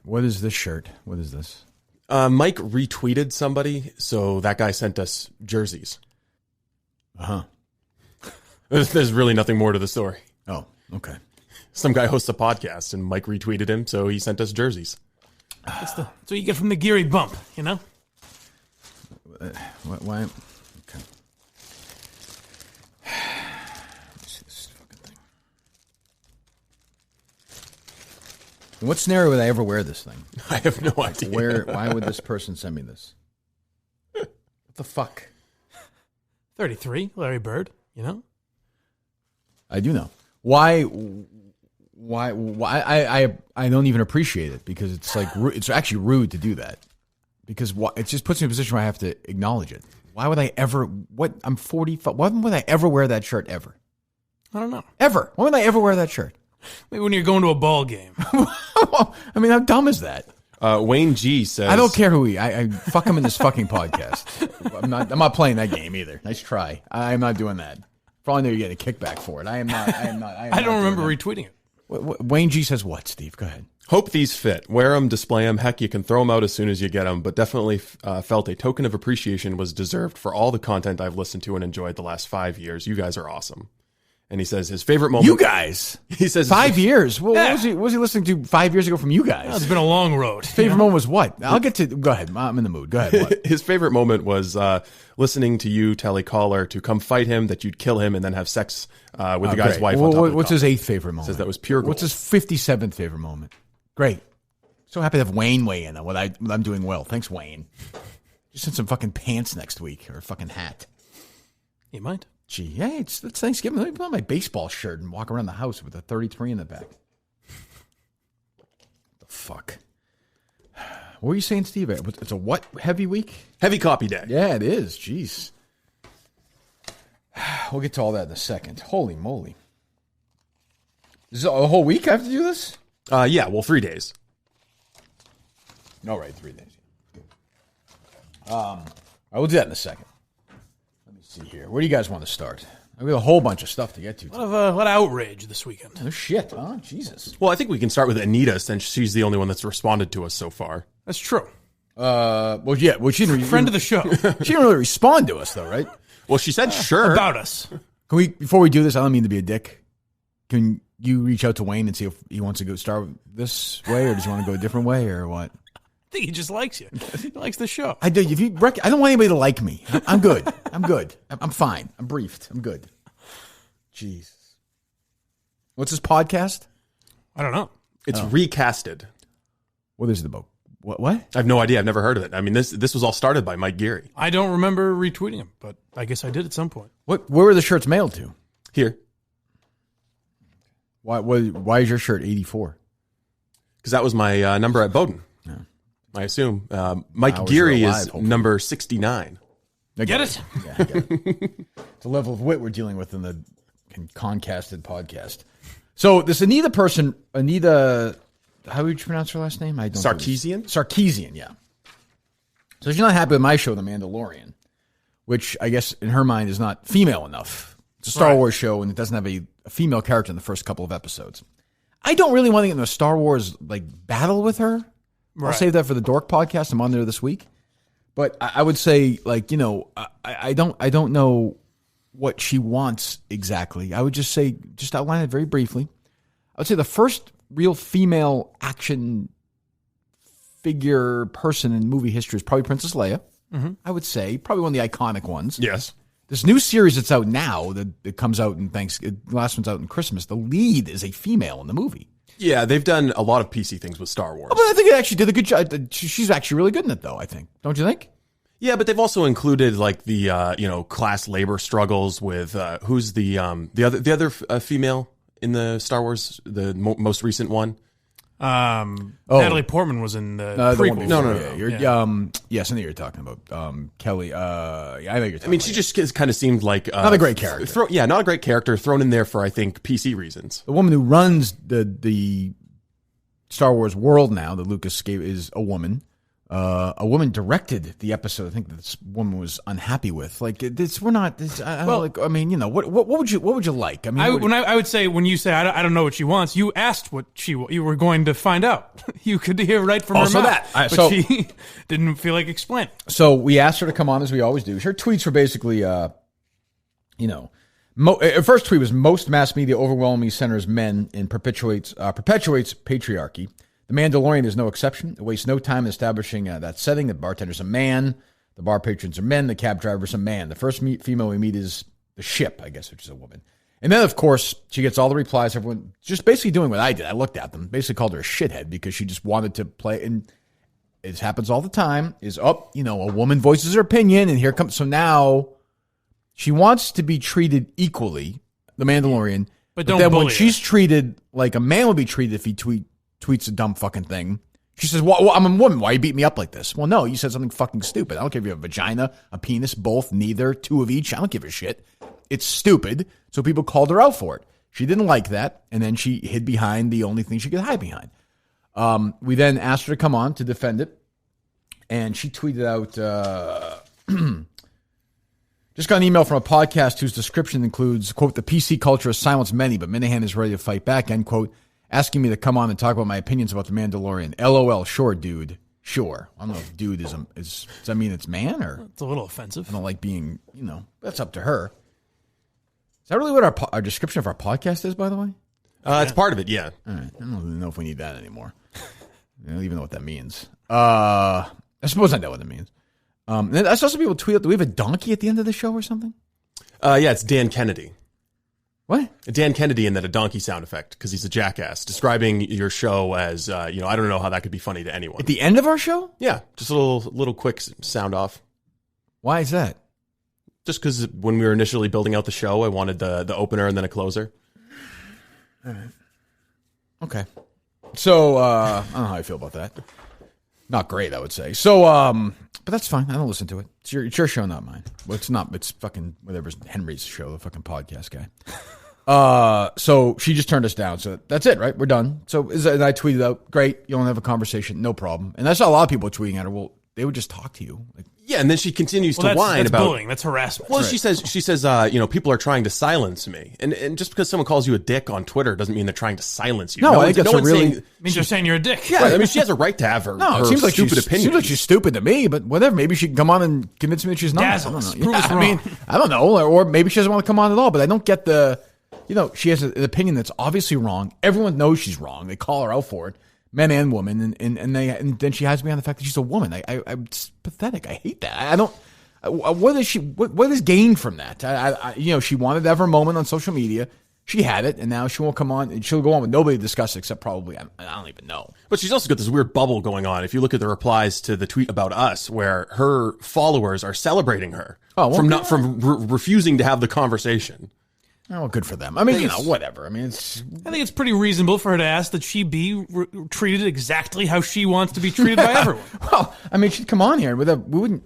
What is this shirt? What is this? Mike retweeted somebody, so that guy sent us jerseys. Uh-huh. There's really nothing more to the story. Oh, okay. Some guy hosts a podcast, and Mike retweeted him, so he sent us jerseys. That's what you get from the Geary bump, you know? Why? Okay. Let's see this fucking thing. In what scenario would I ever wear this thing? I have no idea. Why would this person send me this? What the fuck? 33, Larry Bird, you know? I do know. Why I don't even appreciate it because it's like it's actually rude to do that because it just puts me in a position where I have to acknowledge it. Why would I ever? I'm 45. Why would I ever wear that shirt ever? I don't know. Ever? Why would I ever wear that shirt? Maybe when you're going to a ball game. I mean, how dumb is that? Wayne G says, I don't care who I fuck him in this fucking podcast. I'm not playing that game either. Nice try. I'm not doing that. For all I know, you get a kickback for it. I am not. I don't remember retweeting it. Wayne G says what, Steve? Go ahead. hope these fit. Wear them, display them. Heck, you can throw them out as soon as you get them, but definitely felt a token of appreciation was deserved for all the content I've listened to and enjoyed the last 5 years. You guys are awesome. And he says his favorite moment. You guys. He says 5 years. Well, what was he listening to 5 years ago from you guys? Well, it's been a long road. His favorite moment was what? I'll get to. Go ahead. I'm in the mood. Go ahead. What? His favorite moment was listening to you tell a caller to come fight him, that you'd kill him, and then have sex with the guy's wife. On top of the what's car. his 8th favorite moment? Says that was pure gold. What's his 57th favorite moment? Great. So happy to have Wayne weigh in on what I'm doing well. Thanks, Wayne. Just send some fucking pants next week or a fucking hat. You might. Gee, yeah, it's Thanksgiving. Let me put on my baseball shirt and walk around the house with a 33 in the back. What the fuck? What were you saying, Steve? It's a what? Heavy week? Heavy copy day. Yeah, it is. Jeez. We'll get to all that in a second. Holy moly. Is it a whole week I have to do this? Yeah, well, 3 days. All right, 3 days. I will do that in a second. Let me see here. Where do you guys want to start? I've got a whole bunch of stuff to get to. A lot of outrage this weekend. Oh, shit. Oh, Jesus. Well, I think we can start with Anita since she's the only one that's responded to us so far. That's true. Well, yeah. Well, she didn't Friend of the show. She didn't really respond to us, though, right? Well, she said sure. About us. Can we, before we do this, I don't mean to be a dick. Can you reach out to Wayne and see if he wants to go start this way, or does he want to go a different way, or what? I think he just likes you. He likes the show. I do. If you, I don't want anybody to like me. I'm good. I'm good. I'm fine. I'm briefed. I'm good. Jeez. What's this podcast? I don't know. It's recasted. What is it about? What? I have no idea. I've never heard of it. I mean, this was all started by Mike Geary. I don't remember retweeting him, but I guess I did at some point. Where were the shirts mailed to? Here. Why is your shirt 84? Because that was my number at Bowdoin. Yeah. I assume. Mike Hours Geary are alive, is hopefully. number 69. I Get it? Yeah, I get it. It's a level of wit we're dealing with in the concasted podcast. So this Anita, how would you pronounce her last name? I don't. Sarkeesian? Sarkeesian, yeah. So she's not happy with my show, The Mandalorian, which I guess in her mind is not female enough. It's a Star Wars show, and it doesn't have a female character in the first couple of episodes. I don't really want to get into a Star Wars battle with her. I'll save that for the Dork podcast. I'm on there this week. But I would say, I don't know what she wants exactly. I would just say, just outline it very briefly. I would say the first real female action figure person in movie history is probably Princess Leia. Mm-hmm. I would say probably one of the iconic ones. Yes. This new series that's out now, that comes out in the last one's out in Christmas. The lead is a female in the movie. Yeah, they've done a lot of PC things with Star Wars. Oh, but I think it actually did a good job. She's actually really good in it, though, I think. Don't you think? Yeah, but they've also included the class labor struggles with who's the other female in the Star Wars, the most recent one. Natalie Portman was in the prequel. No. Yes, I know you're talking about Kelly. I know you're talking. I mean, she just kind of seemed like not a great character. Not a great character thrown in there for I think PC reasons. The woman who runs the Star Wars world now, the Lucas is a woman. a woman directed the episode. I think this woman was unhappy with. Like this, we're not. This, I mean, you know, what would you like? I mean, I would say when you say I don't know what she wants, you asked what you were going to find out. You could hear right from her mouth, but she didn't feel like explaining. So we asked her to come on, as we always do. Her tweets were basically, her first tweet was, most mass media overwhelmingly centers men and perpetuates patriarchy. The Mandalorian is no exception. It wastes no time in establishing that setting. The bartender's a man. The bar patrons are men. The cab driver's a man. The first female we meet is the ship, I guess, which is a woman. And then, of course, she gets all the replies. Everyone just basically doing what I did. I looked at them, basically called her a shithead because she just wanted to play. And it happens all the time, a woman voices her opinion, and here comes. So now she wants to be treated equally, the Mandalorian. But then when she's treated like a man would be treated if he tweets a dumb fucking thing. She says, well, I'm a woman. Why you beat me up like this? Well, no, you said something fucking stupid. I don't care if you have a vagina, a penis, both, neither, two of each. I don't give a shit. It's stupid. So people called her out for it. She didn't like that. And then she hid behind the only thing she could hide behind. We then asked her to come on to defend it. And she tweeted out, just got an email from a podcast whose description includes, quote, the PC culture has silenced many, but Minahan is ready to fight back, end quote. Asking me to come on and talk about my opinions about The Mandalorian. LOL, sure, dude. Sure. I don't know if dude does that mean it's man or? It's a little offensive. I don't like being, that's up to her. Is that really what our description of our podcast is, by the way? It's part of it, yeah. All right. I don't even know if we need that anymore. I don't even know what that means. I suppose I know what it means. Then I saw some people tweet out, do we have a donkey at the end of the show or something? Yeah, it's Dan Kennedy. What? Dan Kennedy, and then a donkey sound effect because he's a jackass, describing your show as, I don't know how that could be funny to anyone. At the end of our show? Yeah, just a little quick sound off. Why is that? Just because when we were initially building out the show, I wanted the opener and then a closer. All right. Okay. So, I don't know how I feel about that. Not great, I would say. So, but that's fine. I don't listen to it. It's your show, not mine. Well, it's not. It's fucking whatever's Henry's show, the fucking podcast guy. So she just turned us down. So that's it, right? We're done. So and I tweeted out, great, you don't have a conversation, no problem. And I saw a lot of people tweeting at her. Well, they would just talk to you. Like, yeah, and then she continues to whine about bullying. That's harassment. Well, right. She says, people are trying to silence me, and just because someone calls you a dick on Twitter doesn't mean they're trying to silence you. No, I think that's means you're saying you're a dick. Yeah, right. I mean, she has a right to have her. No, it seems like stupid opinion. Seems like she's stupid to me, but whatever. Maybe she can come on and convince me that she's not. Dazzle us. Prove us wrong. I mean, I don't know, or maybe she doesn't want to come on at all. But I don't get the, she has an opinion that's obviously wrong. Everyone knows she's wrong. They call her out for it. Men and women, and then she has me on the fact that she's a woman. It's pathetic. I hate that. I don't. What is gained from that? She wanted to have her moment on social media. She had it, and now she won't come on, and she'll go on with nobody to discuss it except probably I don't even know. But she's also got this weird bubble going on. If you look at the replies to the tweet about us, where her followers are celebrating her from refusing to have the conversation. Oh, well, good for them. I mean, whatever. I mean, I think it's pretty reasonable for her to ask that she be treated exactly how she wants to be treated by everyone. Well, I mean, she'd come on here I'm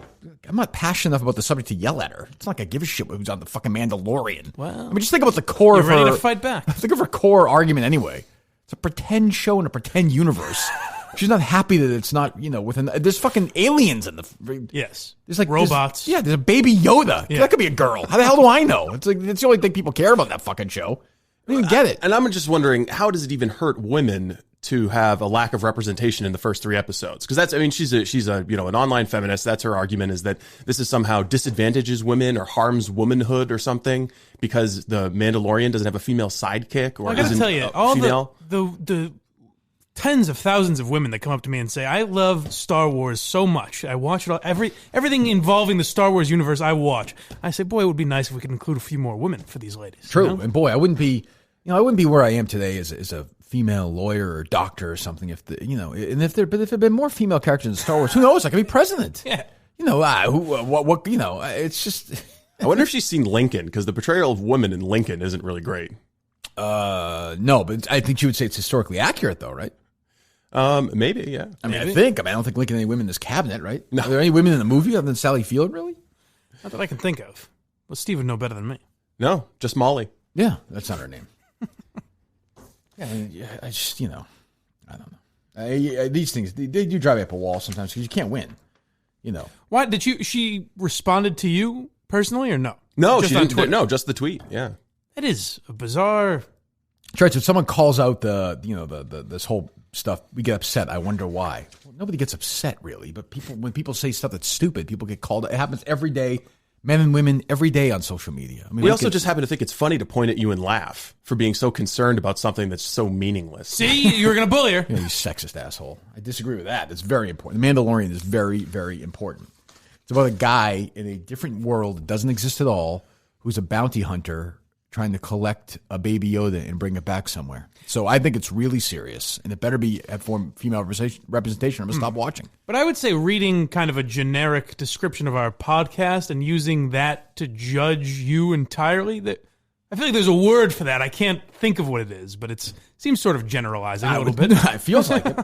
not passionate enough about the subject to yell at her. It's not like I give a shit who's on the fucking Mandalorian. Well, I mean, just think about the core of her. You're ready to fight back. Think of her core argument anyway. It's a pretend show in a pretend universe. She's not happy that it's not, there's fucking aliens in the. Yes. There's like robots. There's a baby Yoda. Yeah. That could be a girl. How the hell do I know? It's the only thing people care about in that fucking show. I don't even get it. And I'm just wondering, how does it even hurt women to have a lack of representation in the first 3 episodes? Because she's an online feminist. That's her argument, is that this is somehow disadvantages women or harms womanhood or something because the Mandalorian doesn't have a female sidekick or I gotta tell you, all female. the tens of thousands of women that come up to me and say, I love Star Wars so much. I watch it all. Everything involving the Star Wars universe I watch. I say, boy, it would be nice if we could include a few more women for these ladies. True. And boy, I wouldn't be where I am today as a female lawyer or doctor or something if if there had been more female characters in Star Wars, who knows? I could be president. Yeah. It's just. I wonder if she's seen Lincoln, because the portrayal of women in Lincoln isn't really great. No, but I think she would say it's historically accurate, though, right? Maybe, yeah. I mean, I don't think Lincoln had any women in this cabinet, right? No. Are there any women in the movie other than Sally Field, really? Not that I can think of. Well, Steve would know better than me. No, just Molly. Yeah, that's not her name. I just, I don't know. These things, they do drive me up a wall sometimes because you can't win. Why did she responded to you personally or no? No, Just she on didn't. Twitter? No, just the tweet. Yeah. That is a bizarre. Right, so if someone calls out this whole stuff, we get upset. I wonder why. Well, nobody gets upset really, but when people say stuff that's stupid, people get called. It happens every day, men and women every day on social media. I mean, We also just happen to think it's funny to point at you and laugh for being so concerned about something that's so meaningless. See, you were going to bully her. you sexist asshole. I disagree with that. It's very important. The Mandalorian is very, very important. It's about a guy in a different world that doesn't exist at all, who's a bounty hunter trying to collect a baby Yoda and bring it back somewhere. So I think it's really serious, and it better be at female representation. I'm going to stop watching. But I would say reading kind of a generic description of our podcast and using that to judge you entirely, that I feel like there's a word for that. I can't think of what it is, but it seems sort of generalizing a little bit. It feels like it.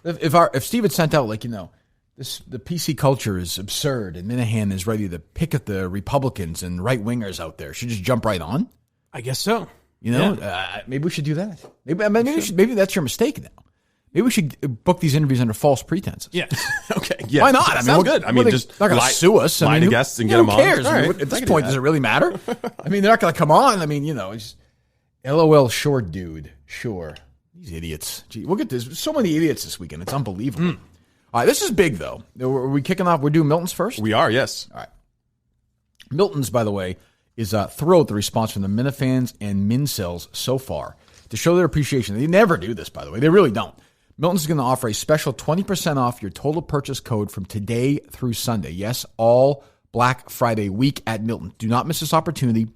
If Steve had sent out, the PC culture is absurd, and Minahan is ready to pick at the Republicans and right-wingers out there, should just jump right on. I guess so. Maybe we should do that. Maybe that's your mistake now. Maybe we should book these interviews under false pretenses. Yes. Okay. Yeah. Why not? Sounds good. I mean, just not going to sue us. Lie to guests and get them on. Who cares? All right. At this point, does it really matter? I mean, they're not going to come on. I mean, it's LOL. Sure, dude. Sure. These idiots. Gee, we'll get this. So many idiots this weekend. It's unbelievable. All right, this is big though. Are we kicking off? We're doing Milton's first. We are. Yes. All right. Milton's, by the way, is thrilled at the response from the Minifans and Mincels so far to show their appreciation. They never do this, by the way. They really don't. Milton's is going to offer a special 20% off your total purchase code from today through Sunday. Yes, all Black Friday week at Milton. Do not miss this opportunity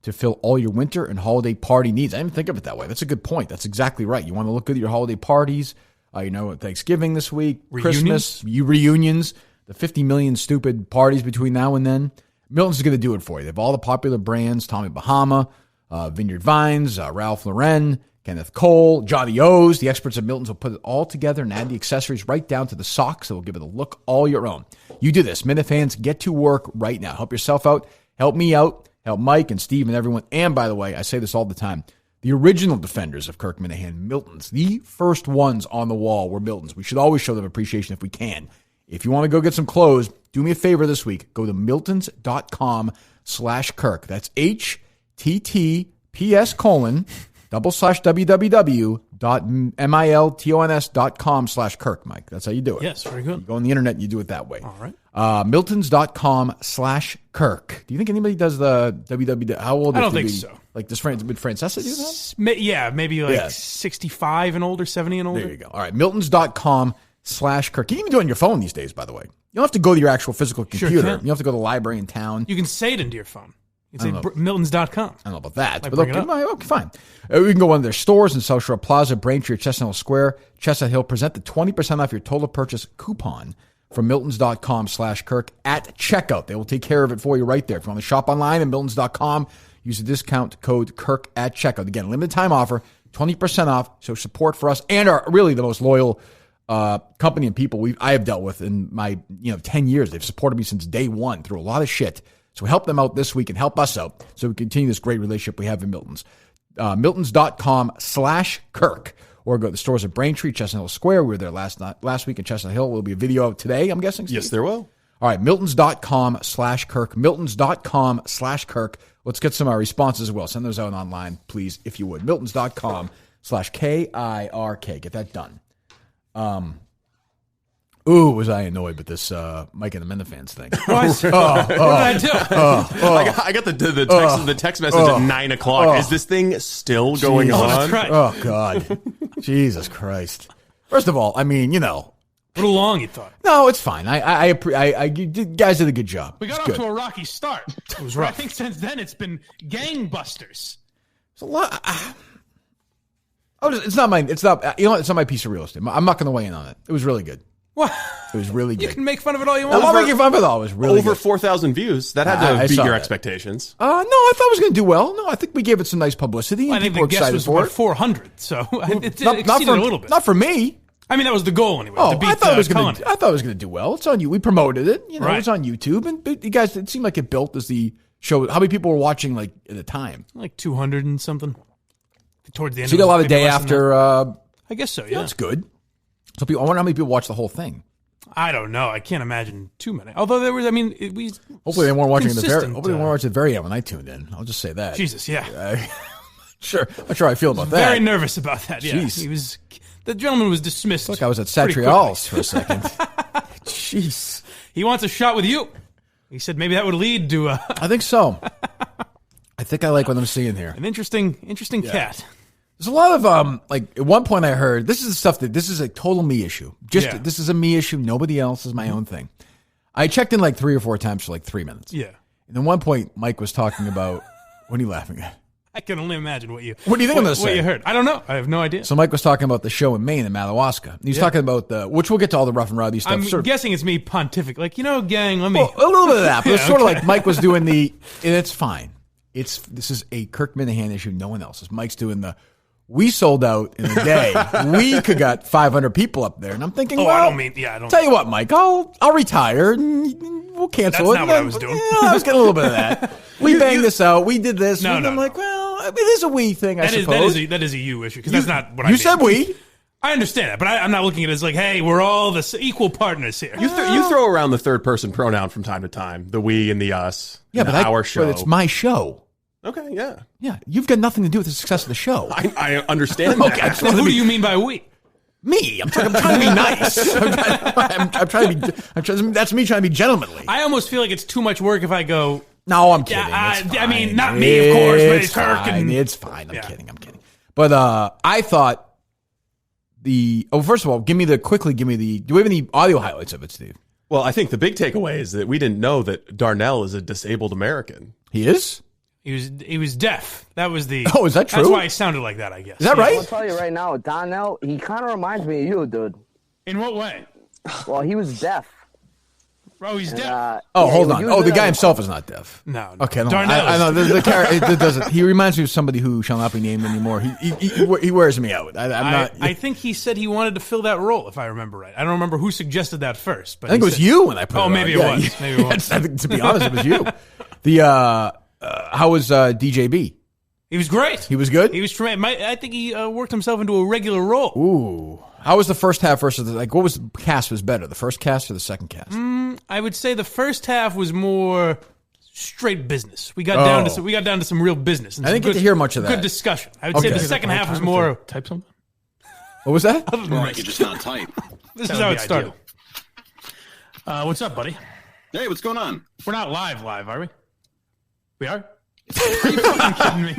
to fill all your winter and holiday party needs. I didn't think of it that way. That's a good point. That's exactly right. You want to look good at your holiday parties. Thanksgiving this week, Christmas, reunions, the 50 million stupid parties between now and then. Milton's is going to do it for you. They have all the popular brands, Tommy Bahama, Vineyard Vines, Ralph Lauren, Kenneth Cole, Johnny O's. The experts at Milton's will put it all together and add the accessories right down to the socks that will give it a look all your own. You do this. Minifans, get to work right now. Help yourself out. Help me out. Help Mike and Steve and everyone. And by the way, I say this all the time, the original defenders of Kirk Minahan, Milton's, the first ones on the wall were Milton's. We should always show them appreciation if we can. If you want to go get some clothes, do me a favor this week. Go to miltons.com/Kirk. That's https://www.miltons.com/Kirk, Mike. That's how you do it. Yes, very good. You go on the internet and you do it that way. All right. Miltons.com/Kirk. Do you think anybody does the www? How old? I don't think so. Like, would Francesca do that? Yeah, maybe 65 and older, 70 and older. There you go. All right. Miltons.com/Kirk. You can even do it on your phone these days, by the way. You don't have to go to your actual physical computer. Sure can. You don't have to go to the library in town. You can say it into your phone. You can say Miltons.com. I don't know about that. Like, But bring it okay, up. okay, fine. We can go to one of their stores in South Shore Plaza, Braintree, or Chestnut Hill Square. Chestnut Hill, present the 20% off your total purchase coupon from Miltons.com/Kirk at checkout. They will take care of it for you right there. If you want to shop online at Miltons.com, use the discount code Kirk at checkout. Again, limited time offer, 20% off. So support for us and are really the most loyal company and people I have dealt with in my 10 years. They've supported me since day one through a lot of shit. So help them out this week and help us out so we continue this great relationship we have in Milton's. Miltons.com/Kirk. Or go to the stores at Braintree, Chestnut Hill Square. We were there last week in Chestnut Hill. Will be a video out today, I'm guessing, Steve? Yes, there will. All right, Miltons.com/Kirk. Miltons.com/Kirk. Let's get some responses as well. Send those out online, please, if you would. Miltons.com/KIRK. Get that done. Was I annoyed with this Mike and the Minifans thing? What did I do? I got the text message at 9 o'clock. Is this thing still going on? That's right. Oh, God. Jesus Christ. First of all, I mean, A little long, you thought. No, it's fine. I guys did a good job. We got off to a rocky start. It was rough. I think since then it's been gangbusters. It's a lot. It's not my piece of real estate. I'm not going to weigh in on it. It was really good. What? It was really good. You can make fun of it all you want. I'm not making fun of it all. It was really Over good. 4,000 views. That had to beat your expectations. No, I thought it was going to do well. No, I think we gave it some nice publicity. And I think people the were guess excited was for about it. 400, so it exceeded a little bit. Not for me. I mean, that was the goal anyway. Oh, to beat I thought it was Cullen. going to do well. It's on you. We promoted it. It Right. was on YouTube, and you guys. It seemed like it built as the show. How many people were watching at the time? Like 200 and something. Towards the end. So you got a lot of maybe day less than after. that. I guess so. Yeah. That's good. So I wonder how many people watch the whole thing. I don't know. I can't imagine too many. Although there was, I mean, we hopefully they weren't watching consistent, Hopefully they weren't watching the very end when I tuned in. I'll just say that. Jesus, yeah. Sure, I'm sure I feel about that. Very nervous about that. Yeah, Jeez. The gentleman was dismissed. Look, I was at Satrial's for a second. Jeez. He wants a shot with you. He said maybe that would lead to I think so. I think I like what I'm seeing here. an interesting cat. There's a lot of like at one point I heard this is the stuff that this is a total me issue. This is a me issue. Nobody else. This is my own thing. I checked in like 3 or 4 times for like 3 minutes. Yeah. And then one point Mike was talking about what are you laughing at? I can only imagine what do you think I'm gonna say? What you heard? I don't know. I have no idea. So Mike was talking about the show in Maine in Madawaska. He's talking about which we'll get to all the rough and rowdy stuff. I'm guessing it's me pontific. Like, gang, let me. Well, a little bit of that, but it's sort of like Mike was doing and it's fine. This is a Kirk Minahan issue. No one else's. Mike's doing we sold out in a day. We could got 500 people up there, and I'm thinking, I don't. Tell you what, Mike, I'll retire and we'll cancel That's it. not what I was doing. I was getting a little bit of that. We banged this out. We did this. No, I'm like, well, it is a we thing, I suppose. That is a you issue because that's not what I mean. You said we. I understand that, but I'm not looking at it as like, hey, we're all the equal partners here. You throw around the third person pronoun from time to time, the we and the us. Yeah, but our show. But it's my show. Okay, yeah. Yeah, you've got nothing to do with the success of the show. I understand that. Okay, So who do you mean by we? Me. I'm trying to be nice. I'm trying to be. That's me trying to be gentlemanly. I almost feel like it's too much work if I go. No, I'm kidding. I mean, not me, of course, but it's Kirk. It's fine. I'm kidding. But I thought first of all, give me the. Do we have any audio highlights of it, Steve? Well, I think the big takeaway is that we didn't know that Darnell is a disabled American. He is? He was deaf. That was the. Oh, is that true? That's why he sounded like that, I guess. Is that right? I'll tell you right now, Donnell, he kind of reminds me of you, dude. In what way? Well, he was deaf. Bro, he's deaf. Hold on. Oh, the guy himself is not deaf. No. Okay, no. Darnell I know the character. It doesn't. He reminds me of somebody who shall not be named anymore. He wears me out. I'm not. I think he said he wanted to fill that role, if I remember right. I don't remember who suggested that first, but I think it was you when I put it on. Maybe it was. Maybe it was. I think, to be honest, it was you. How was DJB? He was great. He was good? He was tremendous. I think he worked himself into a regular role. Ooh. How was the first half versus what was the cast was better, the first cast or the second cast? I would say the first half was more straight business. We got down to some real business. And I didn't get to hear much of that. Good discussion. I would say the second half was more type something. What was that? Or I could just not type. This is how it started. What's up, buddy? Hey, what's going on? We're not live, are we? We are? Are you fucking kidding me?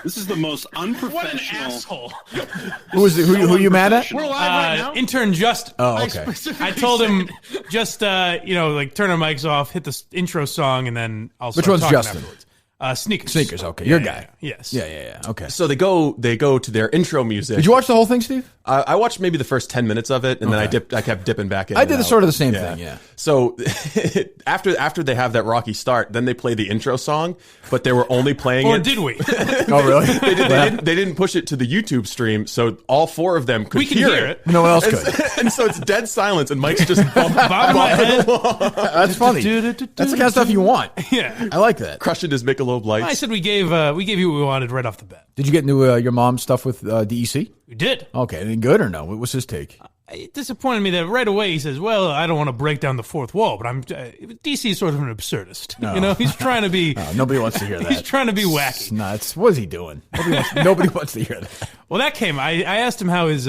This is the most unprofessional. What an asshole. Who you mad at? We're live right now. Intern Justin. Oh, okay. I told him just turn our mics off, hit the intro song, and then I'll start Which one's talking Justin? afterwards. Sneakers. Sneakers, okay. Your guy. Yes. Yeah. Okay. So they go to their intro music. Did you watch the whole thing, Steve? I watched maybe the first 10 minutes of it, and then I kept dipping back in. I did sort of the same thing, yeah. So after they have that rocky start, then they play the intro song, but they were only playing Or it. did we? Oh, really? They didn't push it to the YouTube stream, so all 4 of them could We can hear it. No one else could. And so it's dead silence, and Mike's just Bob my head. That's funny. That's the kind of stuff you want. Yeah. I like that. crushing his Michelob Lights. I said we gave you what we wanted right off the bat. Did you get into your mom's stuff with DEC? We did. Okay, any good or no? What was his take? It disappointed me that right away he says, well, I don't want to break down the fourth wall, but DC is sort of an absurdist. No. He's trying to be... Nobody wants to hear that. He's trying to be wacky. It's nuts. What is he doing? Nobody wants to hear that. Well, that came... I asked him how his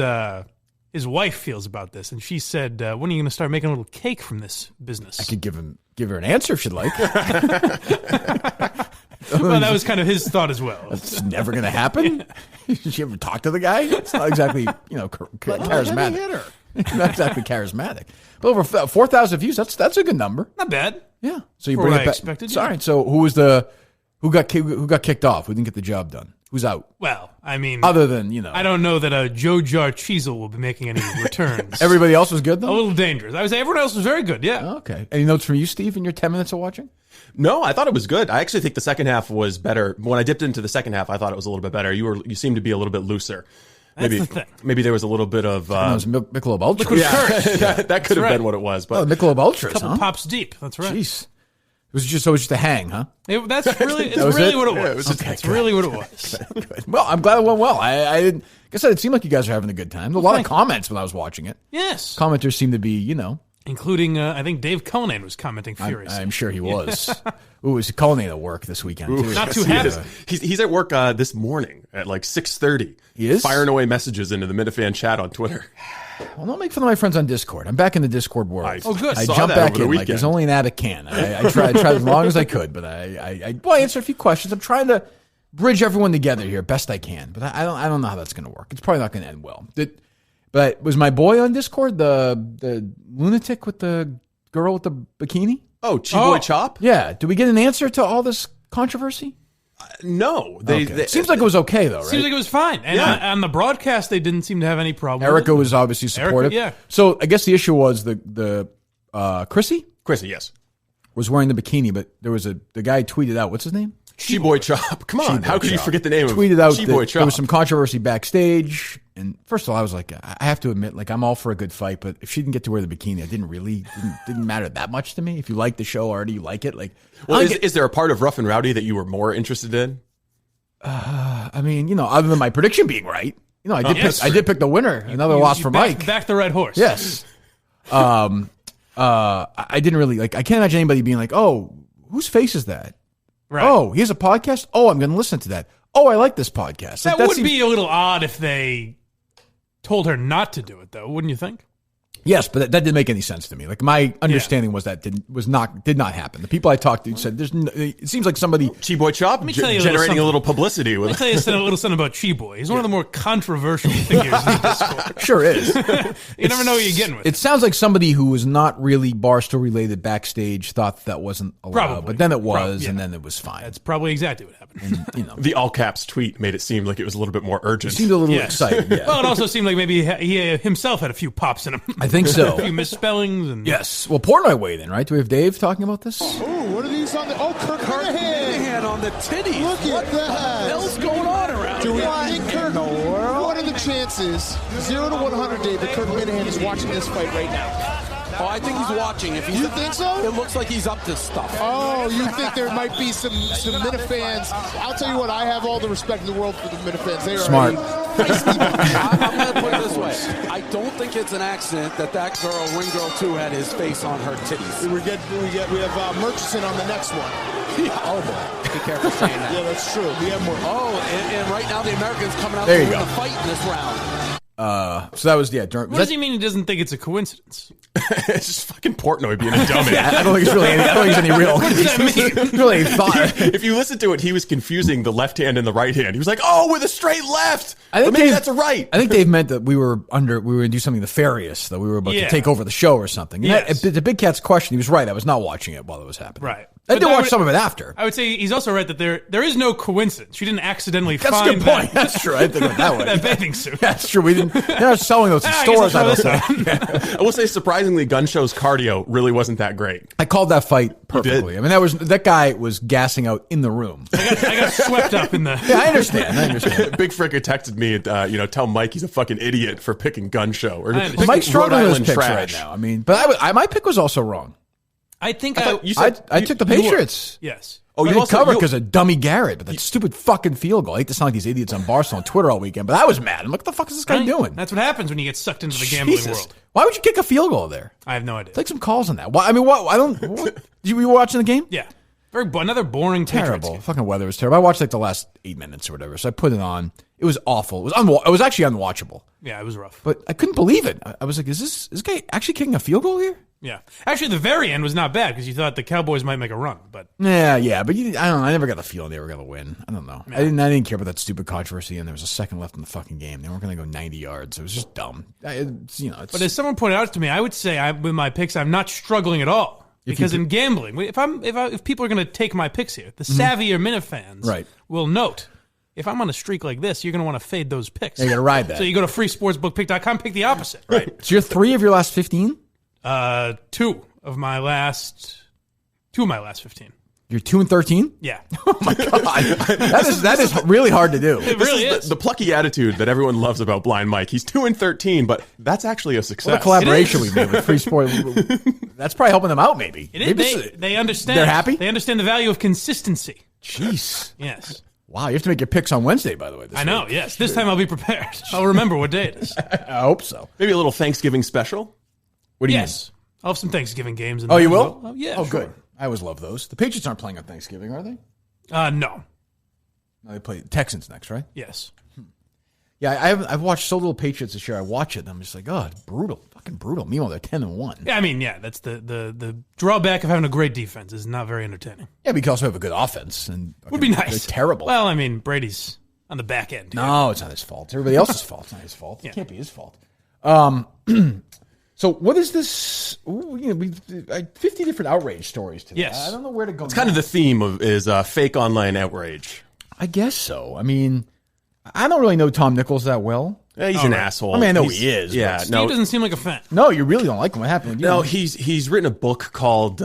wife feels about this, and she said, when are you going to start making a little cake from this business? I could give her an answer if she'd like. Well, that was kind of his thought as well. It's never going to happen. Did you ever talk to the guy? It's not exactly, charismatic. Not exactly charismatic. But over 4,000 views, that's a good number. Not bad. Yeah. So you For bring what it I back. expected, Sorry. So who got kicked off? Who didn't get the job done? Who's out? Well, I mean... Other than, I don't know that Joe Jar Cheezel will be making any returns. Everybody else was good, though? A little dangerous. I would say everyone else was very good, yeah. Okay. Any notes from you, Steve, in your 10 minutes of watching? No, I thought it was good. I actually think the second half was better. When I dipped into the second half, I thought it was a little bit better. You seemed to be a little bit looser. That's the thing. Maybe there was a little bit of... It was Michelob Ultra. that could have been what it was. But Michelob Ultras, Couple pops deep. That's right. Jeez. was just a hang, huh? That's really, it's was really it? what it was. Yeah, it was just- That's really what it was. Good. Well, I'm glad it went well. I didn't. Like I said, it seemed like you guys were having a good time. There were a lot of thank you. comments when I was watching it. Yes. Commenters seemed to be, Including, I think Dave Cullinane was commenting furiously. I'm sure he was. Ooh, it was Cullinane at work this weekend, too. Not too He happy. is. He's at work this morning at like 6:30. He is? firing away messages into the Minifan chat on Twitter. Well, don't make fun of my friends on Discord. I'm back in the Discord world. Oh, good. I Saw jumped that back over the in like weekend. there's only an Abbott can. I tried as long as I could, but I answered a few questions. I'm trying to bridge everyone together here best I can, but I don't know how that's going to work. It's probably not going to end well. But was my boy on Discord the lunatic with the girl with the bikini? Oh, Chi-Boy Chop? Yeah. Did we get an answer to all this controversy? No. Okay. Seems like it was okay though, right? Seems like it was fine. And on the broadcast, they didn't seem to have any problem. with Erica it. was obviously supportive. yeah. So I guess the issue was the Chrissy Chrissy, yes. was wearing the bikini, but there was the guy tweeted out, what's his name? Chi-Boy Chop. Come on. Chi-Boy How could you Chop. forget the name Tweeted of out Chi-Boy that Chop? there was some controversy backstage. And first of all, I was like, I have to admit, like, I'm all for a good fight, but if she didn't get to wear the bikini, it didn't matter that much to me. If you like the show already, you like it. Like, Well, is there a part of Rough and Rowdy that you were more interested in? I mean, other than my prediction being right, I did pick the winner. Another loss for Mike. Back the red horse. Yes. I didn't really like. I can't imagine anybody being like, "Oh, whose face is that? Right. Oh, he has a podcast. Oh, I'm going to listen to that. Oh, I like this podcast." That Like, would seems- be a little odd if they told her not to do it, though, wouldn't you think? Yes, but that didn't make any sense to me. Like my understanding was that did not happen. The people I talked to said it seems like somebody. Chi-Boy Chop tell you a little generating something. a little publicity. Let me With tell you a little something about Chi-Boy. He's one of the more controversial figures in Discord. Sure is. You never know what you're getting with. It sounds like somebody who was not really Barstool related backstage thought that wasn't allowed, Probably. but then it was, Probably, yeah. and then it was fine. That's probably exactly what happened. the all caps tweet made it seem like it was a little bit more urgent. Seemed a little Yeah. excited. Yeah, Well, it also seemed like maybe he himself had a few pops in him. I think so. A few misspellings. And Yes. Well, Portnoy weighed in, right? Do we have Dave talking about this? Oh, what are these on the? Oh, Kirk Minahan on the titties. Look at that. Hell's going on around Do we here? think Kirk? What are the chances? 0 to 100, Dave. That Kirk Minahan is watching this fight right now. Oh, I think he's watching. If he's, You think so? It looks like he's up to stuff. Oh, you think there might be some Minifans? I'll tell you what. I have all the respect in the world for the Minifans. They are Smart. feisty bunch. I'm going to put it this way. I don't think it's an accident that girl, Ring Girl 2, had his face on her titties. We have Murchison on the next one. Oh, boy. Be careful saying that. Yeah, that's true. We have more. Oh, and right now the Americans coming out There to you win go. the fight in this round. So that was during. What does he mean he doesn't think it's a coincidence? It's just fucking Portnoy being a dummy. I don't think it's really any. I don't think it's any real. What does that mean? Really thought. If you listen to it, he was confusing the left hand and the right hand. He was like, "Oh, with a straight left." I think But maybe Dave- that's a right. I think Dave meant that we were going to do something nefarious, that we were about Yeah. to take over the show or something. And Yes. the Big Cat's question, he was right. I was not watching it while it was happening. Right. I But did I watch would- some of it after. I would say he's also right that there is no coincidence. She didn't accidentally That's a find good point. that, That's true. I didn't think of it that way. that bathing suit. That's true. We didn't. They're not selling those in I guess I'll stores. I don't throw think. this out. I will say, surprisingly, Gun Show's cardio really wasn't that great. I called that fight perfectly. did. I mean, that guy was gassing out in the room. I got swept up in the. Yeah, I understand. Big Fricker texted me, tell Mike he's a fucking idiot for picking Gun Show. Or understand. picking Mike's struggling Rhode with his Island picks trash. right now. I mean, but my pick was also wrong. I think You said- I took the you were- Patriots. yes. Oh, I you didn't also cover you- because of dummy Garrett, but that stupid fucking field goal. I hate to sound like these idiots on Barstool on Twitter all weekend, but I was mad. I'm like, what the fuck is this guy Right? doing? That's what happens when you get sucked into the gambling Jesus. world. Why would you kick a field goal there? I have no idea. Take some calls on that. Why? I mean, what? I don't. What, you were watching the game? Yeah. Another boring Patriots Terrible. game. Fucking weather was terrible. I watched like the last 8 minutes or whatever, so I put it on. It was awful. It was actually unwatchable. Yeah, it was rough. But I couldn't believe it. I was like, is this guy actually kicking a field goal here? Yeah. Actually, the very end was not bad because you thought the Cowboys might make a run, but Yeah, but I don't know. I never got the feeling they were going to win. I don't know. I didn't care about that stupid controversy, and there was a second left in the fucking game. They weren't going to go 90 yards. It was just dumb. But as someone pointed out to me, I would say with my picks, I'm not struggling at all. Because in gambling, if people are going to take my picks here, the savvier Minifans Right. will note, if I'm on a streak like this, you're going to want to fade those picks. You got to ride that. So you go to freesportsbookpick.com, pick the opposite. Right. So you're 3 of your last 15? Two of my last 15. You're 2-13. Yeah. Oh my god, that is really hard to do. It really is. The plucky attitude that everyone loves about Blind Mike. He's 2-13, but that's actually a success. What a collaboration we made with Free Sport. That's probably helping them out. Maybe. They understand. They're happy. They understand the value of consistency. Jeez. Yes. Wow, you have to make your picks on Wednesday, by the way. I know. Yes. This time I'll be prepared. I'll remember what day it is. I hope so. Maybe a little Thanksgiving special. What do you Yes. I'll have some Thanksgiving games. In mean? Oh, there you as will? well. Oh, yeah. Oh, sure. good. I always love those. The Patriots aren't playing on Thanksgiving, are they? No. No, they play Texans next, right? Yes. Yeah, I've watched so little Patriots this year. I watch it, and I'm just like, oh, it's brutal, fucking brutal. Meanwhile, they're 10-1. Yeah, I mean, yeah, that's the drawback of having a great defense is not very entertaining. Yeah, but you can also have a good offense, and Would be nice. They're terrible. Well, I mean, Brady's on the back end. No, it's not his fault. It's everybody else's fault. It's not his fault. Yeah. It can't be his fault. So what is this? Ooh, you know, we 50 different outrage stories today. Yes. I don't know where to go. It's kind of the theme of is fake online outrage. I guess so. I mean, I don't really know Tom Nichols that well. Yeah, he's an asshole. I mean, I know He's- he is. Yeah, but Steve doesn't seem like a fan. no, you really don't like him. What happened with you? No, he's written a book called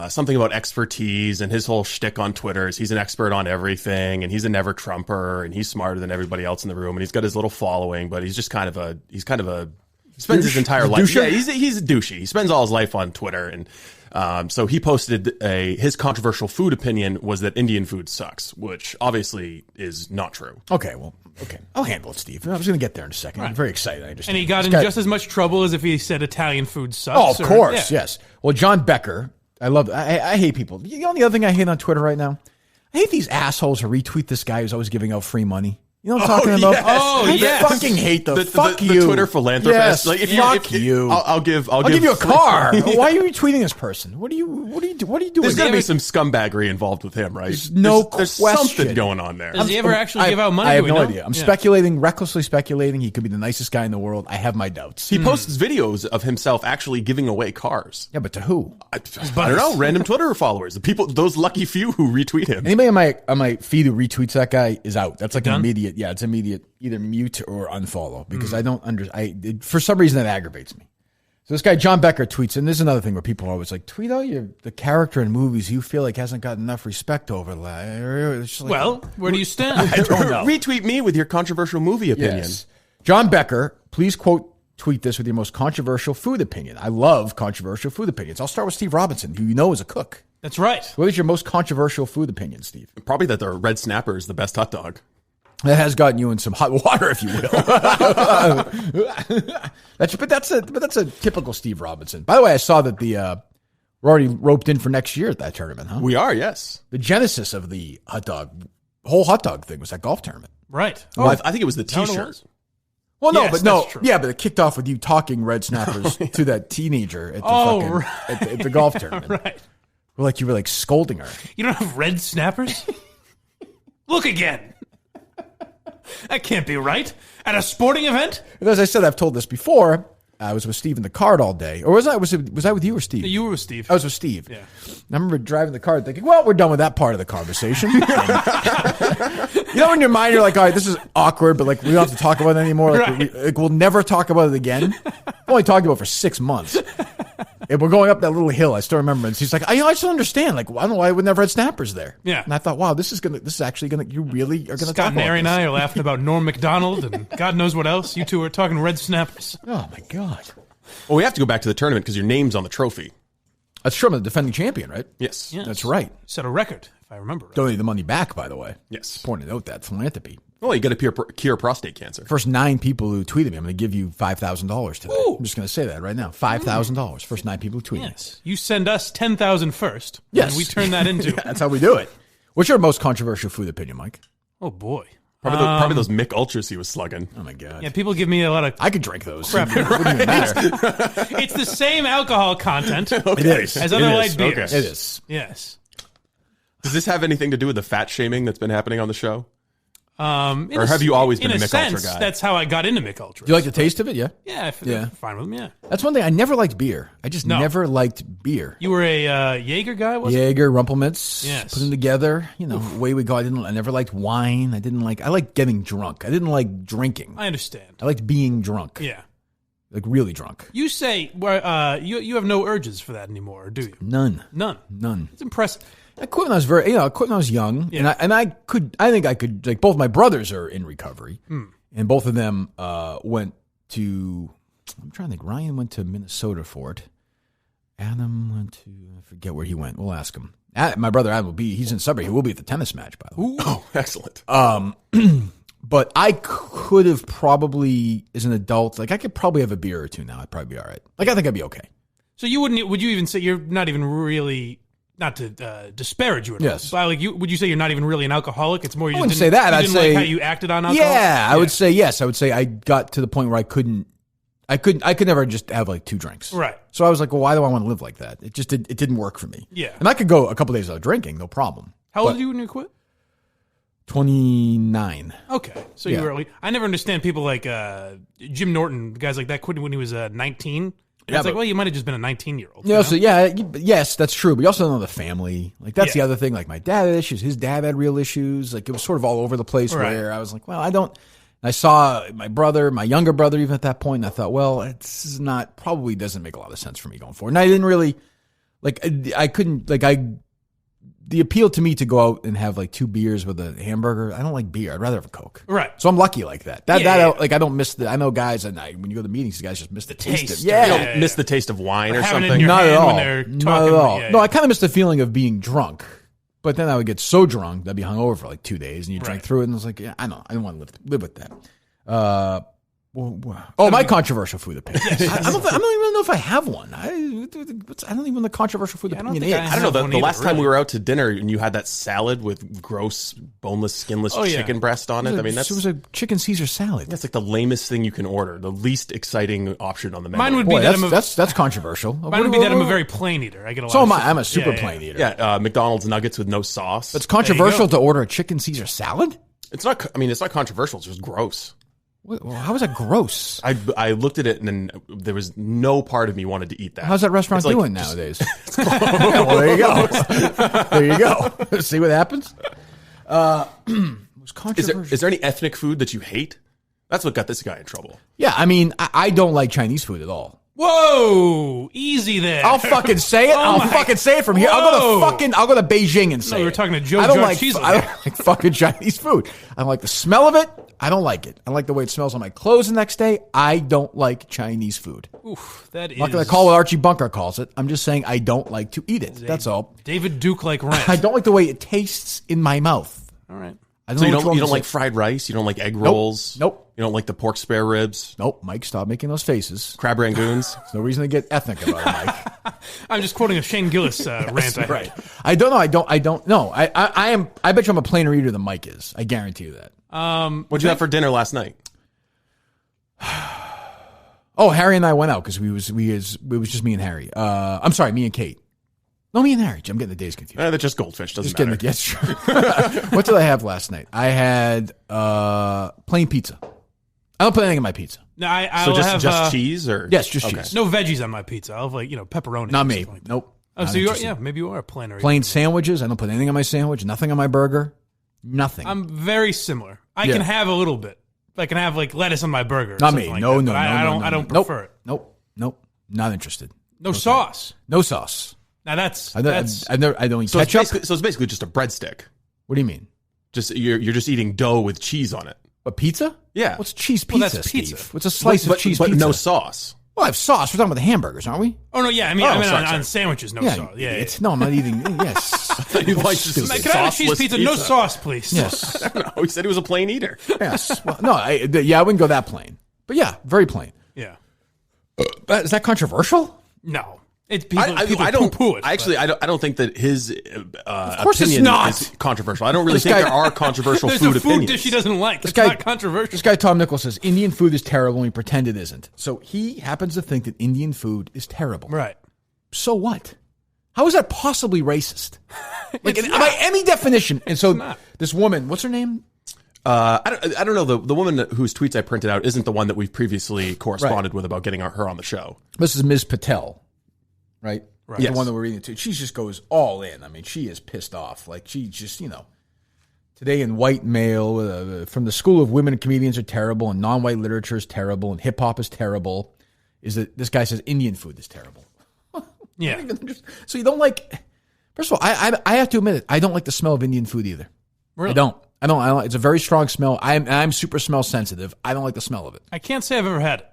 something about expertise, and his whole shtick on Twitter is he's an expert on everything, and he's a never Trumper, and he's smarter than everybody else in the room, and he's got his little following, but he's just kind of a he spends his entire life. doucher? Yeah, he's a douchey. He spends all his life on Twitter, and so he posted his controversial food opinion was that Indian food sucks, which obviously is not true. Okay, well, okay. I'll handle it, Steve. I was going to get there in a second. I'm very excited. I understand. And he got This in guy- just as much trouble as if he said Italian food sucks. Oh, of or- course, yeah. yes. Well, John Becker, I hate people. You know the other thing I hate on Twitter right now? I hate these assholes who retweet this guy who's always giving out free money. You know what I'm talking about? yes. Oh, I yes. fucking hate the fuck the you. Twitter philanthropist. Yes, Like, fuck you. I'll give you a free- car. Why are you retweeting this person? What are you doing? There's got to be some scumbaggery involved with him, right? There's question. something going on there. Does he ever actually give out money? I have Do we no know? idea. I'm Yeah. speculating, recklessly speculating. He could be the nicest guy in the world. I have my doubts. He posts videos of himself actually giving away cars. Yeah, but to who? I don't know, random Twitter followers, the people, those lucky few who retweet him. Anybody on my feed who retweets that guy is out. That's like an done? immediate. Yeah, it's immediate. Either mute or unfollow because I don't for some reason that aggravates me. So this guy John Becker tweets, and this is another thing where people are always like, tweet out the character in movies you feel like hasn't gotten enough respect over the last. Like, Well, where do you stand? I don't know. Retweet me with your controversial movie opinion. Yes. John Becker, please tweet this with your most controversial food opinion. I love controversial food opinions. I'll start with Steve Robinson, who you know is a cook. That's right. What is your most controversial food opinion, Steve? Probably that the red snapper is the best hot dog. That has gotten you in some hot water, if you will. that's a typical Steve Robinson. By the way, I saw that we're already roped in for next year at that tournament, huh? We are, yes. The genesis of the whole hot dog thing was that golf tournament. Right. Oh, I think it was the that what it T-shirt. was? Well, no, Yes, but no, that's true. yeah, but it kicked off with you talking red snappers to that teenager at the at the golf tournament. Right. You were like scolding her. You don't have red snappers? Look again. That can't be right. At a sporting event? And as I said, I've told this before. I was with Steve in the car all day, or was I with you or Steve? You were with Steve. I was with Steve. Yeah. And I remember driving the car thinking, well, we're done with that part of the conversation. You know, in your mind, you're like, all right, this is awkward, but like, we don't have to talk about it anymore. Like, Right. we'll never talk about it again. We've only talked about it for 6 months. And we're going up that little hill. I still remember. And she's like, I just don't understand. Like, I don't know why I would never had snappers there. Yeah. And I thought, wow, this is actually going to, you really are going to talk Scott and about Harry and this. I are laughing about Norm Macdonald and God knows what else. You two are talking red snappers. Oh, my God. Well, we have to go back to the tournament because your name's on the trophy. That's true. I'm the defending champion, right? Yes. Yes. That's right. Set a record, if I remember right. Donate the money back, by the way. Yes. Important to note that. Philanthropy. Well, you got to cure prostate cancer. First 9 people who tweeted me, I'm going to give you $5,000 today. Ooh. I'm just going to say that right now. $5,000. First 9 people who tweet me. Yes. You send us 10,000 first. Yes. And we turn that into. Yeah, that's how we do it. What's your most controversial food opinion, Mike? Oh, boy. Probably those Mick Ultras he was slugging. Oh, my God. Yeah, people give me a lot of. I could drink those. Crap. It wouldn't even matter. It's the same alcohol content It is. as other It light is. beers. It is. Yes. Does this have anything to do with the fat shaming that's been happening on the show? Or have you always been a in Mick Ultra sense, guy? That's how I got into Mick Ultra. Do you like the taste of it? Yeah. Yeah, Yeah. fine with them. Yeah. That's one thing. I never liked beer. I just No. never liked beer. You were a Jaeger guy, wasn't Jaeger, Rumpelmintz, Yes. put them together. You know, away we go. I never liked wine. I liked getting drunk. I didn't like drinking. I understand. I liked being drunk. Yeah. Like really drunk. You say you have no urges for that anymore, or do you? None. None. None. It's impressive. I quit when I was I quit when I was young, and I think I could, like, both my brothers are in recovery, and both of them went to, I'm trying to think, Ryan went to Minnesota for it. Adam went to, I forget where he went. We'll ask him. My brother Adam he's in Sudbury. He will be at the tennis match, by the way. Oh, excellent. But I could have probably, as an adult, like, I could probably have a beer or two now. I'd probably be all right. Like, I think I'd be okay. So would you even say you're not even really, not to disparage you at all, Yes. but like would you say you're not even really an alcoholic? It's more you I just wouldn't didn't, say that. you I'd didn't say like how you acted on alcohol? Yeah, I would say yes. I would say I got to the point where I could never just have like 2 drinks. Right. So I was like, well, why do I want to live like that? It just it didn't work for me. Yeah. And I could go a couple days without drinking, no problem. How old are you when you quit? 29. Okay, so Yeah. you were early. I never understand people like Jim Norton, guys like that, quitting when he was 19. Yeah, It's like, but- well, you might have just been a 19-year-old. Yeah, so yes, that's true. But you also know the family. Like, that's the Yeah. other thing. Like, my dad had issues. His dad had real issues. Like, it was sort of all over the place. Right. Where I was like, well, I saw my younger brother, even at that point, and I thought, well, it's not, probably doesn't make a lot of sense for me going forward. And I didn't really, like, I couldn't, like, the appeal to me to go out and have like 2 beers with a hamburger, I don't like beer. I'd rather have a Coke. Right. So I'm lucky like that. Like, I don't miss I know guys, and when you go to meetings, guys just miss the taste. taste. Of, yeah. You don't miss the taste of wine or Having it in something. your Not at hand all. when they're Not talking. at all. Yeah, No, yeah. I kind of miss the feeling of being drunk. But then I would get so drunk that I'd be hungover for like 2 days, and you drink Right. through it, and I was like, yeah, I don't want to live with that. My controversial food opinion. I don't even know if I have one. I don't even know the controversial food I don't opinion think is. I I don't know. One The either, last time we really. were out to dinner and you had that salad with gross, boneless, skinless yeah. chicken breast on it. I mean, it was a chicken Caesar salad. that's like the lamest thing you can order. The least exciting option on the menu. Mine would Boy, be that I'm a, that's controversial. mine would be that I'm a very plain eater. I get a lot. So of am I. shit. I'm a super Yeah, plain eater. Yeah, McDonald's nuggets with no sauce. It's controversial to order a chicken Caesar salad? It's not. I mean, it's not controversial. It's just gross. How is that gross? I looked at it and then there was no part of me wanted to eat that. How's that restaurant It's like doing just- nowadays? Well, there you go. There you go. See what happens? It was controversial. Is there any ethnic food that you hate? That's what got this guy in trouble. Yeah, I mean, I don't like Chinese food at all. Whoa, easy there. I'll fucking say it. Oh I'll fucking say it from here. Whoa. I'll go to Beijing and say No, we were it. talking to Joe I don't Judge like. Cheese I don't like fucking Chinese food. I don't like the smell of it. I don't like it. I don't like the way it smells on my clothes the next day. I don't like Chinese food. Oof, that is. I'm not going to call it what Archie Bunker calls it. I'm just saying I don't like to eat it. That's all. David Duke like rant. I don't like the way it tastes in my mouth. All right. I don't So know you what's don't wrong you don't with like it. fried rice? You don't like egg rolls? Nope. You don't like the pork spare ribs? Nope, Mike, stop making those faces. Crab rangoons? There's no reason to get ethnic about it, Mike. I'm just quoting a Shane Gillis rant. I heard. Right. I don't know. I don't know. I bet you I'm a plainer eater than Mike is. I guarantee you that. What'd you have for dinner last night? Oh, Harry and I went out because it was just me and Harry. I'm sorry, me and Kate. No, me and Harry. I'm getting the days confused. That's just goldfish. Doesn't Just kidding. matter. Yes, sure. What did I have last night? I had plain pizza. I don't put anything in my pizza. No, I'll So have just cheese or Yes, just okay. cheese. No veggies on my pizza. I'll have pepperoni. Not or me. something like that. Nope. Oh, Not so you are? interested. Yeah, maybe you are a planner. Plain sandwiches. I don't put anything on my sandwich. Nothing on my burger. Nothing. I'm very similar. I Yeah. can have a little bit. I can have lettuce on my burger. Or Not something me. Like No, that, no, but no, I no, don't. no, I don't no. prefer it. Nope. Not interested. No sauce. No sauce. Now that's I don't eat So it's, ketchup. basically just a breadstick. What do you mean? Just you're just eating dough with cheese on it. A pizza? Yeah. What's cheese Well, pizza, that's pizza. Steve? What's a slice of cheese but pizza? no sauce. Well, I have sauce. We're talking about the hamburgers, aren't we? Oh no, yeah. I mean, sorry. on sandwiches, no sauce. Yeah. It's, no, I'm not eating. Yes. You like just Stupid. Can I have a cheese sauceless pizza? No sauce, please. Yes. No, he said he was a plain eater. Yes. Well, no, I wouldn't go that plain. But yeah, very plain. Yeah. Is that controversial? No. It's people. I people don't. poo-poo it. Actually, I don't think that his course it's opinion not. is controversial. I don't really This think guy- there are controversial there's food a food opinions. dish he doesn't like. It's guy- not controversial. This guy Tom Nichols says Indian food is terrible, and we pretend it isn't. So he happens to think that Indian food is terrible. Right. So what? How is that possibly racist? Like by any definition. And so this woman, what's her name? I don't know. The woman whose tweets I printed out isn't the one that we've previously corresponded with about getting her on the show. This is Ms. Patel, right? Right. Yes. The one that we're reading to. She just goes all in. I mean, she is pissed off. Like she just, today in white male, from the school of women comedians are terrible, and non-white literature is terrible, and hip hop is terrible. Is that this guy says Indian food is terrible? Yeah. So you don't like. First of all, I have to admit it. I don't like the smell of Indian food either. Really? I don't. It's a very strong smell. I'm super smell sensitive. I don't like the smell of it. I can't say I've ever had it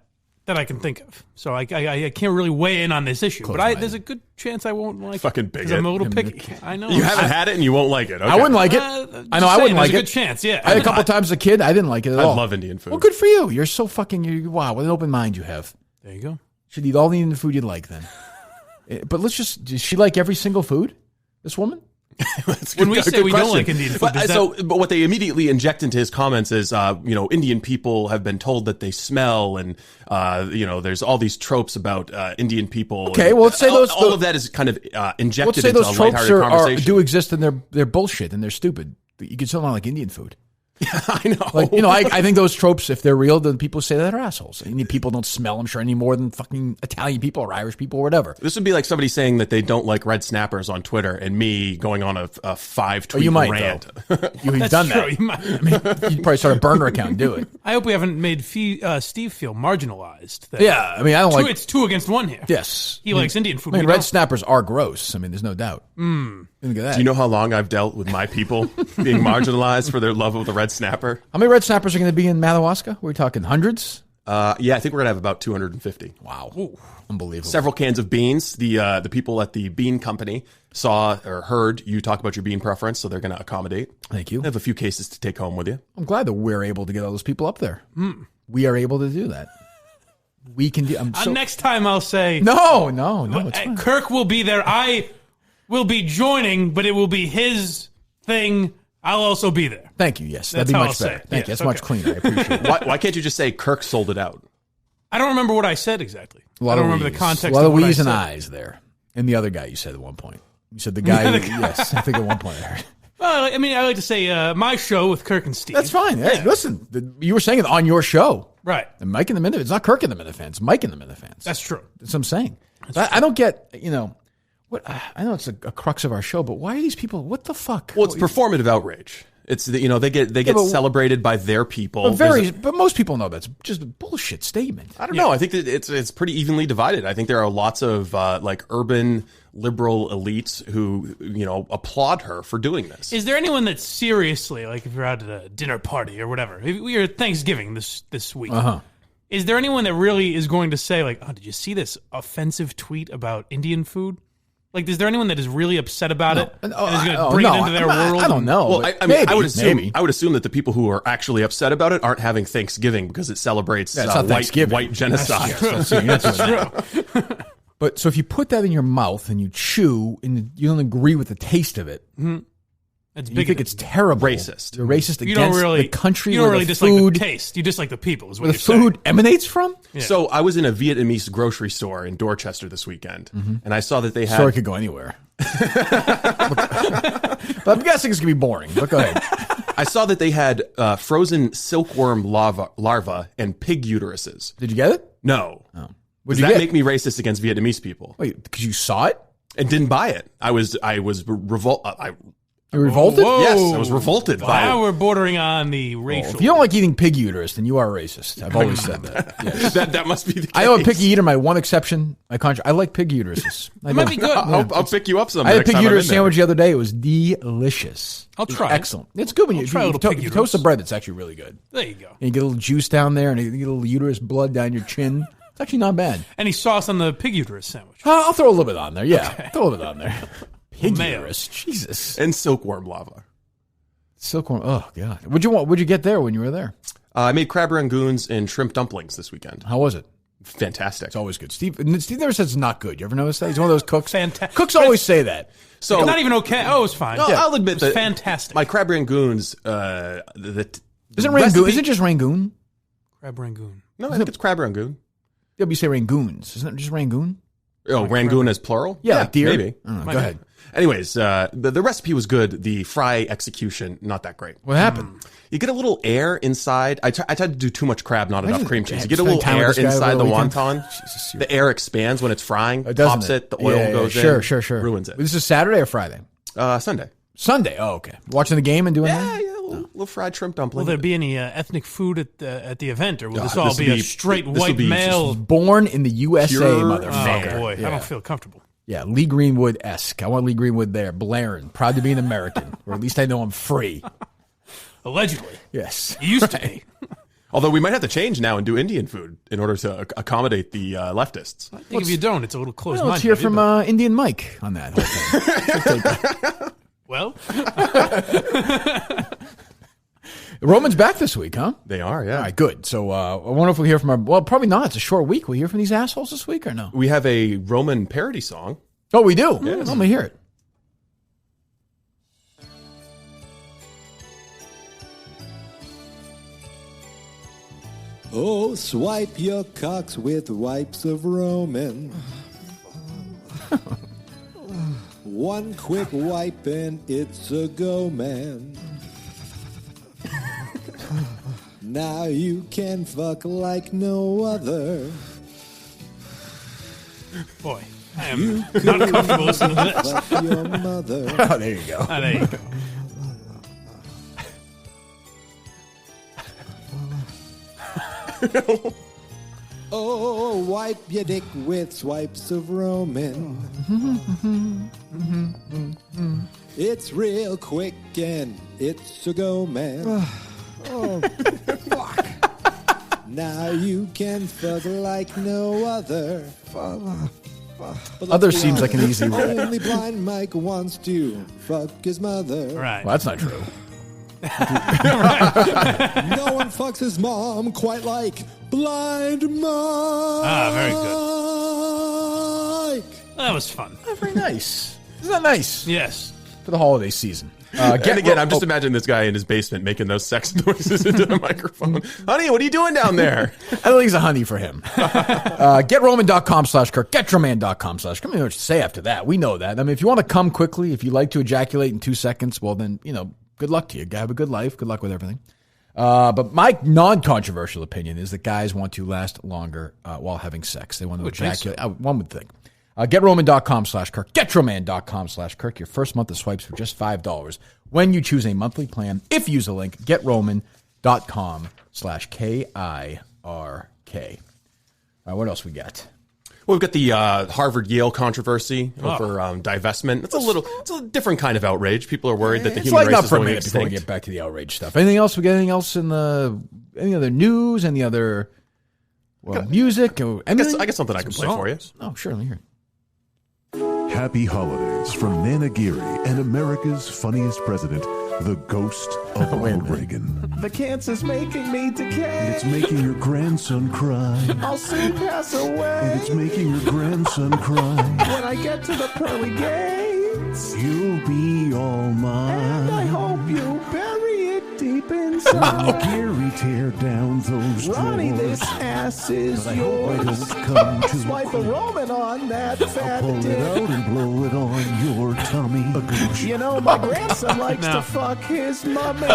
that I can think of. So I can't really weigh in on this issue. But there's a good chance I won't like Fucking it. bigot. 'Cause I'm a little picky. I know. You haven't had it and you won't like it. Okay. I wouldn't like it. I know I wouldn't like it. There's a good chance, yeah. I had a couple times as a kid. I didn't like it at all. I love Indian food. Well, good for you. You're so fucking, wow, what an open mind you have. There you go. Should eat all the Indian food you'd like then. But does she like every single food, this woman? When we say we don't like Indian food, but what they immediately inject into his comments is, Indian people have been told that they smell, and there's all these tropes about Indian people. Okay, well, let's say all of that is kind of injected into a lighthearted conversation. Do exist, and they're bullshit and they're stupid. You can still not like Indian food. I know. I think those tropes, if they're real, then people say that are assholes. Indian people don't smell, I'm sure, any more than fucking Italian people or Irish people or whatever. This would be like somebody saying that they don't like red snappers on Twitter and me going on a 5-tweet you might, rant. You've done true. that. You might. You'd probably start a burner account and do it. I hope we haven't made Steve feel marginalized. Yeah, I don't like... It's 2 against 1 here. Yes. He likes Indian food. Red snappers are gross. There's no doubt. Look at that. Do you know how long I've dealt with my people being marginalized for their love of the red snapper? How many red snappers are going to be in Madawaska? We're talking hundreds? Yeah, I think we're going to have about 250. Wow. Ooh, unbelievable. Several cans of beans. The people at the bean company saw or heard you talk about your bean preference, so they're going to accommodate. Thank you. They have a few cases to take home with you. I'm glad that we're able to get all those people up there. We are able to do that. We can do... next time I'll say... No. It's fine. Kirk will be there. I will be joining, but it will be his thing. I'll also be there. Thank you. Yes, That's that'd be how much I'll better. say it. Thank you. Yes, That's much cleaner. I appreciate it. Why can't you just say Kirk sold it out? I don't remember what I said exactly. I don't remember the context. A lot of what I we's and said. eyes there. And the other guy you said at one point. You said the guy. Yes, I think at one point I heard. Well, I like to say my show with Kirk and Steve. That's fine. Hey, listen, you were saying it on your show. Right. And Mike in the Minute. It's not Kirk in the Minute fans. Mike in the Minute fans. That's true. That's what I'm saying. I don't get, what I know it's a crux of our show, but why are these people, what the fuck? Well, it's performative outrage. It's they get celebrated by their people. But most people know that's just a bullshit statement. I don't know. I think that it's pretty evenly divided. I think there are lots of urban liberal elites who applaud her for doing this. Is there anyone that seriously, like if you're out at a dinner party or whatever, we are Thanksgiving this week? Is there anyone that really is going to say like, "Oh, did you see this offensive tweet about Indian food?" Like, is there anyone that is really upset about it and is going to bring it into their world? I don't know. Well, I would assume that the people who are actually upset about it aren't having Thanksgiving because it celebrates white genocide. That's true. But so if you put that in your mouth and you chew and you don't agree with the taste of it, you think it's terrible. Racist. You're racist against the country. You don't where really the dislike food, the taste. You dislike the people. Is what where the food emanates from. Yeah. So I was in a Vietnamese grocery store in Dorchester this weekend, and I saw that they had. Story could go anywhere. But I'm guessing it's gonna be boring. But go ahead. I saw that they had frozen silkworm larvae and pig uteruses. Did you get it? No. Oh. Does that make me racist against Vietnamese people? Wait, because you saw it and didn't buy it. I was You were revolted? Whoa. Yes, I was revolted. Now we're bordering on the racial. If you don't like eating pig uterus, then you are racist. I've always said that. Yes. that must be the case. I know a picky eater. My one exception, I like pig uteruses. It might be good. I'll pick you up some. I had a pig uterus sandwich the other day. It was delicious. I'll try it. Excellent. It's good when you toast the bread. It's actually really good. There you go. And you get a little juice down there, and you get a little uterus blood down your chin. It's actually not bad. Any sauce on the pig uterus sandwich? I'll throw a little bit on there. Yeah, Okay. throw a little bit on there. Pig Mayo. uterus. Jesus. And silkworm larva. Silkworm. Oh God. What'd you get there when you were there? I made crab rangoons and shrimp dumplings this weekend. How was it? Fantastic. It's always good. Steve never says it's not good. You ever notice that? He's one of those cooks. Fantastic. Cooks always say that. So It's not even okay. Oh, it's fine. No, I'll admit It's that fantastic. my crab rangoons. Isn't Rangoon? Is it just Rangoon? Crab rangoon. No, I think it's crab rangoon. Yeah, you say Rangoons. Isn't it just Rangoon? Oh, rangoon as plural? Yeah, like deer. Maybe. I don't know. Go ahead. Anyways, the recipe was good. The fry execution, not that great. What happened? You get a little air inside. I tried to do too much crab, not enough cream cheese. You get a spend little time with air this guy inside over the the weekend. wonton. Jesus, The air expands when it's frying. Doesn't Pops it. The oil Yeah, goes sure, in. Sure. Ruins it. This is Saturday or Friday? Sunday. Sunday. Oh, okay. Watching the game and doing Yeah, that? yeah. Little fried shrimp dumpling. Will there be any ethnic food at the event, or will God, this all be a straight this will white be male? Born in the USA, Pure- motherfucker. Oh boy, Yeah. I don't feel comfortable. Yeah, Lee Greenwood-esque. I want Lee Greenwood there, blaring, proud to be an American, or at least I know I'm free. Allegedly. Yes. He used to be. Although we might have to change now and do Indian food in order to accommodate the leftists. I think if you don't, it's a little close-minded. Let's hear from Indian Mike on that whole thing. Well, Roman's back this week, huh? They are, yeah. All right, good. So I wonder if we'll hear from our... Well, probably not. It's a short week. We'll hear from these assholes this week or no? We have a Roman parody song. Oh, we do? Yes. Let me hear it. Oh, swipe your cocks with wipes of Roman. One quick wipe and it's a go, man. Now you can fuck like no other. boy, I am not comfortable listening to this. Fuck your mother. Oh, there you go. There you go. Oh, wipe your dick with swipes of Roman. It's real quick and it's a go, man. Oh, fuck. Now you can fuck like no other. Other seems like an easy one. Only blind Mike wants to fuck his mother. Right. Well, that's not true. No one fucks his mom quite like blind Mike. Ah, very good. That was fun. Oh, very nice. Isn't that nice? Yes. For the holiday season. Again, I'm just imagining this guy in his basement making those sex noises into the microphone. Honey, what are you doing down there? I don't think it's a honey for him. GetRoman.com/Kirk. GetRoman.com/Kirk. I mean, what to say after that? We know that. I mean, if you want to come quickly, if you like to ejaculate in 2 seconds, well, then, good luck to you. Have a good life. Good luck with everything. But my non-controversial opinion is that guys want to last longer while having sex. They want to ejaculate. One would think. GetRoman.com/Kirk. GetRoman.com/Kirk. Your first month of swipes for just $5 when you choose a monthly plan. If you use the link, GetRoman.com/KIRK. All right, what else we got? Well, we've got the Harvard-Yale controversy over divestment. It's a different kind of outrage. People are worried that the human race is going extinct. Before we get back to the outrage stuff. Anything else? We got anything else in any other news? Any other music? I guess something I can play for you. Oh, sure. Let me hear it. Happy holidays from Nanagiri and America's funniest president, the ghost of Ronald Reagan. The cancer's making me decay. And it's making your grandson cry. I'll soon pass away. And it's making your grandson cry. When I get to the pearly gates, you'll be all mine. And I hope you bury it deep inside. Gary, tear down those Ronnie, drawers. this ass is But I yours. hope I don't come too Swipe a Roman on that fat pull dick. it out and blow it on your tummy. You know, my grandson likes to fuck his mummy.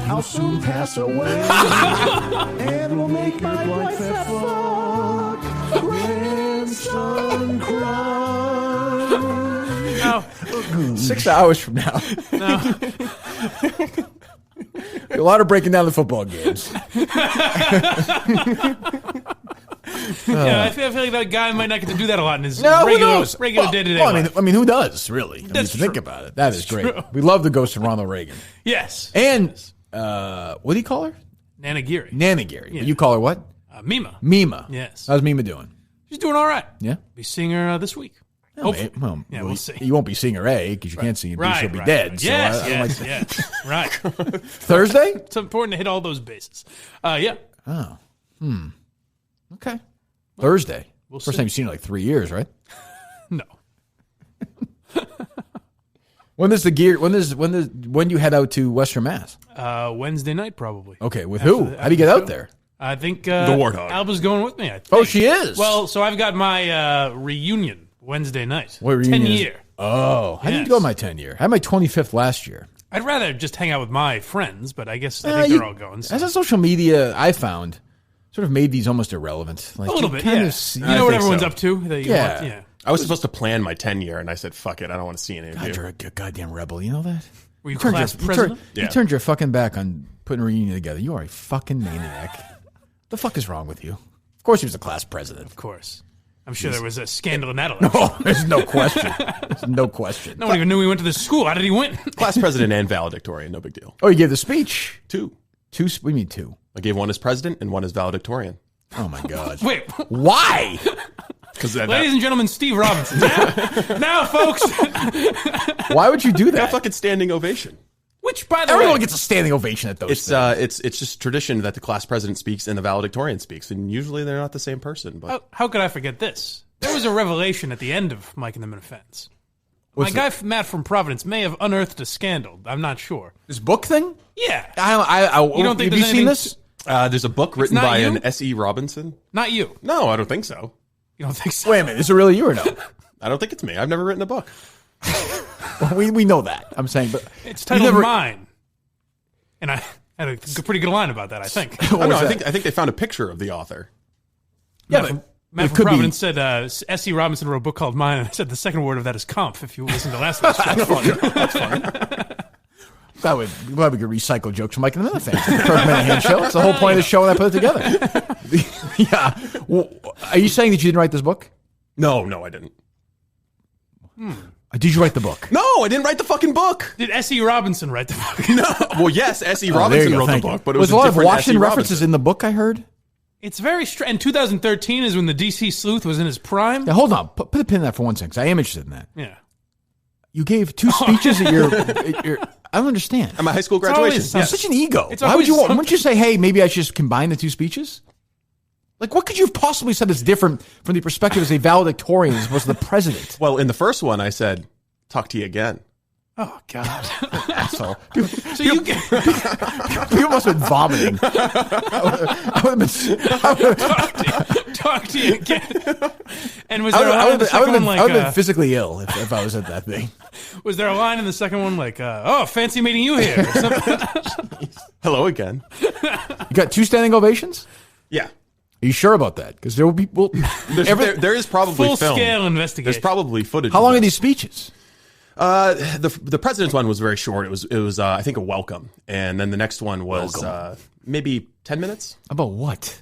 I'll soon pass away. And we'll make my wife that fuck grandson cry. No. 6 hours from now. No. A lot of breaking down the football games. Yeah, I feel like that guy might not get to do that a lot in his Who knows? regular day-to-day well, life. I mean, who does, really? That's If you think true. about it. That is great. true. We love the ghost of Ronald Reagan. Yes. And, what do you call her? Nanagiri. Nanagiri. Yeah. But you call her what? Mima. Mima. Yes. How's Mima doing? She's doing all right. Yeah? Be seeing her this week. Hopefully. Yeah, we'll see. You won't be seeing her A because you can't see her B. She'll be dead. Right. So Yes, I don't like to- yes. Right. Thursday? It's important to hit all those bases. Yeah. Oh. Okay. Thursday. We'll First see. time you've seen her in like 3 years, right? No. When you head out to Western Mass? Wednesday night, probably. Okay, with who? How do you get out there? I think The Warthog. Alba's going with me. I think. Oh, she is? Well, so I've got my reunion Wednesday night. What reunion 10 is- year. Oh, I didn't Yes. go my 10-year. I had my 25th last year. I'd rather just hang out with my friends, but I guess I think they're all going. So. As a social media, I found sort of made these almost irrelevant. Like, A little you bit, kind yeah. of see- You know what everyone's up to? That you Yeah. want- yeah. I was supposed to plan my 10-year, and I said, fuck it, I don't want to see any of God, you. you're a goddamn rebel. You know that? Were you turned class your, president? You turned your fucking back on putting a reunion together. You are a fucking maniac. The fuck is wrong with you? Of course he was a class president. Of course. I'm sure there was a scandal in that election. Oh, there's no question. There's no question. No one even knew he went to this school. How did he win? Class president and valedictorian, no big deal. Oh, you gave the speech? 2. What do you mean 2? I gave one as president and one as valedictorian. Oh, my God. Wait. Why? Ladies and gentlemen, Steve Robinson. Now, folks. Why would you do that? Got fucking standing ovation. Which, by the Everyone way, gets a standing ovation at those It's things. it's just tradition that the class president speaks and the valedictorian speaks, and usually they're not the same person. But how could I forget this? There was a revelation at the end of Mike and the Minifans. My guy Matt from Providence may have unearthed a scandal. I'm not sure. This book thing? Yeah. You don't think have you seen this? There's a book written not by you? an S.E. Robinson. Not you. No, I don't think so. You don't think so? Wait a minute. Is it really you or no? I don't think it's me. I've never written a book. Well, we know that. I'm saying, but It's titled Mine. And I had a pretty good line about that, I think. Oh, no, I think they found a picture of the author. Yeah, Matt from Providence said S.E. Robinson wrote a book called Mine, and I said the second word of that is comp, if you listen to last week's show. That's funny. Glad we could recycle jokes from Mike and the Minifans. It's the Kirk Minahan show. It's the whole point of the show when I put it together. Yeah. Well, are you saying that you didn't write this book? No, I didn't. Did you write the book? No, I didn't write the fucking book. Did S.E. Robinson write the book? No. Well, yes, S.E. There Robinson you go, wrote the thank book, you. but it was a lot of different Washington S.E. references Robinson. in the book, I heard. It's very strange. And 2013 is when the DC sleuth was in his prime. Now, hold on. Put a pin in that for one second, because I am interested in that. Yeah. You gave 2 speeches at your I don't understand. At my high school graduation. You're such an ego. It's Why would you always wouldn't you say, hey, maybe I should just combine the 2 speeches? Like, what could you have possibly said that's different from the perspective as a valedictorian as opposed to the president? Well, in the first one, I said, talk to you again. Oh, God. Asshole. So you get... People must have been vomiting. I would have been... Talk to you again. And was there a line in the second one like... I would have been physically ill if I was at that thing. Was there a line in the second one like, oh, fancy meeting you here? Or something? Hello again. You got 2 standing ovations? Yeah. Are you sure about that? Because there will be... Well, there is probably film. Full-scale investigation. There's probably footage. How long are these speeches? The president's one was very short. It was I think a welcome, and then the next one was maybe 10 minutes. About what?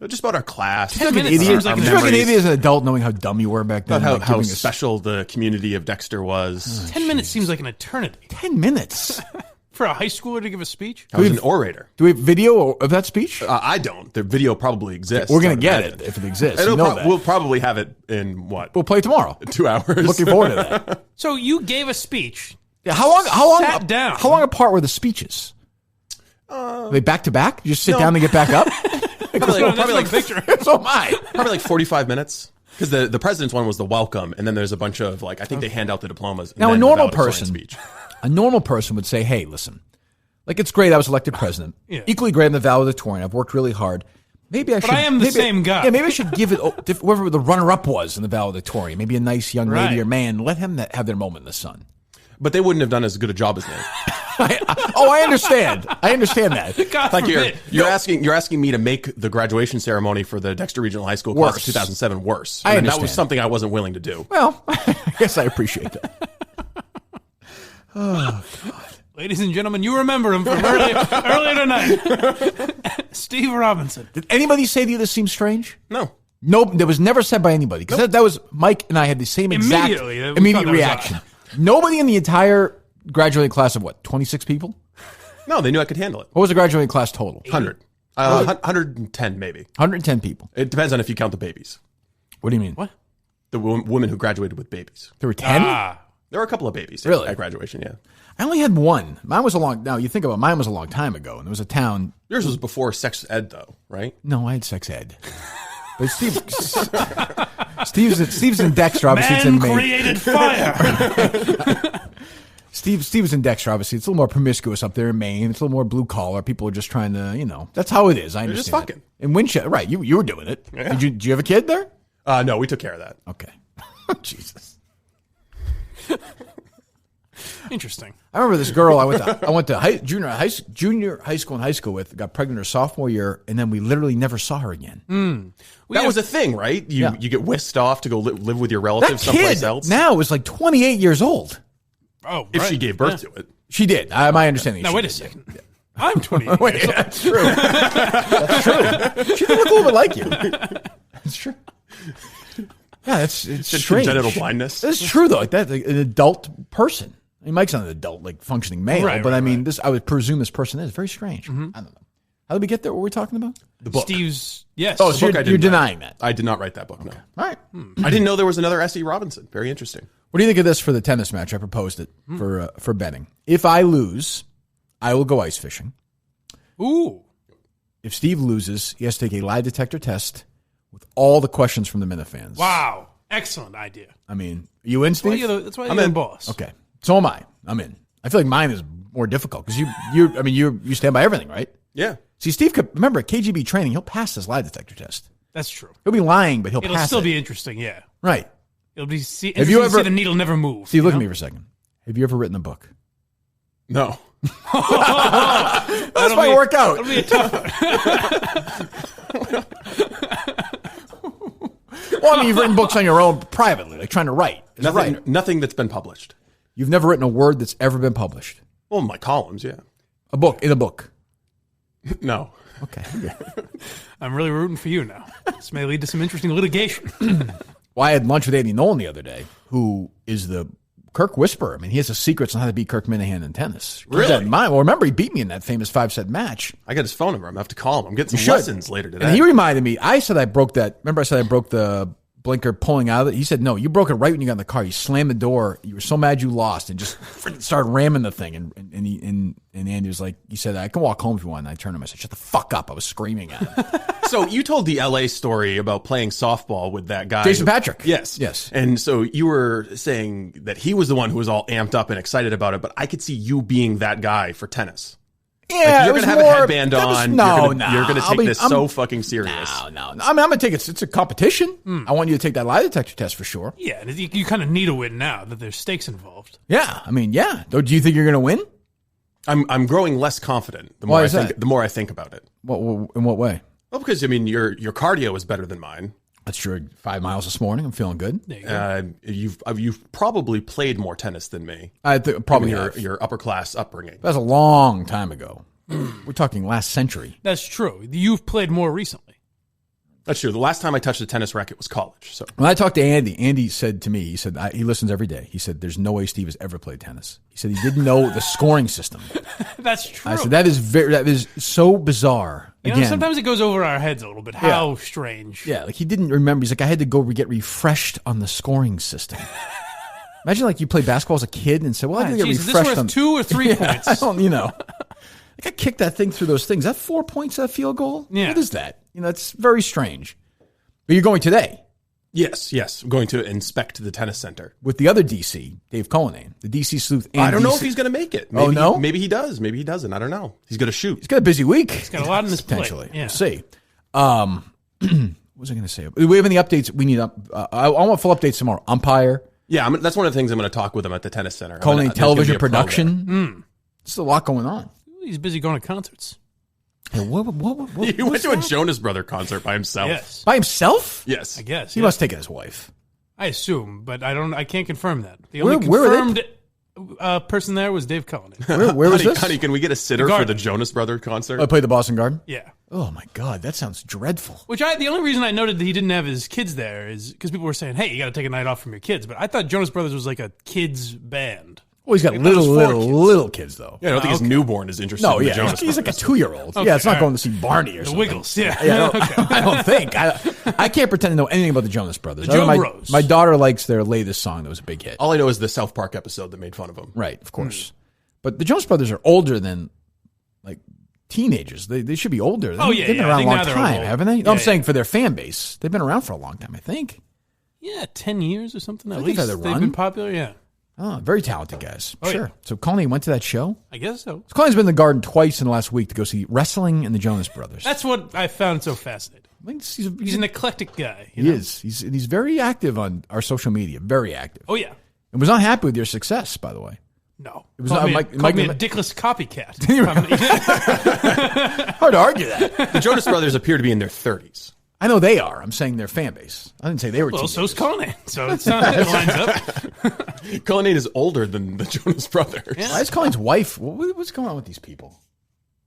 Just about our class. 10 minutes seems like an idiot as an adult, knowing how dumb you were back then. About like how giving special the community of Dexter was. 10 minutes seems like an eternity. 10 minutes? For a high schooler to give a speech? I was an orator. Do we have video of that speech? I don't. The video probably exists. We're going to get it if it exists. You know that. We'll probably have it in what? We'll play tomorrow. 2 hours. Looking forward to that. So you gave a speech. Yeah, how long? Sat down. How long apart were the speeches? Are they back to back? You just sit down and get back up? Probably like picture. So am I. Probably like 45 minutes. Because the president's one was the welcome, and then there's a bunch of I think they hand out the diplomas. And now then a the normal valedictorian person, speech. a normal person would say, "Hey, listen, like it's great I was elected president. Yeah. Equally great I'm the valedictorian. I've worked really hard. Maybe I should. I am the same guy. Yeah, maybe I should give it whoever the runner-up was in the valedictorian. Maybe a nice young lady or man. Let him have their moment in the sun." But they wouldn't have done as good a job as me. I understand. I understand that. God Like forbid. you're asking me to make the graduation ceremony for the Dexter Regional High School class of 2007 worse. I And that understand. was something I wasn't willing to do. Well, I guess I appreciate that. Oh, God. Ladies and gentlemen, you remember him from earlier tonight. Steve Robinson. Did anybody say to you this seems strange? No. Nope, that was never said by anybody. Because that was Mike and I had the same exact Immediately, we thought immediate that was reaction. Nobody in the entire graduating class of 26 people? No, they knew I could handle it. What was the graduating class total? 100. 110 maybe. 110 people. It depends on if you count the babies. What do you mean? What? The women who graduated with babies. There were 10? There were a couple of babies Really? at graduation, yeah. I only had one. Mine was now you think about it, mine was a long time ago, and there was a town. Yours was before sex ed, though, right? No, I had sex ed. But Steve's in Dexter, obviously. It's in Man Maine. created fire. Steve was in Dexter, obviously. It's a little more promiscuous up there in Maine. It's a little more blue collar. People are just trying to, that's how it is. I understand. just fucking. That. In Winchester, right? You were doing it. Yeah. Did you have a kid there? No, we took care of that. Okay. Jesus. Interesting. I remember this girl I went to junior high school and high school with, got pregnant her sophomore year, and then we literally never saw her again. That was a thing, right? You get whisked off to go live with your relatives That someplace kid else. now is like 28 years old. Oh, if right. she gave birth to it. She did. My understanding. Now, she wait a did. second. I'm 28 Wait, years old. that's true. That's true. She did look a little bit like you. That's true. Yeah, it's strange. Congenital blindness. It's true though. Like that, like an adult person. I mean, Mike's not an adult, like functioning male, but I mean, this I would presume this person is very strange. I don't know. How did we get there? What were we talking about? The book. Steve's, yes. Oh, so you're denying that. I did not write that book, no. All right. I didn't know there was another S.E. Robinson. Very interesting. What do you think of this for the tennis match? I proposed it for betting. If I lose, I will go ice fishing. Ooh. If Steve loses, he has to take a lie detector test with all the questions from the Minifans. Wow. Excellent idea. I mean, you in, Steve? That's why you're the boss. Okay. So am I. I'm in. I feel like mine is more difficult because you stand by everything, right? Yeah. See, Steve could, remember, at KGB training, he'll pass this lie detector test. That's true. He'll be lying, but he'll It'll pass still it. be interesting, yeah. Right. It'll be interesting Have you to ever, see the needle never move. Steve, look at me for a second. Have you ever written a book? No. That might work out. It'll be a tough one. Well, I mean, you've written books on your own privately, like trying to write. Nothing that's been published. You've never written a word that's ever been published. Well, my columns, yeah. In a book. No. Okay. I'm really rooting for you now. This may lead to some interesting litigation. Well, I had lunch with Andy Nolan the other day, who is the Kirk whisperer. I mean, he has the secrets on how to beat Kirk Minahan in tennis. Really? Well, remember, he beat me in that famous 5-set match. I got his phone number. I'm going to have to call him. I'm getting some lessons later today. And he reminded me, I said I broke that. Remember I said I broke the blinker pulling out of it? He said, no, you broke it right when you got in the car. You slammed the door. You were so mad you lost and just started ramming the thing. And Andy was like, he said, I can walk home if you want. And I turned to him. I said, shut the fuck up. I was screaming at him. So you told the LA story about playing softball with that guy. Jason Patrick. Yes. Yes. And so you were saying that he was the one who was all amped up and excited about it, but I could see you being that guy for tennis. Yeah, like you're going to have a headband on. No, you're going to take this so fucking serious. No. I mean, I'm going to take it. It's a competition. I want you to take that lie detector test for sure. Yeah, and you kind of need to win now that there's stakes involved. Yeah, I mean, yeah. Do you think you're going to win? I'm growing less confident the more I think about it. In what way? Well, because I mean, your cardio is better than mine. That's true. 5 miles this morning. I'm feeling good. You've probably played more tennis than me. Probably your upper class upbringing. That's a long time ago. We're talking last century. That's true. You've played more recently. That's true. The last time I touched a tennis racket was college. So when I talked to Andy said to me, he said he listens every day. He said, "There's no way Steve has ever played tennis." He said he didn't know the scoring system. That's true. I said that is so bizarre. You know, sometimes it goes over our heads a little bit. How strange. Yeah, like he didn't remember. He's like, I had to go get refreshed on the scoring system. Imagine like you played basketball as a kid and said, "Well, I had to get refreshed this on 2 or 3 points." I don't, like I kicked that thing through those things. Is that 4 points, that field goal? Yeah. What is that? It's very strange. But you're going today. Yes. I'm going to inspect the tennis center. With the other DC, Dave Cullinane, the DC sleuth. And I don't know DC if he's going to make it. Maybe, no? Maybe he does. Maybe he doesn't. I don't know. He's going to shoot. He's got a busy week. He's got a lot on his potentially. plate. Yeah. We'll see. What was I going to say? Do we have any updates? We need I want full updates tomorrow. Umpire. Yeah, that's one of the things I'm going to talk with him at the tennis center. Cullinane television production. There's a lot going on. He's busy going to concerts. Hey, he went to a Jonas Brother concert by himself. Yes. By himself? Yes. I guess. He must take his wife. I assume, but I can't confirm that. The Where only confirmed person there was Dave Cullinane. Where was this? Honey, can we get a sitter for the Jonas Brother concert? I played the Boston Garden? Yeah. Oh, my God. That sounds dreadful. The only reason I noted that he didn't have his kids there is because people were saying, hey, you got to take a night off from your kids. But I thought Jonas Brothers was like a kids band. Well, he's got little kids, though. Yeah, I don't think his newborn is interested in the Jonas He's like a 2-year-old. Okay, Yeah, it's not going to see Barney or something. The Wiggles, yeah. I don't think. I can't pretend to know anything about the Jonas Brothers. The Joe Bros. My daughter likes their latest song that was a big hit. All I know is the South Park episode that made fun of him. Right, of course. But the Jonas Brothers are older than, like, teenagers. They should be older. They've been around a long time, haven't they? No, I'm saying for their fan base. They've been around for a long time, I think. Yeah, 10 years or something. At They've least had a they've run. been popular, yeah. Oh, very talented guys. Oh, sure. yeah. So Cullinane went to that show? I guess so. So Culliнаne's been in the Garden twice in the last week to go see wrestling and the Jonas Brothers. That's what I found so fascinating. He's an eclectic guy. He is. He's very active on our social media. Very active. Oh, yeah. And was not happy with your success, by the way. No. It was Called not me a dickless copycat. Hard to argue that. The Jonas Brothers appear to be in their 30s. I know they are. I'm saying their fan base. I didn't say they were Well, teenagers. so's Cullinane. So it lines up. Cullinane is older than the Jonas Brothers. Yeah. Why is Cullinane's wife? What's going on with these people?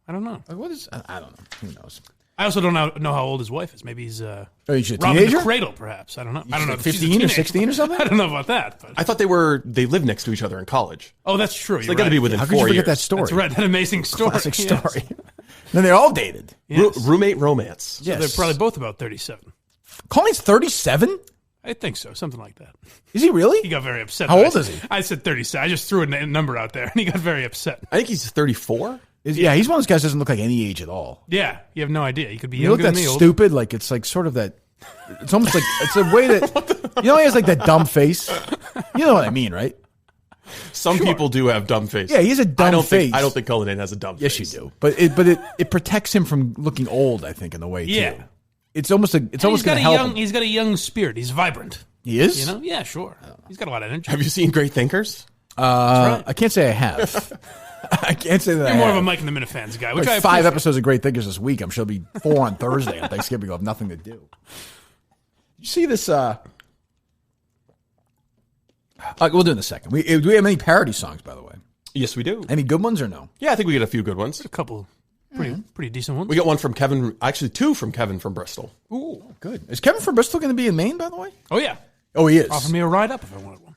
I don't know. What is? I don't know. Who knows? I also don't know how old his wife is. Maybe he's he's a robbing teenager? the cradle, perhaps. I don't know. I don't know. Like if she's a 15 or teenager. 16 or something? I don't know about that. But. I thought they live next to each other in college. Oh, that's true. So they got to be within How 4 could you years. forget that story? That's right. That amazing story. Classic Yes. story. Then they're all dated. Yes. Roommate romance. So they're probably both about 37. Colleen's 37? I think so. Something like that. Is he really? He got very upset. How old is he? I said 37. I just threw a number out there, and he got very upset. I think he's 34. Yeah, he's one of those guys that doesn't look like any age at all. Yeah, you have no idea. He could be You look younger that than me. older. stupid, like it's like sort of that. It's almost like it's a way that he has like that dumb face. You know what I mean, right? Some people do have dumb faces. Yeah, he has a dumb face. I don't think Cullinan has a dumb Yes, face. you do. But it protects him from looking old. I think in a way too. Yeah. It's almost going to help him. He's got a young spirit. He's vibrant. He is. You know? Yeah, sure. He's got a lot of energy. Have you seen Great Thinkers? right. I can't say I have. I can't say that. You're I more have. of a Mike and the Minifans guy, which Like I 5 appreciate. episodes of Great Thinkers this week. I'm sure there'll be 4 on Thursday on Thanksgiving. We'll have nothing to do. You see this? We'll do it in a second. Do we have any parody songs, by the way? Yes, we do. Any good ones or no? Yeah, I think we get a few good ones. A couple pretty decent ones. We got one from Kevin, actually 2 from Kevin from Bristol. Ooh, good. Is Kevin from Bristol going to be in Maine, by the way? Oh, yeah. Oh, he is. Offered me a ride up if I wanted one.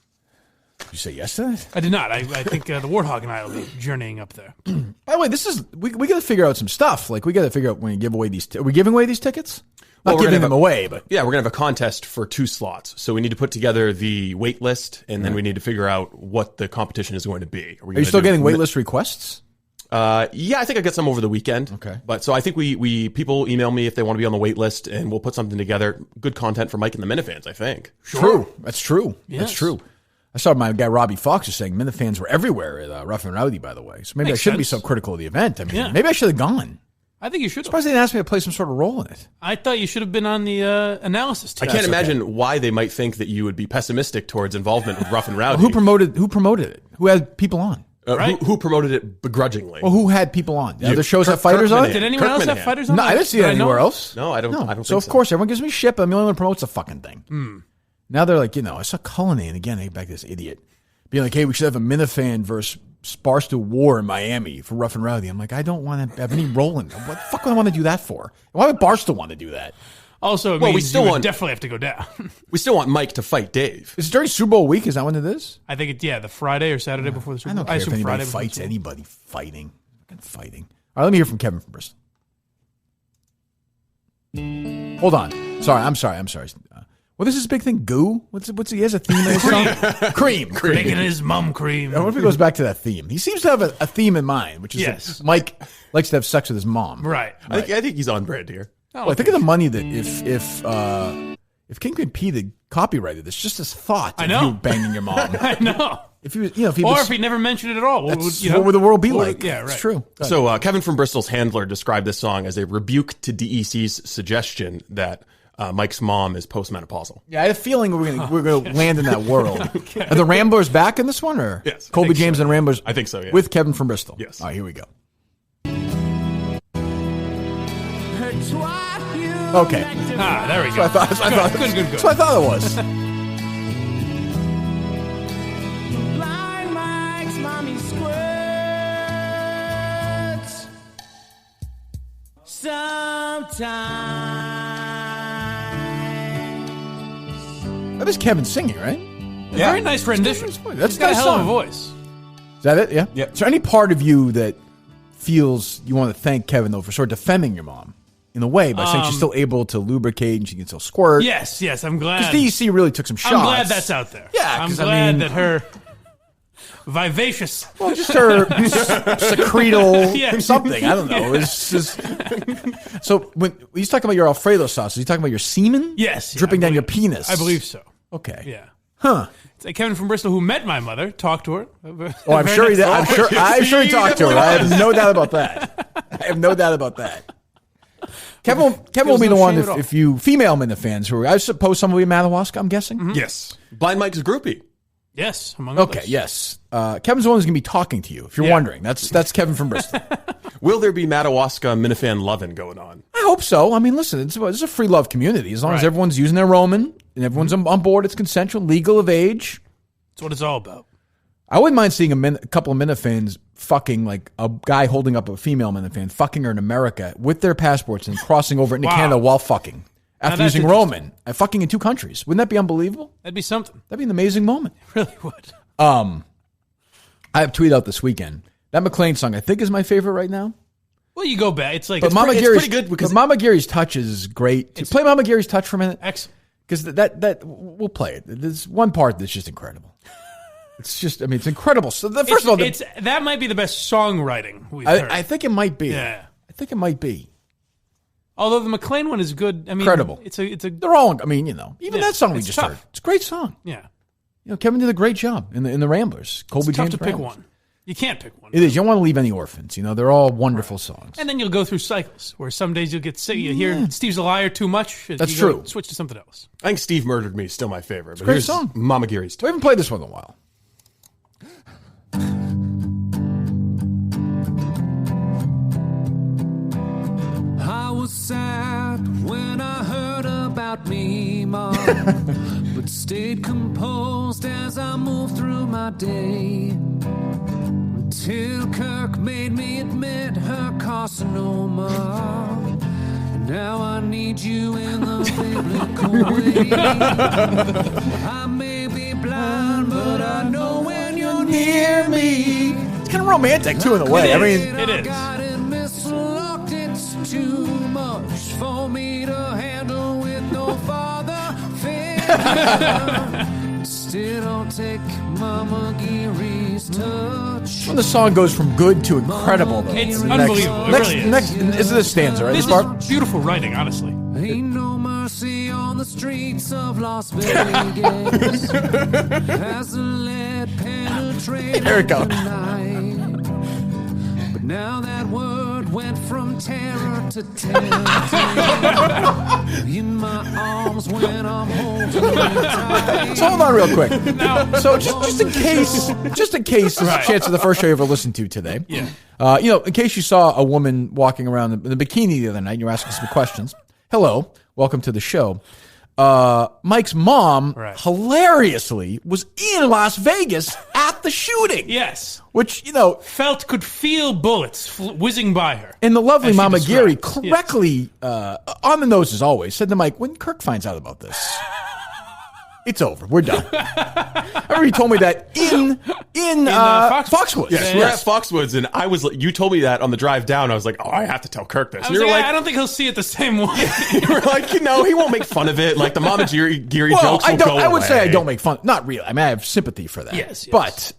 Did you say yes to that? I did not. I think the Warthog and I will be journeying up there. By the way, we got to figure out some stuff. Like we got to figure out when we give away these. Are we giving away these tickets? Not Well, we're giving gonna them away, but Yeah, we're going to have a contest for 2 slots. So we need to put together the wait list, and then we need to figure out what the competition is going to be. are you still getting waitlist requests? Yeah, I think I got some over the weekend. Okay. But so I think we people email me if they want to be on the wait list, and we'll put something together. Good content for Mike and the Minifans, I think. True. That's true. Yes. That's true. I saw my guy Robbie Fox was saying Minifans were everywhere at Rough and Rowdy, by the way. So maybe Makes I shouldn't be sense. so critical of the event. I mean, Yeah. maybe I should have gone. I think you should. I'm surprised they didn't ask me to play some sort of role in it. I thought you should have been on the analysis I team. can't imagine why they might think that you would be pessimistic towards involvement with Rough and Rowdy. Who promoted it? Who had people on? Right. Who promoted it begrudgingly? Well, who had people on? The You- other shows have Kirk fighters on Minahan. it? Did anyone else have Minahan. fighters on? No, I didn't see Did it I know anywhere of? else. No, I don't think So of so. course everyone gives me shit, but I'm the only one who promotes the fucking thing. Now they're like, I saw Cullinan again. Hey, back to this idiot being like, hey, we should have a Minifan versus Barstool War in Miami for Rough and Rowdy. I'm like, I don't want to have any role in it. What the fuck would I want to do that for? Why would Barstool want to do that? Also, it Well, we means still you would want- definitely have to go down. We still want Mike to fight Dave. Is it during Super Bowl week? Is that when it is? I think the Friday or Saturday before the Super I Bowl. don't care if assume anybody Friday before the fights Super Bowl. anybody fighting. Fucking fighting. All right, let me hear from Kevin from Bristol. Hold on. I'm sorry. What is this big thing? Goo? What's he has a theme in his song? Cream. Making his mum cream. I wonder if he goes back to that theme. He seems to have a theme in mind, which is Yes. that Mike likes to have sex with his mom. Right. I think he's on brand here. Oh, Well, think of the money that if Kingpin Pete had copyrighted this, just this thought I of know. you banging your mom. I know. If he was, if he Or was, if he never mentioned it at all. What that's would, what would the world be what like? would- yeah, right. It's true. So Kevin from Bristol's handler described this song as a rebuke to DEC's suggestion that Mike's mom is postmenopausal. Yeah, I had a feeling we're gonna land in that world. Are the Ramblers back in this one, or Yes, I Colby think James so. and Ramblers? I think so, yeah. With Kevin from Bristol. Yes. All right, here we go. Okay. Okay. Ah, there we go. That's what I thought. Good. That's what I thought it was. Blind Mike's mommy squirts. Sometimes. That is Kevin singing, right? Very nice rendition. That's He's got a nice hell of a song. voice. Is that it? Yeah. Yeah. Is there any part of you that feels you want to thank Kevin though for sort of defending your mom in a way by saying she's still able to lubricate and she can still squirt? Yes, I'm glad. Because DEC really took some shots. I'm glad that's out there. Yeah, I'm 'cause, glad that her vivacious. Well, just her secretal Yeah. something. I don't know. It's just so when he's talking about your Alfredo sauce, is he talking about your semen? Yes, dripping I down your believe- penis. I believe so. Okay. Yeah. Huh. It's like Kevin from Bristol who met my mother, talked to her. Oh, I'm sure he did. I'm sure he talked to her. I have no doubt about that. Kevin will be no the one shame at all. if you female Minifans who I suppose some will be Madawaska, I'm guessing. Mm-hmm. Yes. Blind Mike's groupie. Yes, among Okay, others. yes. Kevin's the one who's going to be talking to you if you're Yeah. wondering. That's Kevin from Bristol. Will there be Madawaska Minifan lovin' going on? I hope so. I mean, listen, it's a free love community. As long as Right. everyone's using their Roman and everyone's on board, it's consensual, legal of age. That's what it's all about. I wouldn't mind seeing a couple of Minifans fucking like a guy holding up a female Minifan, fucking her in America with their passports and crossing over into Canada while fucking after that's using Roman and fucking in 2 countries. Wouldn't that be unbelievable? That'd be something. That'd be an amazing moment. It really would. I have tweeted out this weekend that McLean song. I think is my favorite right now. Well, you go back. It's like But it's Gary's pretty good because Mama Gary's touch is great. Play Mama Gary's touch for a minute. Excellent. Because that we'll play it. There's one part that's just incredible. It's just, I mean, it's incredible. So first of all, that might be the best songwriting we've heard. I think it might be. Yeah. I think it might be. Although the McLean one is good. I mean, Incredible. It's a. They're all. I mean, even that song we just tough. heard. It's a great song. Yeah. Kevin did a great job in the Ramblers. Colby It's tough James to pick Ramblers. one. You can't pick one. It is. You don't want to leave any orphans. They're all wonderful songs. And then you'll go through cycles where some days you'll get sick. You hear Steve's a liar too much. That's you go true. Switch to something else. I think Steve Murdered Me is still my favorite. But a great here's song. Mama Gary's. We haven't played this one in a while. I was sad when I heard about me, Mom, but stayed composed as I moved through my day. Until Kirk made me admit her carcinoma. And now I need you in the biblical way. I may be blind, but I know when you're near me. It's kind of romantic too, in a way. I mean, It is. Mislocked, it's too much for me to handle with no father figure. Still, I'll take Mama Gary's touch. when the song goes from good to incredible, though. It's unbelievable. It really is. Next, is it a stanza, right? This part? is beautiful writing, honestly. Ain't no mercy on the streets of Las Vegas as the lead penetrated There it goes. the night. But now that word went from terror to terror. In my arms when I'm holding you tight. So hold on real quick. So just in case there's a chance of the first show you ever listened to today. Yeah. In case you saw a woman walking around in a bikini the other night and you're asking some questions. Hello. Welcome to the show. Mike's mom hilariously was in Las Vegas at the shooting. Yes. Which, could feel bullets whizzing by her. And the lovely As she Mama Gary described. correctly, on the nose as always, said to Mike, when Kirk finds out about this, it's over. We're done. I remember he told me that in Foxwoods. Yes, we're at Foxwoods, and you told me that on the drive down. I was like, oh, I have to tell Kirk this. I And was you were like, like, I don't think he'll see it the same way. you were like, he won't make fun of it. Like the Mama Gary jokes will go I would say I away. don't make fun. Not really. I mean, I have sympathy for that. Yes. But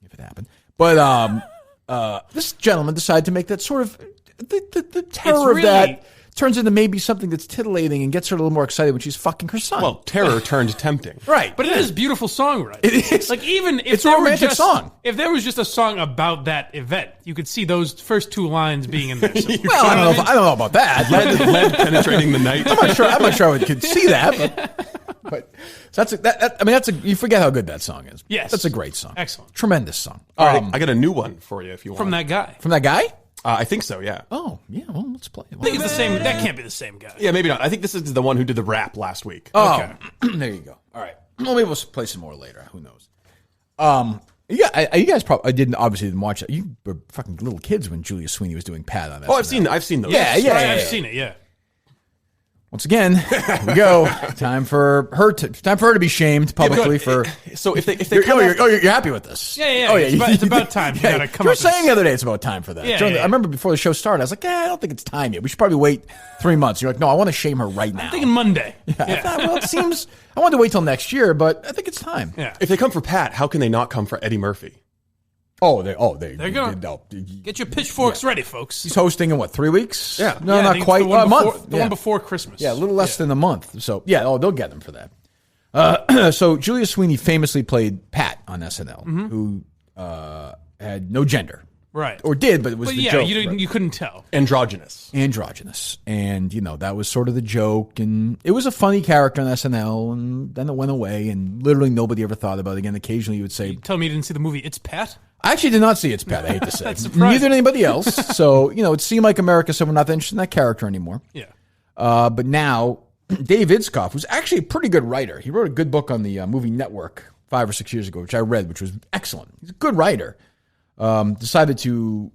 if it happened. But this gentleman decided to make that sort of the terror of that turns into maybe something that's titillating and gets her a little more excited when she's fucking her son. Well, terror turned tempting. Right. But it is beautiful songwriting. It is. Like even if It's a there were romantic just, song. If there was just a song about that event, you could see those first two lines being in there. So, Well, I don't know about that. Lead penetrating the night. I'm not sure I could see that, but so that's you forget how good that song is. Yes. That's a great song. Excellent. Tremendous song. All right, I got a new one for you if you want. from that guy. From that guy? I think so, yeah. Oh, yeah, well, let's play it. I think it's the same. That can't be the same guy. Yeah, maybe not. I think this is the one who did the rap last week. Oh, there you go. All right. Well, maybe we'll play some more later. Who knows? You guys probably didn't watch that. You were fucking little kids when Julia Sweeney was doing Pat on that. Oh, I've seen those. Yeah, I've seen it. Yeah. Once again, here we go. Time for her to be shamed publicly for. So if they you're happy with this? Yeah. Oh, It's about time. You gotta come you were up with saying the other day it's about time for that. Yeah, I remember before the show started, I was like, I don't think it's time yet. We should probably wait 3 months. You're like, no, I want to shame her right now. I'm thinking Monday. I thought, well, it seems I wanted to wait till next year, but I think it's time. Yeah. if they come for Pat, how can they not come for Eddie Murphy? They're going. Get your pitchforks ready, folks. He's hosting in 3 weeks? Yeah. No, Yeah, I not think quite. it's the one A before- month. The one before Christmas. Yeah, a little less than a month. So, they'll get them for that. So, Julia Sweeney famously played Pat on SNL, who had no gender. Right. Or did, but it was the joke. You couldn't tell. Androgynous. And, that was sort of the joke. And it was a funny character on SNL. And then it went away. And literally nobody ever thought about it again. Occasionally you would say. Tell me you didn't see the movie It's Pat? I actually did not see It's Pat, I hate to say. That's surprising. Neither did anybody else. So, it seemed like America said we're not interested in that character anymore. Yeah. But now, Dave Itzkoff, who's actually a pretty good writer. He wrote a good book on the Movie Network 5 or 6 years ago, which I read, which was excellent. He's a good writer. decided to.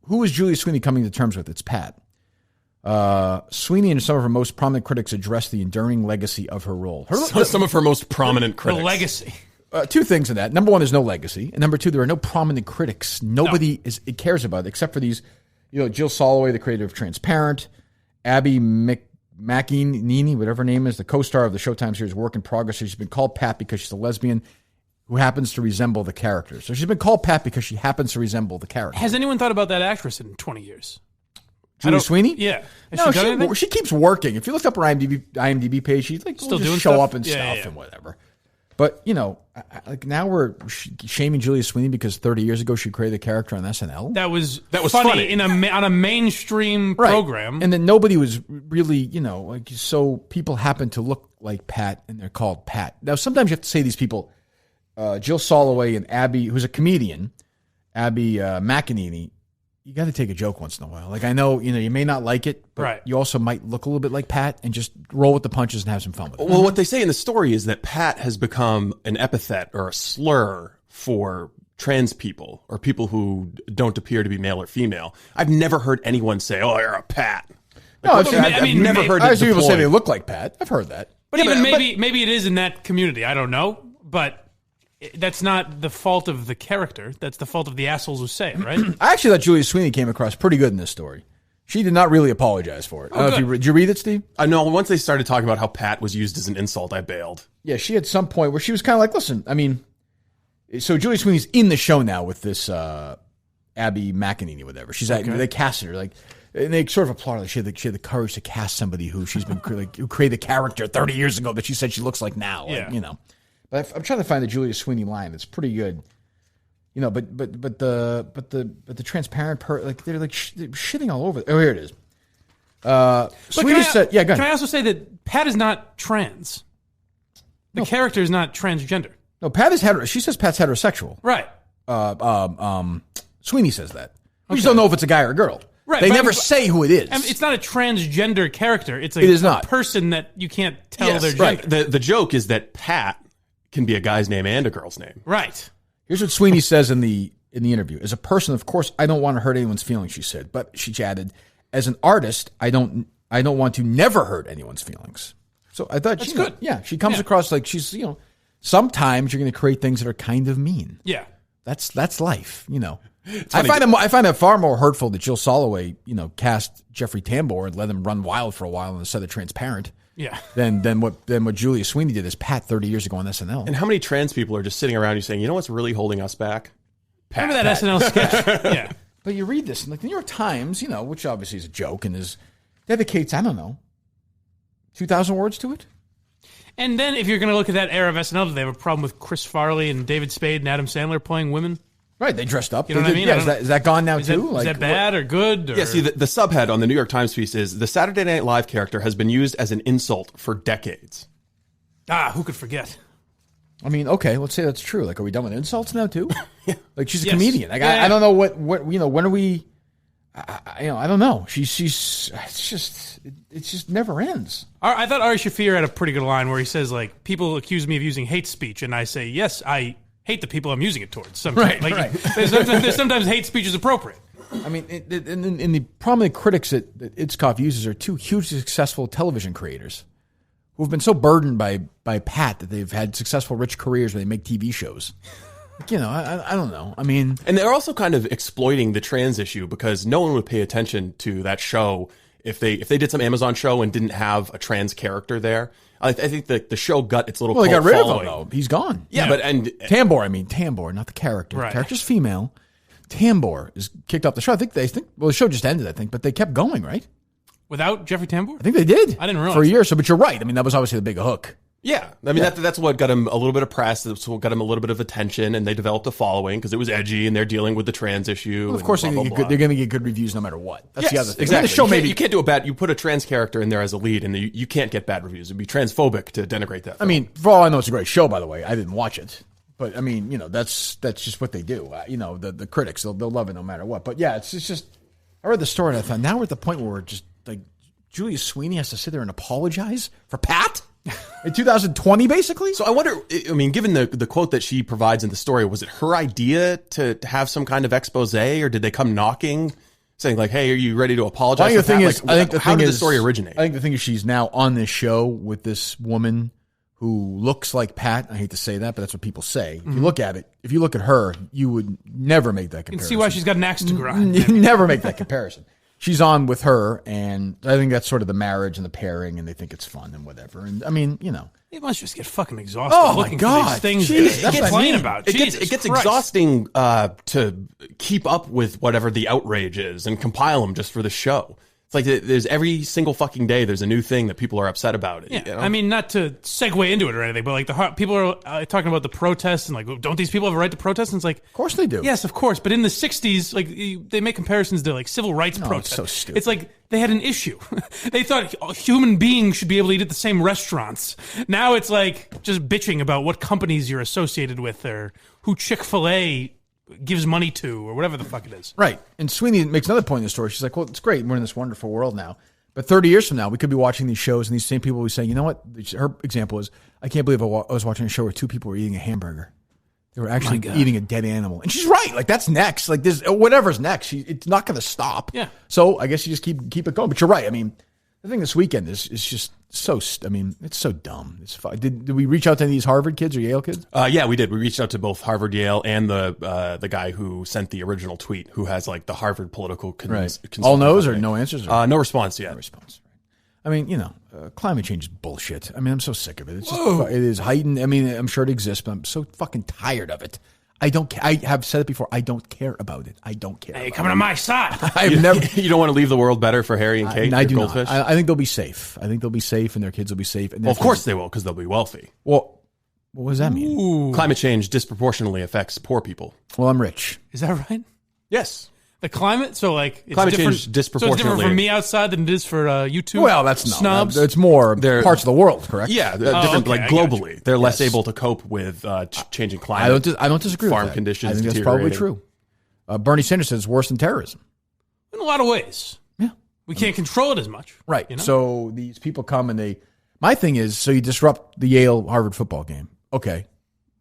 Who is Julia Sweeney coming to terms with? It's Pat. Sweeney and some of her most prominent critics addressed the enduring legacy of her role. Some of her most prominent critics. The legacy. Two things in that. Number one, there's no legacy. And number two, there are no prominent critics. Nobody cares about it except for these, Jill Soloway, the creator of Transparent, Abby McEnany, whatever her name is, the co-star of the Showtime series Work in Progress. She's been called Pat because she's a lesbian who happens to resemble the character. So she's been called Pat because she happens to resemble the character. Has anyone thought about that actress in 20 years? Julia Sweeney? Yeah. No, she keeps working. If you look up her IMDb page, she's like still doing doing show stuff? up and stuff and whatever. But like now we're shaming Julia Sweeney because 30 years ago she created a character on SNL. That was funny. on a mainstream program, and then nobody was really so people happen to look like Pat and they're called Pat. Now sometimes you have to say these people, Jill Soloway and Abby, who's a comedian, Abby McEnany. You got to take a joke once in a while. Like I know, you may not like it, but you also might look a little bit like Pat and just roll with the punches and have some fun with it. Well, what they say in the story is that Pat has become an epithet or a slur for trans people or people who don't appear to be male or female. I've never heard anyone say, "Oh, you're a Pat." Like, I've never heard I've people say they look like Pat. I've heard that. But maybe it is in that community. I don't know, but. That's not the fault of the character. That's the fault of the assholes who say it, right? I actually thought Julia Sweeney came across pretty good in this story. She did not really apologize for it. Did you read it, Steve? No, once they started talking about how Pat was used as an insult, I bailed. Yeah, she had some point where she was kind of like, listen, so Julia Sweeney's in the show now with this Abby McEnany, whatever. They casted her, and they sort of applauded her. She had the courage to cast somebody who she's been who created a character 30 years ago that she said she looks like now. Yeah. But I'm trying to find the Julia Sweeney line. It's pretty good, But the transparent they're shitting all over. Oh, here it is. Sweeney said, "Yeah, go ahead." Can I also say that Pat is not trans? The character is not transgender. No, Pat is hetero. She says Pat's heterosexual. Right. Sweeney says that. We just don't know if it's a guy or a girl. Right. They never say who it is. It's not a transgender character. It is not. A person that you can't tell their gender. Right. The joke is that Pat can be a guy's name and a girl's name. Right. Here's what Sweeney says in the interview. As a person, of course, I don't want to hurt anyone's feelings, she said. But she added, as an artist, I don't want to never hurt anyone's feelings. So I thought that's good. She comes across like she's, sometimes you're going to create things that are kind of mean. Yeah. That's life, I find it far more hurtful that Jill Soloway, cast Jeffrey Tambor and let him run wild for a while on the set of Transparent. Yeah. Than what Julia Sweeney did as Pat 30 years ago on SNL. And how many trans people are just sitting around you saying, what's really holding us back? Pat. Remember that SNL sketch? Yeah. But you read this, and the New York Times, which obviously is a joke and dedicates, 2,000 words to it. And then if you're going to look at that era of SNL, do they have a problem with Chris Farley and David Spade and Adam Sandler playing women? Right, they dressed up. You know what I mean? Yeah, is that gone now too? Is that bad or good? Or? Yeah, see, the subhead on the New York Times piece is, the Saturday Night Live character has been used as an insult for decades. Who could forget? Okay, let's say that's true. Are we done with insults now too? Yeah. She's a comedian. I don't know what when are we? I don't know. It just never ends. I thought Ari Shaffir had a pretty good line where he says, people accuse me of using hate speech, and I say, yes, I hate the people I'm using it towards. Sometimes. Right. There's sometimes hate speech is appropriate. And the prominent critics that Itzkoff uses are two hugely successful television creators who have been so burdened by Pat that they've had successful, rich careers where they make TV shows. I don't know. And they're also kind of exploiting the trans issue because no one would pay attention to that show if they did some Amazon show and didn't have a trans character there. I think the show got its little. Well, they got rid following. of him though. He's gone. Yeah, but Tambor, not the character. Right. The character's female. Tambor is kicked off the show. I think the show just ended. But they kept going, right? Without Jeffrey Tambor? I think they did. I didn't realize for a year or so. But you're right. That was obviously the big hook. Yeah, that's what got him a little bit of press. That's what got him a little bit of attention, and they developed a following because it was edgy, and they're dealing with the trans issue. Well, of course, they're going to get good reviews no matter what. That's the other thing. Exactly. The show you can't do a bad. You put a trans character in there as a lead, and you can't get bad reviews. It'd be transphobic to denigrate that film. For all I know, it's a great show. By the way, I didn't watch it, but that's just what they do. The critics they'll love it no matter what. But yeah, it's just. I read the story and I thought now we're at the point where we're just Julia Sweeney has to sit there and apologize for Pat. In 2020, basically? So I wonder, I mean, given the quote that she provides in the story, was it her idea to have some kind of expose, or did they come knocking, saying like, hey, are you ready to apologize? I think how did the story originate? I think the thing is she's now on this show with this woman who looks like Pat. I hate to say that, but that's what people say. If you look at it, if you look at her, you would never make that comparison. You can see why she's got an axe to grind. You never make that comparison. She's on with her, and I think that's sort of the marriage and the pairing, and they think it's fun and whatever. And I mean, you know. It must just get fucking exhausted. Oh, my looking God. For these things Jeez, that that's what I mean. about. It gets exhausting to keep up with whatever the outrage is and compile them just for the show. It's like there's every single fucking day there's a new thing that people are upset about. Yeah, you know? I mean, not to segue into it or anything, but like people are talking about the protests and like, don't these people have a right to protest? And it's like, of course they do. Yes, of course. But in the 60s, like they make comparisons to like civil rights protests. It's so stupid. It's like they had an issue. They thought human beings should be able to eat at the same restaurants. Now it's like just bitching about what companies you're associated with or who Chick-fil-A gives money to or whatever the fuck it is. Right. And Sweeney makes another point in the story. She's like, well, it's great. We're in this wonderful world now. But 30 years from now, we could be watching these shows and these same people will be saying, you know what? Her example is, I can't believe I was watching a show where two people were eating a hamburger. They were actually eating a dead animal. And she's right. Like, that's next. Like, this, whatever's next, it's not going to stop. Yeah. So I guess you just keep it going. But you're right. I mean, the thing this weekend is just so, I mean, it's so dumb. It's fun. Did we reach out to any of these Harvard kids or Yale kids? Yeah, we did. We reached out to both Harvard, Yale, and the guy who sent the original tweet, who has like the Harvard political all no's or no answers? Or? No response yet. No response. I mean, you know, climate change is bullshit. I mean, I'm so sick of it. It's just, it is heightened. I mean, I'm sure it exists, but I'm so fucking tired of it. I have said it before. I don't care about it. I don't care. Hey, coming to my side. You don't want to leave the world better for Harry and Kate? I do Goldfish? not. I think they'll be safe. I think they'll be safe, and their kids will be safe. And well, of course they will, because they'll be wealthy. Well, what does that mean? Ooh. Climate change disproportionately affects poor people. Well, I'm rich. Is that right? Yes. The climate? So, like, it's climate different, change disproportionately. So it's different for me outside than it is for you two? Well, that's snobs? It's more parts of the world, correct? Yeah, different, okay, like globally. They're less able to cope with changing climate. I don't disagree with that. Farm conditions. I think that's probably true. Bernie Sanders says it's worse than terrorism. In a lot of ways. Yeah. We can't control it as much. Right. You know? So these people come and my thing is, so you disrupt the Yale-Harvard football game. Okay.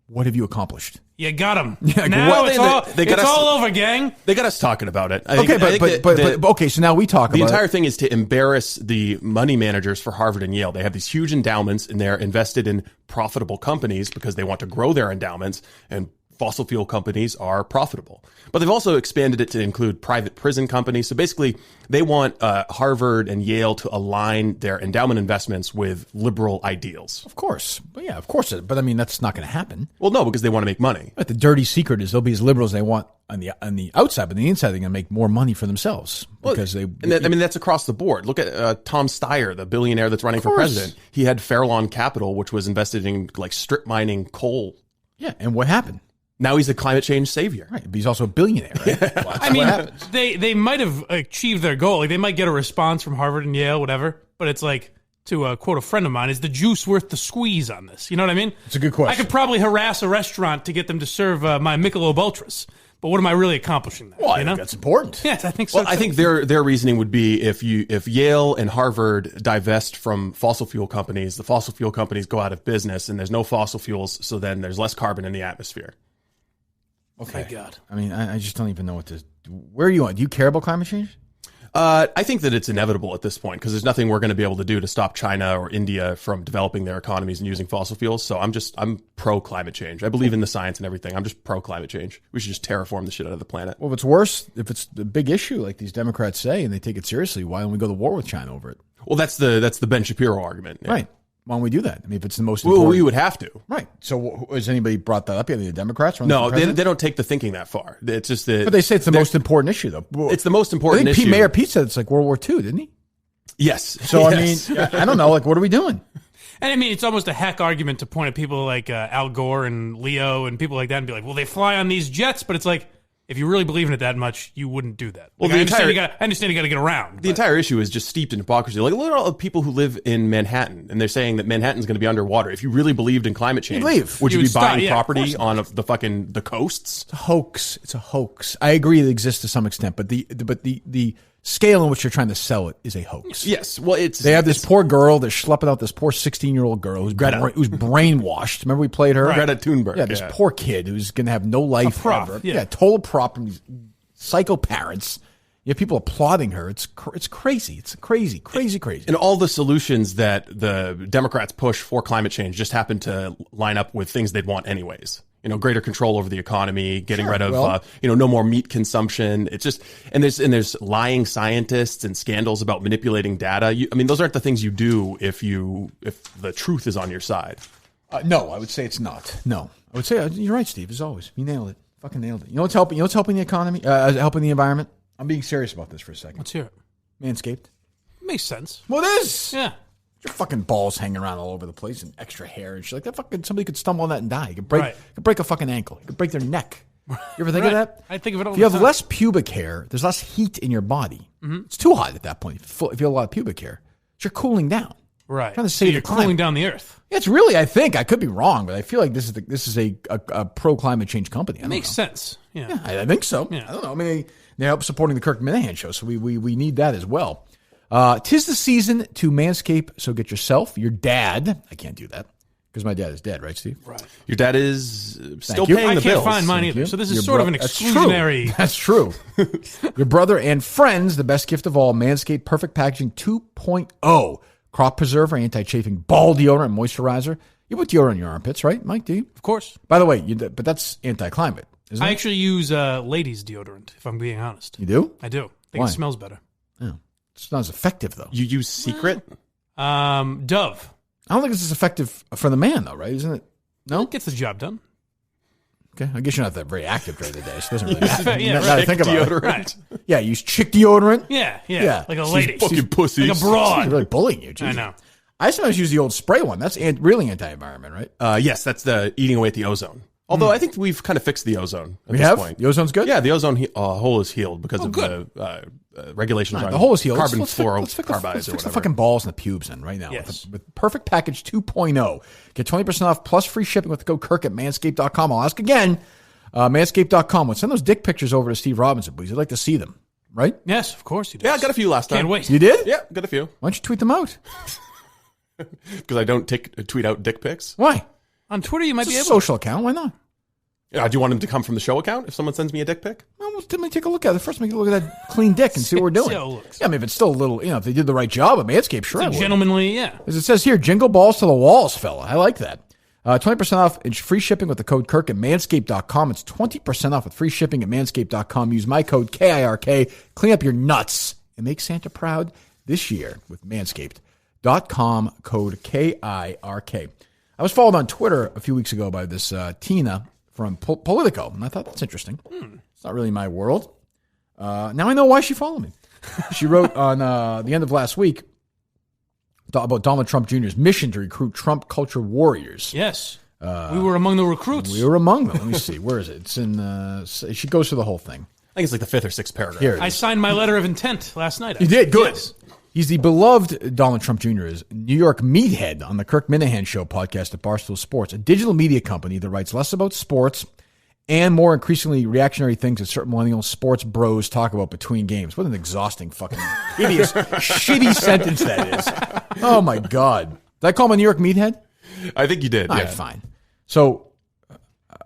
What have you accomplished? You got them. Yeah, now well, it's all over, gang. They got us talking about it. But okay, so now we talk about the entire thing is to embarrass the money managers for Harvard and Yale. They have these huge endowments, and they're invested in profitable companies because they want to grow their endowments, and fossil fuel companies are profitable. But they've also expanded it to include private prison companies. So basically, they want Harvard and Yale to align their endowment investments with liberal ideals. Of course. But yeah, of course. But I mean, that's not going to happen. Well, no, because they want to make money. But the dirty secret is they'll be as liberal as they want on the outside, but on the inside, they're going to make more money for themselves. Because that's across the board. Look at Tom Steyer, the billionaire that's running for president. He had Fairlawn Capital, which was invested in like strip mining coal. Yeah, and what happened? Now he's a climate change savior. Right, but he's also a billionaire, right? Well, I mean, they might have achieved their goal. Like they might get a response from Harvard and Yale, whatever. But it's like, to quote a friend of mine, is the juice worth the squeeze on this? You know what I mean? It's a good question. I could probably harass a restaurant to get them to serve my Michelob Ultras. But what am I really accomplishing there? Well, I think that's important. Yes, I think so. Well, I think their reasoning would be if Yale and Harvard divest from fossil fuel companies, the fossil fuel companies go out of business, and there's no fossil fuels, so then there's less carbon in the atmosphere. Okay. My God. I mean, I just don't even know what to. Where are you on? Do you care about climate change? I think that it's inevitable at this point because there's nothing we're going to be able to do to stop China or India from developing their economies and using fossil fuels. So I'm pro climate change. I believe in the science and everything. I'm just pro climate change. We should just terraform the shit out of the planet. Well, if it's worse, if it's the big issue like these Democrats say and they take it seriously, why don't we go to war with China over it? Well, that's the Ben Shapiro argument. Yeah. Right. Why don't we do that? I mean, if it's the most important. Well, we would have to. Right. So has anybody brought that up yet? The Democrats? No, they don't take the thinking that far. It's just that. But they say it's the most important issue, though. It's the most important issue. Mayor Pete said it's like World War II, didn't he? Yes. So, yes. I mean, I don't know. Like, what are we doing? And I mean, it's almost a hack argument to point at people like Al Gore and Leo and people like that and be like, well, they fly on these jets. But it's like, if you really believe in it that much, you wouldn't do that. Like, Well, I understand you got to get around. The entire issue is just steeped in hypocrisy. Like, look at all the people who live in Manhattan, and they're saying that Manhattan's going to be underwater. If you really believed in climate change, would you be buying property on the coasts? It's a hoax. It's a hoax. I agree it exists to some extent, but the scale in which they're trying to sell it is a hoax. Yes. Well, they have this poor girl. They're schlepping out this poor 16-year-old girl who's brainwashed. Remember we played her? Right. Greta Thunberg. Yeah, this poor kid who's going to have no life prop, ever. yeah. Total prop from these psycho parents. You have people applauding her. It's crazy. It's crazy. And all the solutions that the Democrats push for climate change just happen to line up with things they'd want anyways. Greater control over the economy, getting rid of, no more meat consumption. It's just, and there's lying scientists and scandals about manipulating data. Those aren't the things you do if the truth is on your side. No, I would say it's not. No, I would say you're right, Steve. As always, you nailed it. Fucking nailed it. You know what's helping? You know what's helping the economy? Helping the environment. I'm being serious about this for a second. Let's hear it. Manscaped. Makes sense. Well, it is. Yeah. Your fucking balls hanging around all over the place and extra hair and shit like that. Fucking somebody could stumble on that and die. You could break a fucking ankle. You could break their neck. You ever think of that? I think of it all If the you have time. less pubic hair, there's less heat in your body. Mm-hmm. It's too hot at that point. If you have a lot of pubic hair, you're cooling down. Right. Trying to So save you're the climate. cooling down the earth. It's really, I think, I could be wrong, but I feel like this is a pro climate change company. It makes sense. Yeah. I think so. Yeah. I don't know. They help supporting the Kirk Minahan show, so we need that as well. 'Tis the season to manscape, so get yourself, your dad. I can't do that because my dad is dead, right, Steve? Right. Your dad is still you. paying I the can't bills. find mine Thank either. you. So this is Your sort of an That's exclusionary. That's true. Your brother and friends, the best gift of all, Manscaped Perfect Packaging 2.0. Crop preserver, anti-chafing ball deodorant, moisturizer. You put deodorant in your armpits, right, Mike? Do you? Of course. But that's anti-climate, isn't I it? actually use ladies' deodorant, if I'm being honest. You do? I do. I think Why? it smells better. Oh. It's not as effective, though. You use Secret? Dove. I don't think it's as effective for the man, though, right? Isn't it? No? It gets the job done. Okay. I guess you're not that very active during the day, so it doesn't really matter. Yeah, Now that I think about it. Right. Yeah, use chick deodorant. Yeah. Like a She's lady. fucking pussies. Like a broad. She's really bullying you. I Jesus. know. I sometimes use the old spray one. That's really anti-environment, right? Yes, that's the eating away at the ozone. Although I think we've kind of fixed the ozone at We this have? point. The ozone's good? Yeah, the ozone hole is healed because of good. the regulations on The hole is healed. carbon Let's fix the fluorocarbides or fucking whatever. balls and the pubes in right now. Yes. With Perfect Package 2.0. Get 20% off plus free shipping with the code Kirk at manscaped.com. I'll ask again. Manscaped.com. Let's send those dick pictures over to Steve Robinson, please. I'd like to see them. Right? Yes, of course you do. Yeah, I got a few last time. Can't wait. You did? Yeah, got a few. Why don't you tweet them out? Because I don't tweet out dick pics. Why? On Twitter, you might It's be a able social account. Why not? Do you want them to come from the show account if someone sends me a dick pic? Well, let me take a look at it. First, make a look at that clean dick and see what we're doing. See how it looks. Yeah, if it's still a little, if they did the right job at Manscaped, sure. I It's would. gentlemanly, yeah. As it says here, jingle balls to the walls, fella. I like that. 20% off and free shipping with the code Kirk at manscaped.com. It's 20% off with free shipping at manscaped.com. Use my code KIRK. Clean up your nuts and make Santa proud this year with manscaped.com, code KIRK. I was followed on Twitter a few weeks ago by this Tina from Politico, and I thought that's interesting. It's not really my world. Now I know why she followed me. She wrote on the end of last week about Donald Trump Jr.'s mission to recruit Trump culture warriors. Yes. We were among the recruits. We were among them. Let me see. Where is it? It's in. She goes through the whole thing. I think it's like the 5th or 6th paragraph. Here it I is. signed my letter of intent last night. You did? Good. Yes. He's the beloved Donald Trump Jr. is New York meathead on the Kirk Minahan Show podcast at Barstool Sports, a digital media company that writes less about sports and more increasingly reactionary things that certain millennial sports bros talk about between games. What an exhausting fucking hideous, shitty sentence that is. Oh, my God. Did I call him a New York meathead? I think you did. All Yeah. right, fine. So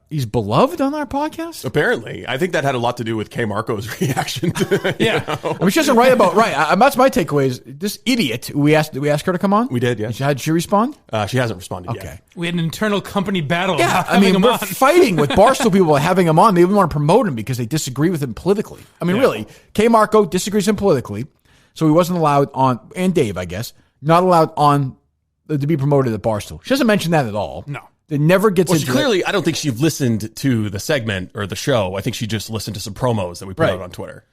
he's beloved on our podcast? Apparently. I think that had a lot to do with K. Marco's reaction to Yeah. I mean, she doesn't write about that's my takeaway. Is this idiot? Did we ask her to come on? We did, yes. Did she respond? She hasn't responded Okay. yet. We had an internal company battle. Yeah, about I mean, having him we're on. fighting with Barstool people about having him on. They even want to promote him because they disagree with him politically. I mean, really, K. Marco disagrees with him politically, so he wasn't allowed on, and Dave, I guess, not allowed on to be promoted at Barstool. She doesn't mention that at all. No. It never gets Well, into clearly, I don't think she listened to the segment or the show. I think she just listened to some promos that we put Right. out on Twitter.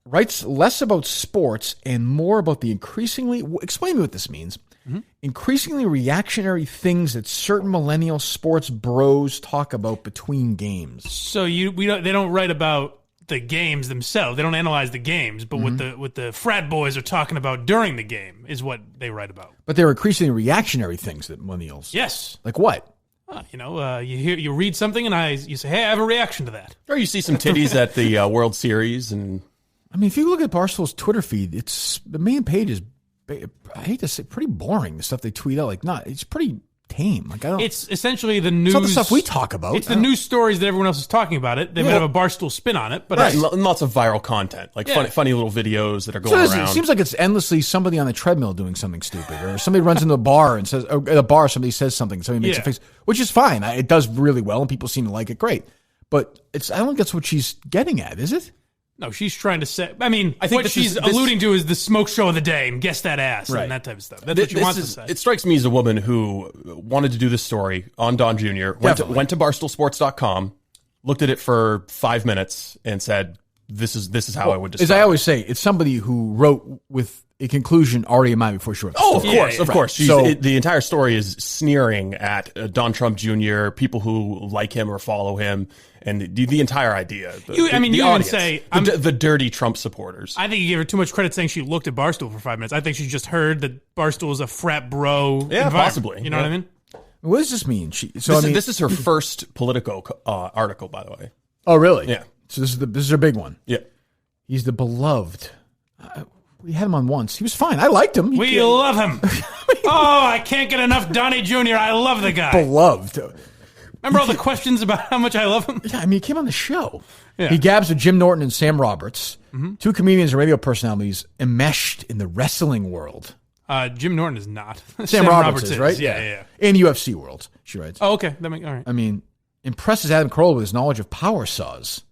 Writes less about sports and more about the increasingly, explain to me what this means, increasingly reactionary things that certain millennial sports bros talk about between games. So they don't write about the games themselves. They don't analyze the games, but what the frat boys are talking about during the game is what they write about. But they're increasingly reactionary things that millennials. Yes. Like what? You read something and you say, hey, I have a reaction to that. Or you see some titties at the World Series and I mean, if you look at Barstool's Twitter feed, it's the main page is, I hate to say, pretty boring. The stuff they tweet out, it's pretty tame. It's essentially the news. It's not the stuff we talk about. It's the news stories that everyone else is talking about it. They might have a Barstool spin on it, but right. And lots of viral content, funny little videos that are going around. It seems like it's endlessly somebody on the treadmill doing something stupid, or somebody runs into a bar and says, or at a bar somebody says something, somebody makes a face, which is fine. It does really well, and people seem to like it. Great, but I don't think that's what she's getting at, is it? No, she's trying to say. I think what she's alluding to is the smoke show of the day and guess that ass and that type of stuff. That's what she wants to say. It strikes me as a woman who wanted to do this story on Don Jr. Went to barstoolsports.com, looked at it for 5 minutes, and said, "This is how I would describe." As I always say, it's somebody who wrote with a conclusion already in mind before she wrote. Of course. The entire story is sneering at Don Trump Jr., people who like him or follow him. And the entire idea. You even say the dirty Trump supporters. I think you gave her too much credit saying she looked at Barstool for 5 minutes. I think she just heard that Barstool is a frat bro. Yeah, possibly. You know what I mean? What does this mean? This is her first Politico article, by the way. Oh, really? Yeah. So this is her big one. Yeah. He's the beloved. We had him on once. He was fine. I liked him. We love him. I can't get enough Donnie Jr. I love the guy. Beloved. Remember all the questions about how much I love him? Yeah, I mean, he came on the show. Yeah. He gabs with Jim Norton and Sam Roberts, two comedians and radio personalities enmeshed in the wrestling world. Jim Norton is not. Sam Roberts is, right? Yeah. In UFC world, she writes. Oh, okay. All right. I mean, impresses Adam Carolla with his knowledge of power saws.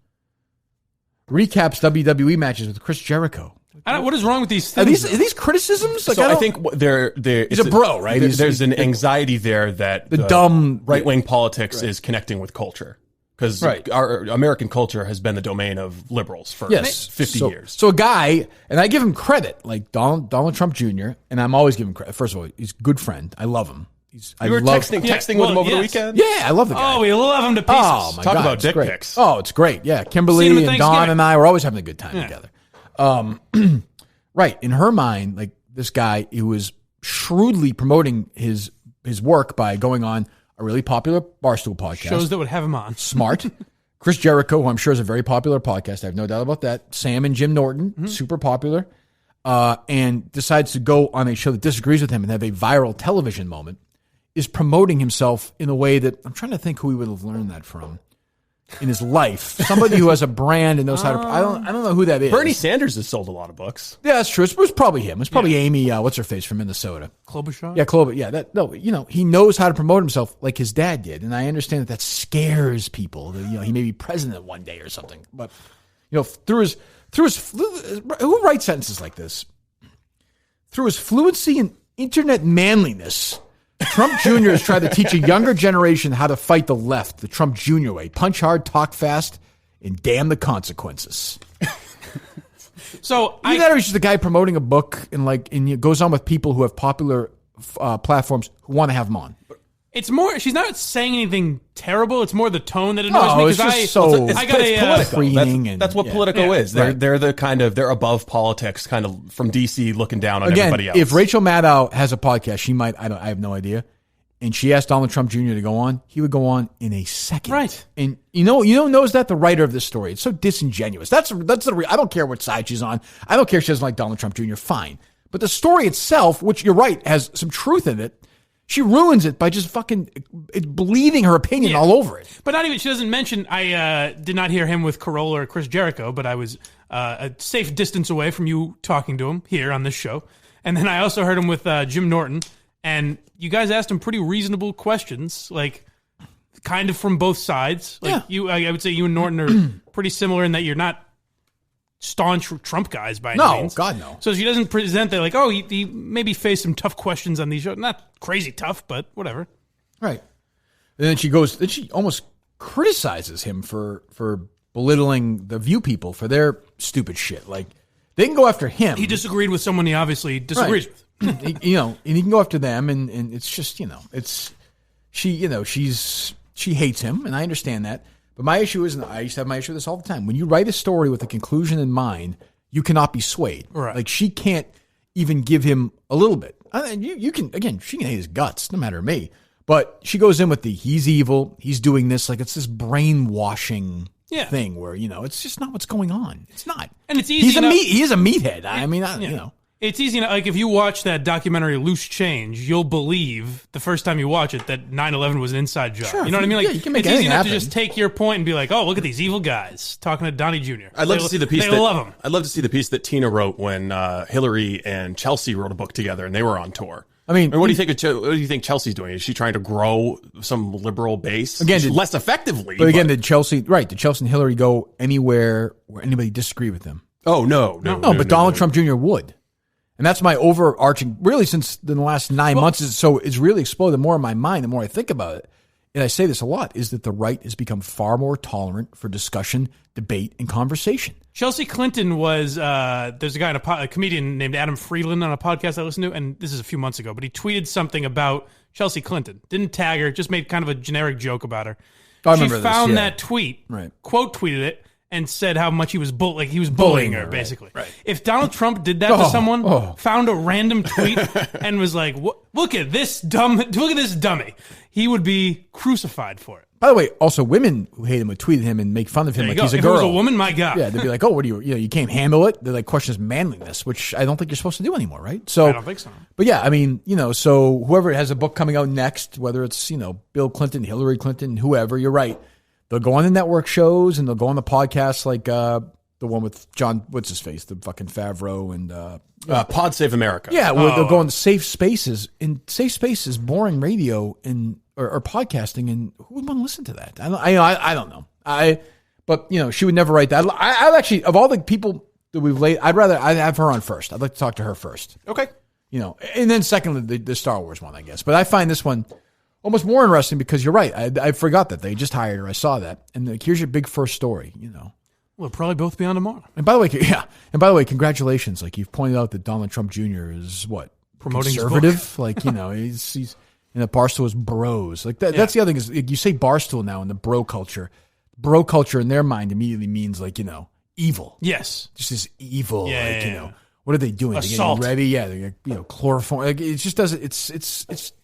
Recaps WWE matches with Chris Jericho. What is wrong with these things? Are these criticisms? I think he's a bro, right? There's an anxiety there that the dumb right-wing politics is connecting with culture. Because our American culture has been the domain of liberals for 50 years. So a guy, and I give him credit, like Donald Trump Jr., and I'm always giving credit. First of all, he's a good friend. I love him. You were texting with him over the weekend? Yeah, I love the guy. Oh, we love him to pieces. Oh, my Talk God, about dick great. pics. Oh, it's great. Yeah, Kimberly and Don and I were always having a good time together. Right. In her mind, like this guy, he was shrewdly promoting his work by going on a really popular Barstool podcast. Shows that would have him on. Smart. Chris Jericho, who I'm sure is a very popular podcast. I have no doubt about that. Sam and Jim Norton, super popular. And decides to go on a show that disagrees with him and have a viral television moment, is promoting himself in a way that I'm trying to think who he would have learned that from in his life. Somebody who has a brand and knows how to. I don't know who that is. Bernie Sanders has sold a lot of books. Yeah, that's true. It was probably him. It was probably Amy. What's her face from Minnesota? Klobuchar. Yeah, Klobuchar. Yeah, he knows how to promote himself like his dad did, and I understand that scares people. That, he may be president one day or something. But through his who writes sentences like this? Through his fluency in internet manliness, Trump Jr. has tried to teach a younger generation how to fight the left, the Trump Jr. way. Punch hard, talk fast, and damn the consequences. So he's just a guy promoting a book and it goes on with people who have popular platforms who want to have him on. It's more. She's not saying anything terrible. It's more the tone that annoys me because it's political. That's what Politico is. They're the kind of they're above politics, kind of from DC looking down on everybody else. If Rachel Maddow has a podcast, she might. I have no idea. And she asked Donald Trump Jr. to go on, he would go on in a second. Right. And knows that the writer of this story. It's so disingenuous. That's the. I don't care what side she's on. I don't care if she doesn't like Donald Trump Jr. Fine. But the story itself, which you're right, has some truth in it. She ruins it by just fucking bleeding her opinion all over it. But not even, she doesn't mention, I did not hear him with Carolla or Chris Jericho, but I was a safe distance away from you talking to him here on this show. And then I also heard him with Jim Norton. And you guys asked him pretty reasonable questions, like kind of from both sides. Like I would say you and Norton are pretty similar in that you're not staunch Trump guys by any means. No, God, no. So she doesn't present that like, he maybe faced some tough questions on these shows. Not crazy tough, but whatever. Right. And then she almost criticizes him for belittling the View people for their stupid shit. Like, they can go after him. He disagreed with someone he obviously disagrees with. And he can go after them, and it's just, she hates him, and I understand that. But my issue is, and I used to have my issue with this all the time, when you write a story with a conclusion in mind, you cannot be swayed. Right. Like, she can't even give him a little bit. You can, again, she can hate his guts, no matter me. But she goes in with he's evil, he's doing this, like it's this brainwashing thing where, it's just not what's going on. It's not. And it's easy he is a meathead. I mean, It's easy, like if you watch that documentary Loose Change, you'll believe the first time you watch it that 9/11 was an inside job. Sure, you know what I mean? Like, you can make it's easy anything enough happen. to just take your point and be like, "Oh, look at these evil guys talking to Donnie Jr." I'd love to see the piece. They love him. I'd love to see the piece that Tina wrote when Hillary and Chelsea wrote a book together and they were on tour. I mean, what do you think? What do you think Chelsea's doing? Is she trying to grow some liberal base Again, less effectively? But again, did Chelsea and Hillary go anywhere where anybody disagreed with them? Oh no. But Donald Trump Jr. would. And that's my overarching, really, since the last 9 months. It's really exploded more in my mind the more I think about it. And I say this a lot, is that the right has become far more tolerant for discussion, debate, and conversation. Chelsea Clinton was, there's a guy, a comedian named Adam Friedland on a podcast I listened to, and this is a few months ago, but he tweeted something about Chelsea Clinton. Didn't tag her, just made kind of a generic joke about her. I remember she found this, yeah. that tweet, Right. quote tweeted it, and said how much he was bullying her, basically. Right. If Donald Trump did that to someone, found a random tweet and was like, look at this dummy, he would be crucified for it. By the way, also women who hate him would tweet him and make fun of him like he's a If girl. it was a woman, my God. Yeah, they'd be like, "Oh, what do you can't handle it." They like question his manliness, which I don't think you're supposed to do anymore, right? So I don't think so. But yeah, I mean, so whoever has a book coming out next, whether it's Bill Clinton, Hillary Clinton, whoever, you're right. They'll go on the network shows and they'll go on the podcasts like the one with John, what's his face, the fucking Favreau and Pod Save America. Yeah, where they'll go into safe spaces, and safe spaces, boring radio or podcasting, and who would want to listen to that? I don't know. But she would never write that. I actually, of all the people that we've laid, I'd have her on first. I'd like to talk to her first. Okay. And then secondly, the Star Wars one, I guess. But I find this one almost more interesting because you're right. I forgot that they just hired her. I saw that, and here's your big first story. We'll probably both be on tomorrow. And by the way, congratulations. Like you've pointed out that Donald Trump Jr. is what promoting conservative. his book. Like he's in the Barstool is bros. Like that. Yeah. That's the other thing is you say Barstool now in the bro culture. Bro culture in their mind immediately means like evil. Yes, just this evil. Yeah, what are they doing? Assault. They're getting ready. Yeah, they chloroform. Like, it just doesn't. It's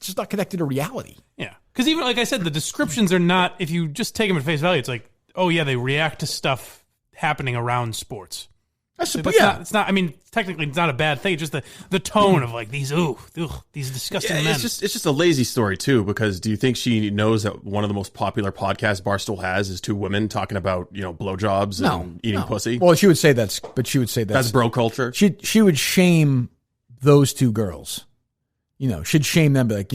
just not connected to reality. Yeah, because even like I said, the descriptions are not. If you just take them at face value, it's like, oh yeah, they react to stuff happening around sports. I suppose. It's not. I mean, technically, it's not a bad thing. It's just the tone of like these these disgusting men. It's just a lazy story too. Because do you think she knows that one of the most popular podcasts Barstool has is two women talking about blowjobs and eating pussy? Well, she would say that's bro culture. She would shame those two girls. She'd shame them, but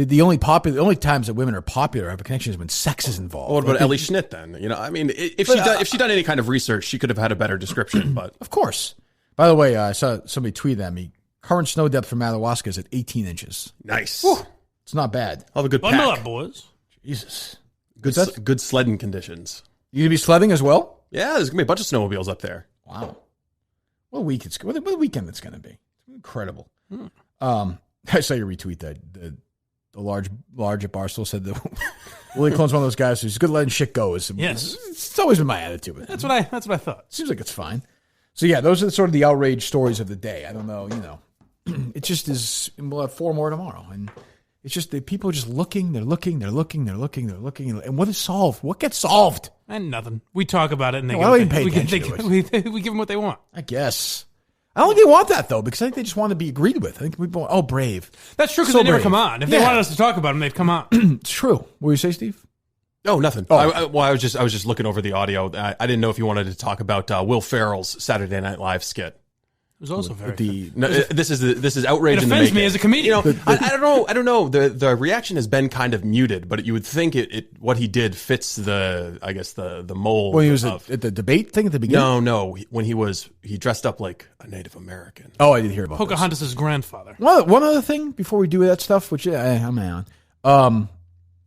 the only times that women are popular have a connection is when sex is involved. What about Ellie Schnitt then? I mean, if she'd done any kind of research, she could have had a better description. But of course. By the way, I saw somebody tweet at me. Current snow depth for Madawaska is at 18 inches. Nice. Whew. It's not bad. I'll have a good Bundle pack. up, boys. Jesus. Good sledding conditions. You gonna be sledding as well? Yeah, there's gonna be a bunch of snowmobiles up there. Wow. What a weekend it's gonna be. It's incredible. I saw you retweet that. The large at Barstool said that Willie Clone's one of those guys who's good at letting shit go. Yes. It's always been my attitude with him. That's what I thought. Seems like it's fine. So yeah, those are sort of the outrage stories of the day. I don't know, it just is. We'll have 4 more tomorrow, and it's just the people are just looking. They're looking, and what is solved? What gets solved? And nothing. We talk about it, and they we give them what they want. I guess. I don't think they want that though, because I think they just want to be agreed with. I think people, Brave. That's true because they never come on. If they wanted us to talk about them, they'd come on. It's true. What were you say, Steve? Oh, nothing. I was just looking over the audio. I didn't know if you wanted to talk about Will Ferrell's Saturday Night Live skit. It was also very. This is outrage. It offends me as a comedian. I don't know. The reaction has been kind of muted, but you would think what he did fits the mold. When he was at the debate thing at the beginning. No. When he dressed up like a Native American. Oh, I did hear about Pocahontas' grandfather. One other thing before we do that stuff, which I'm on.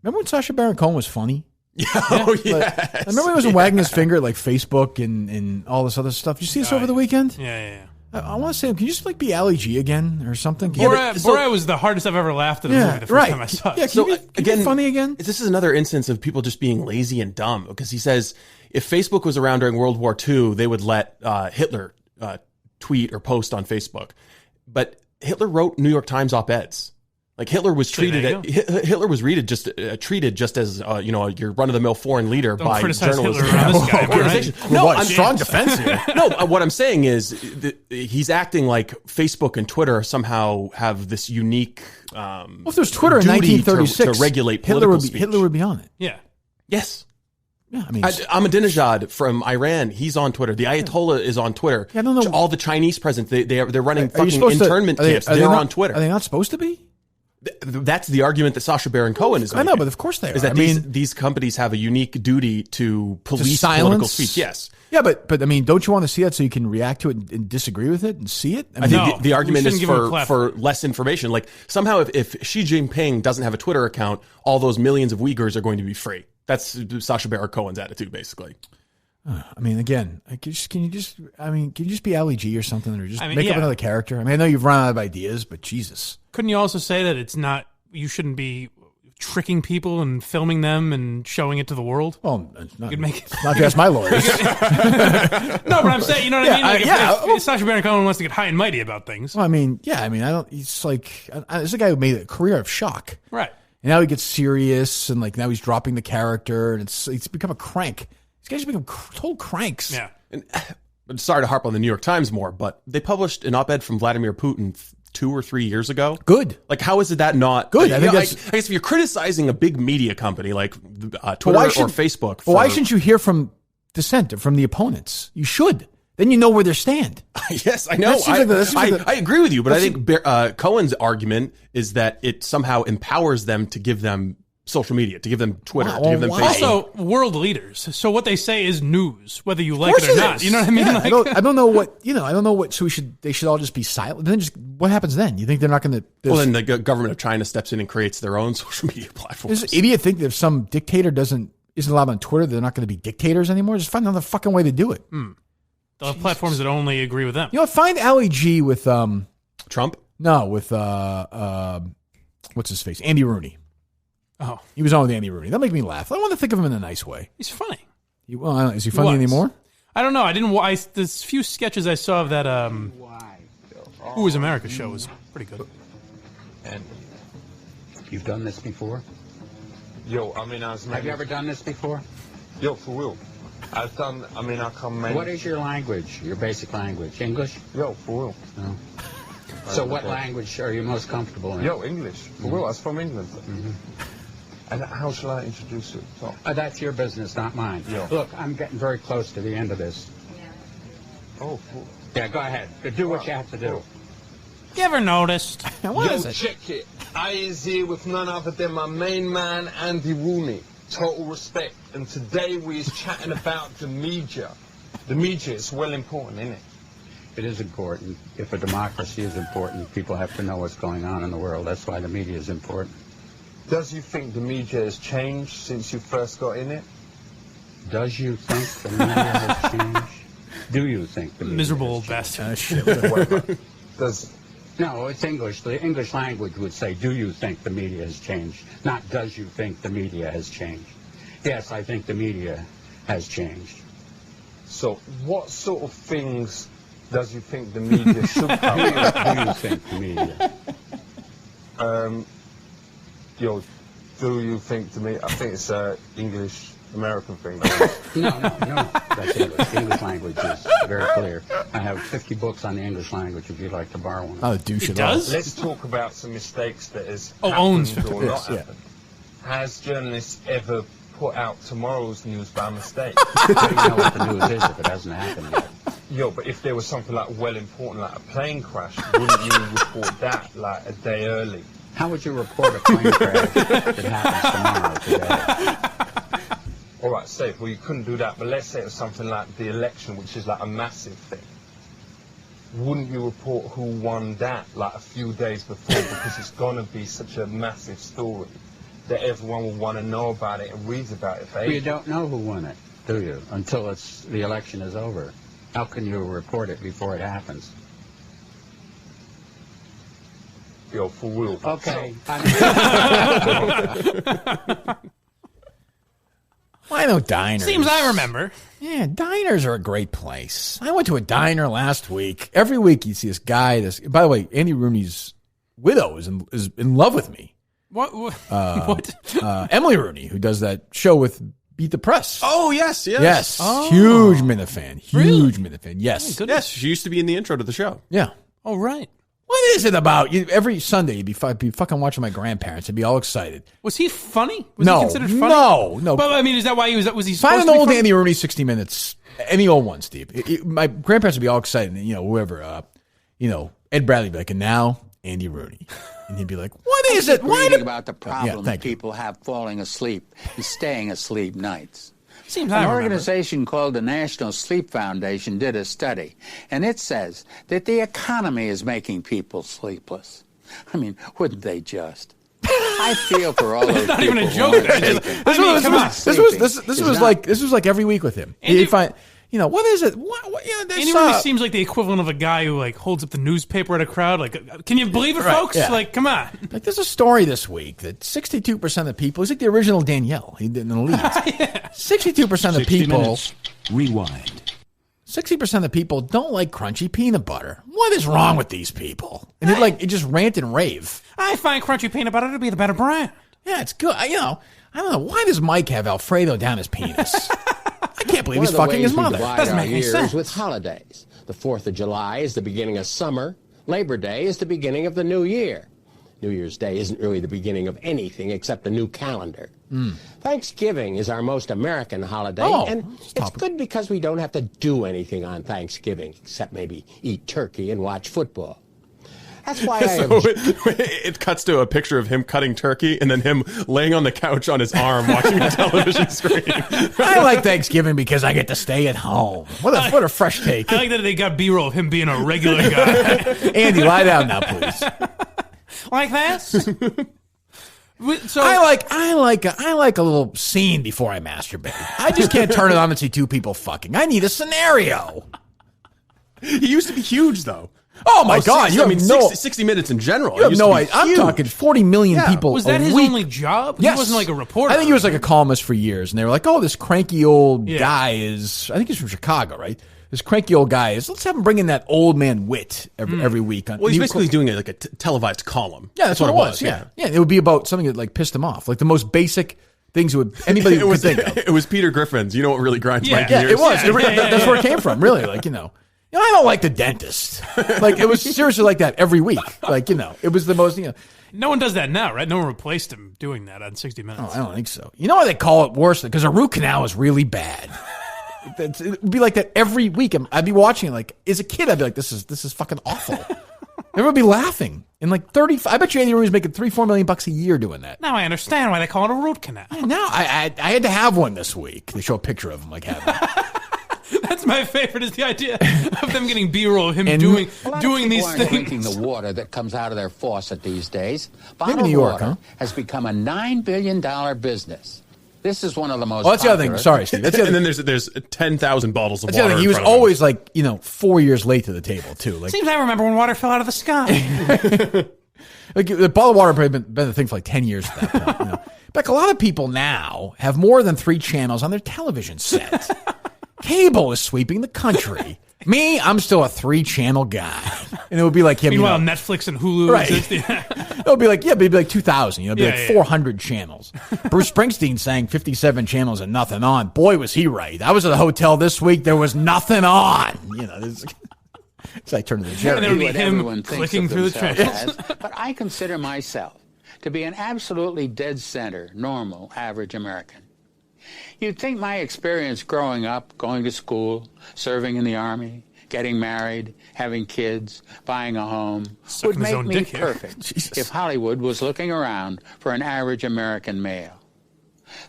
Remember when Sacha Baron Cohen was funny? Oh, yes. I remember he was wagging his finger at like Facebook and all this other stuff. Did you see this over the weekend? Yeah. I want to say, can you just be Ali G again or something? Borat was the hardest I've ever laughed at a movie the first time I saw it. Yeah, can you be funny again? This is another instance of people just being lazy and dumb, because he says if Facebook was around during World War II, they would let Hitler tweet or post on Facebook. But Hitler wrote New York Times op-eds. Like Hitler was treated treated just as your run of the mill foreign leader by journalists. Strong defense here. No, what I'm saying is he's acting like Facebook and Twitter somehow have this unique. If there's Twitter in 1936, to regulate political speech. Hitler would be on it. Yeah. Yes. Yeah, I mean, Ahmadinejad from Iran, he's on Twitter. The Ayatollah is on Twitter. Yeah, I don't know. All the Chinese presidents, they're running fucking internment camps. They're on Twitter. Are they not supposed to be? That's the argument that Sacha Baron Cohen is making. I know, but of course they are. Is that these companies have a unique duty to police political speech? Yes. Yeah, but I mean, don't you want to see that so you can react to it and disagree with it and see it? I think the argument is for less information. Like somehow if Xi Jinping doesn't have a Twitter account, all those millions of Uyghurs are going to be free. That's Sacha Baron Cohen's attitude, basically. I mean, again, can you just be Ali G or something, or just make up another character? I mean, I know you've run out of ideas, but Jesus. Couldn't you also say that you shouldn't be tricking people and filming them and showing it to the world? Well, it's not, not if you ask my lawyers. No, but I'm saying, you know what I mean? Like if Sacha Baron Cohen wants to get high and mighty about things. Well, I mean, I don't. It's like there's a guy who made a career of shock, right? And now he gets serious, and like now he's dropping the character, and it's become a crank. These guys have become total cranks. Yeah. And I'm sorry to harp on the New York Times more, but they published an op-ed from Vladimir Putin 2 or 3 years ago. Good. Like, how is that not good? I guess if you're criticizing a big media company like Twitter or Facebook, why shouldn't you hear from dissent from the opponents? You should. Then you know where they stand. Yes, I know. I agree with you, but I think Cohen's argument is that it somehow empowers them to give them social media, to give them Twitter, to give them Facebook. Also, world leaders. So what they say is news, whether you like it or not. You know what I mean? Yeah, I don't know what. I don't know what. So they should all just be silent. Then what happens then? You think they're not going to? Well, then the government of China steps in and creates their own social media platforms. Does this idiot think that if some dictator isn't allowed on Twitter, they're not going to be dictators anymore? Just find another fucking way to do it. They'll have platforms that only agree with them. You know, find Ali G with Trump. No, with what's his face, Andy Rooney. Oh, he was on with Andy Rooney. That made me laugh. I want to think of him in a nice way. He's funny. Is he funny anymore? I don't know. I didn't. There's few sketches I saw of that. Who Was America show was pretty good. And you've done this before? Yo, I mean, have you ever done this before? Yo, for real. I come. What is your language? Your basic language? English? Yo, for real. No. So what language are you most comfortable in? Yo, English. For real, I was from England. And how shall I introduce it? That's your business, not mine. Yo. Look, I'm getting very close to the end of this. Oh, cool. Yeah, go ahead. Do what you have to do. You ever noticed? What is it? Check it. I is here with none other than my main man, Andy Rooney. Total respect. And today we is chatting about the media. The media is well important, isn't it? It is important. If a democracy is important, people have to know what's going on in the world. That's why the media is important. Does you think the media has changed since you first got in it? Does you think the media has changed? Do you think the media Miserable old bastard. No, it's English. The English language would say, do you think the media has changed? Not does you think the media has changed. Yes, I think the media has changed. So what sort of things does you think the media should cover? Do you think the media? Yo, do you think the media? I think it's English American thing. No. That's English. The English language is very clear. I have 50 books on the English language if you'd like to borrow one. Oh, douche it does? Let's talk about some mistakes that has owns happened or not yeah. happened. Has journalists ever put out tomorrow's news by mistake? I don't know what the news is if it hasn't happened yet. Yo, but if there was something like well important, like a plane crash, wouldn't you report that like a day early? How would you report a plane crash that happens tomorrow today? All right, safe. Well, you couldn't do that, but let's say it was something like the election, which is like a massive thing. Wouldn't you report who won that like a few days before, because it's gonna be such a massive story that everyone will want to know about it and read about it. Well, you don't know who won it, do you? Until the election is over. How can you report it before it happens? Yo, for real. Okay. Well, I know diners. Seems I remember. Yeah, diners are a great place. I went to a diner last week. Every week you see this guy. By the way, Andy Rooney's widow is in love with me. What? Emily Rooney, who does that show with Beat the Press. Oh, yes. Yes. Oh. Huge Minifan. Huge Minifan. Yes. Yes, she used to be in the intro to the show. Yeah. Oh, right. What is it about? Every Sunday, you'd be fucking watching my grandparents. I'd be all excited. Was he funny? Was No. he considered funny? No. But I mean, is that why he was he Find supposed an to be old funny? Andy Rooney 60 Minutes. Any old one, Steve. My grandparents would be all excited. And, whoever, Ed Bradley would be like, and now Andy Rooney. And he'd be like, what is it? Why Reading about the problem thank you. people have falling asleep and staying asleep nights. Seems An I remember. organization called the National Sleep Foundation did a study, and it says that the economy is making people sleepless. I mean, wouldn't they just? I feel for all those Not people even a who joke. aren't sleeping. This was like every week with him. He'd find, what is it? What Andy Rooney seems like the equivalent of a guy who holds up the newspaper at a crowd. Can you believe it, Right, folks? yeah. Come on. There's a story this week that 62% of people, he's like the original Danielle. He did in the lead. 62% of people, Rewind. 60% of people don't like crunchy peanut butter. What is wrong with these people? And it just rant and rave. I find crunchy peanut butter to be the better brand. Yeah, it's good. I don't know. Why does Mike have Alfredo down his penis? I can't believe he's fucking his mother. Doesn't make any sense. With holidays. The 4th of July is the beginning of summer. Labor Day is the beginning of the new year. New Year's Day isn't really the beginning of anything except a new calendar. Thanksgiving is our most American holiday, and it's good because we don't have to do anything on Thanksgiving except maybe eat turkey and watch football. That's why it cuts to a picture of him cutting turkey and then him laying on the couch on his arm watching the television screen. I like Thanksgiving because I get to stay at home. What a fresh take. I like that they got B-roll of him being a regular guy. Andy, lie down now, please. Like this? So I like a little scene before I masturbate. I just can't turn it on and see two people fucking. I need a scenario. He used to be huge, though. Oh my God! 60 Minutes in general. You have no idea. I'm talking 40 million people. Was that a his week. only job? Yes. He wasn't like a reporter. I think he was like a columnist for years, and they were like, "Oh, this cranky old guy is." I think he's from Chicago, right? This cranky old guy is. Let's have him bring in that old man wit every week. Well, he's basically doing it like a televised column. Yeah, that's what it was. Yeah, it would be about something that pissed him off, like the most basic things anybody could think of. It was Peter Griffin's. You know what really grinds my gears? Yeah, it was. That's where it came from. Really, I don't like the dentist. It was seriously like that every week. It was the most. No one does that now, right? No one replaced him doing that on 60 Minutes. Oh, I don't think so. You know why they call it worse? Because a root canal is really bad. It would be like that every week. I'd be watching it as a kid. I'd be like, this is fucking awful. Everyone would be laughing. And 35, I bet you Andy Rooney's making $3-4 million a year doing that. Now I understand why they call it a root canal. Now I had to have one this week. They show a picture of him having. That's my favorite, is the idea of them getting B-roll of him doing these things. Drinking the water that comes out of their faucet these days. Maybe Bottled New York, water has become a $9 billion business. This is one of the most. Oh, that's the other thing. Sorry, Steve. That's the other and then there's 10,000 bottles of that's the water. other thing. He was always 4 years late to the table too. Seems I remember when water fell out of the sky. The bottled water probably been the thing for 10 years at that point. But a lot of people now have more than 3 channels on their television set. Cable is sweeping the country. Me, I'm still a 3-channel guy. And it would be like him. Meanwhile, Netflix and Hulu. Right. It would be like, it'd be like 2,000. It'd be 400 channels. Bruce Springsteen sang 57 channels and nothing on. Boy, was he right. I was at a hotel this week. There was nothing on. It's like turning to the And there would be him Everyone thinks clicking of through the themselves channels. as, but I consider myself to be an absolutely dead center, normal, average American. You'd think my experience growing up, going to school, serving in the Army, getting married, having kids, buying a home, would make me perfect if Hollywood was looking around for an average American male.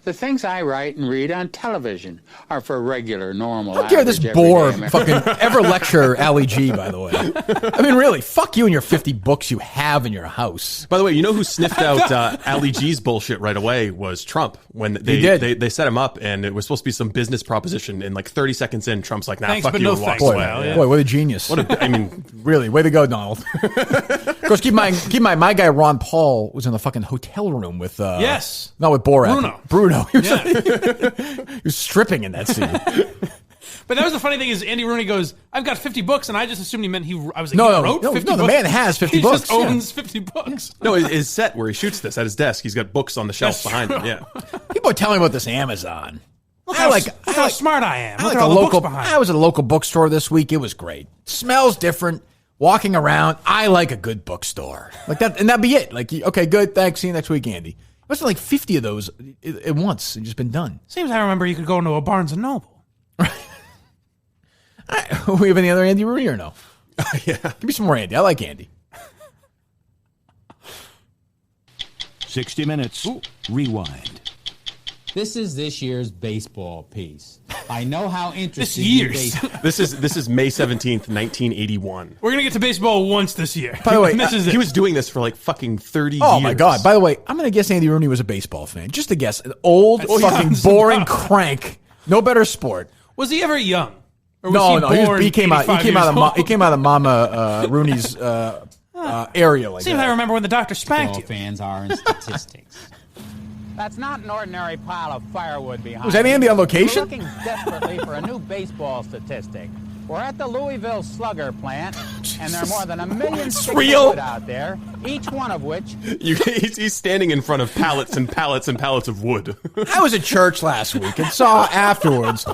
The things I write and read on television are for regular, normal, I don't care this average, bore everyday fucking ever lecture Ali G, by the way. I mean, really, fuck you and your 50 books you have in your house. By the way, you know who sniffed out Ali G's bullshit right away was Trump. When they set him up, and it was supposed to be some business proposition, and 30 seconds in, Trump's like, nah, Thanks, fuck but you, no and walks thanks. away. Boy, what a genius. Really, way to go, Donald. Of course, keep in mind, my guy Ron Paul was in the fucking hotel room with, yes. Not with Borat. Bruno. He was stripping in that scene. But that was the funny thing is Andy Rooney goes, "I've got 50 books," and I just assumed he meant I was like, No, he no, wrote no, 50 no, the books? man has 50 he books, just owns 50 books. No, his set where he shoots this at his desk, he's got books on the shelf behind him. Yeah. People are telling me about this Amazon. Look how smart I am. Look at all the books behind. I was at a local bookstore this week. It was great. Smells different. Walking around, I like a good bookstore. Like that, and that'd be it. Like, okay, good, thanks. See you next week, Andy. It was like 50 of those at once and just been done. Seems I remember you could go into a Barnes & Noble. We have any other Andy Rooney or no? Yeah. Give me some more Andy. I like Andy. 60 Minutes. Rewind. This is this year's baseball piece. I know how interested This is May 17th, 1981. We're going to get to baseball once this year. By the way, this is he it. was doing this for like fucking 30 years. Oh, my God. By the way, I'm going to guess Andy Rooney was a baseball fan. Just a guess. An old, fucking boring crank. No better sport. Was he ever young? Or was No. born He came out of Mama Rooney's area like Seems that. I remember when the doctor spanked you. fans are in statistics. That's not an ordinary pile of firewood behind Was that Andy on location? We're looking desperately for a new baseball statistic. We're at the Louisville Slugger plant, and there are more than 1 million sticks of wood out there, each one of which... He's standing in front of pallets and pallets and pallets of wood. I was at church last week and saw afterwards,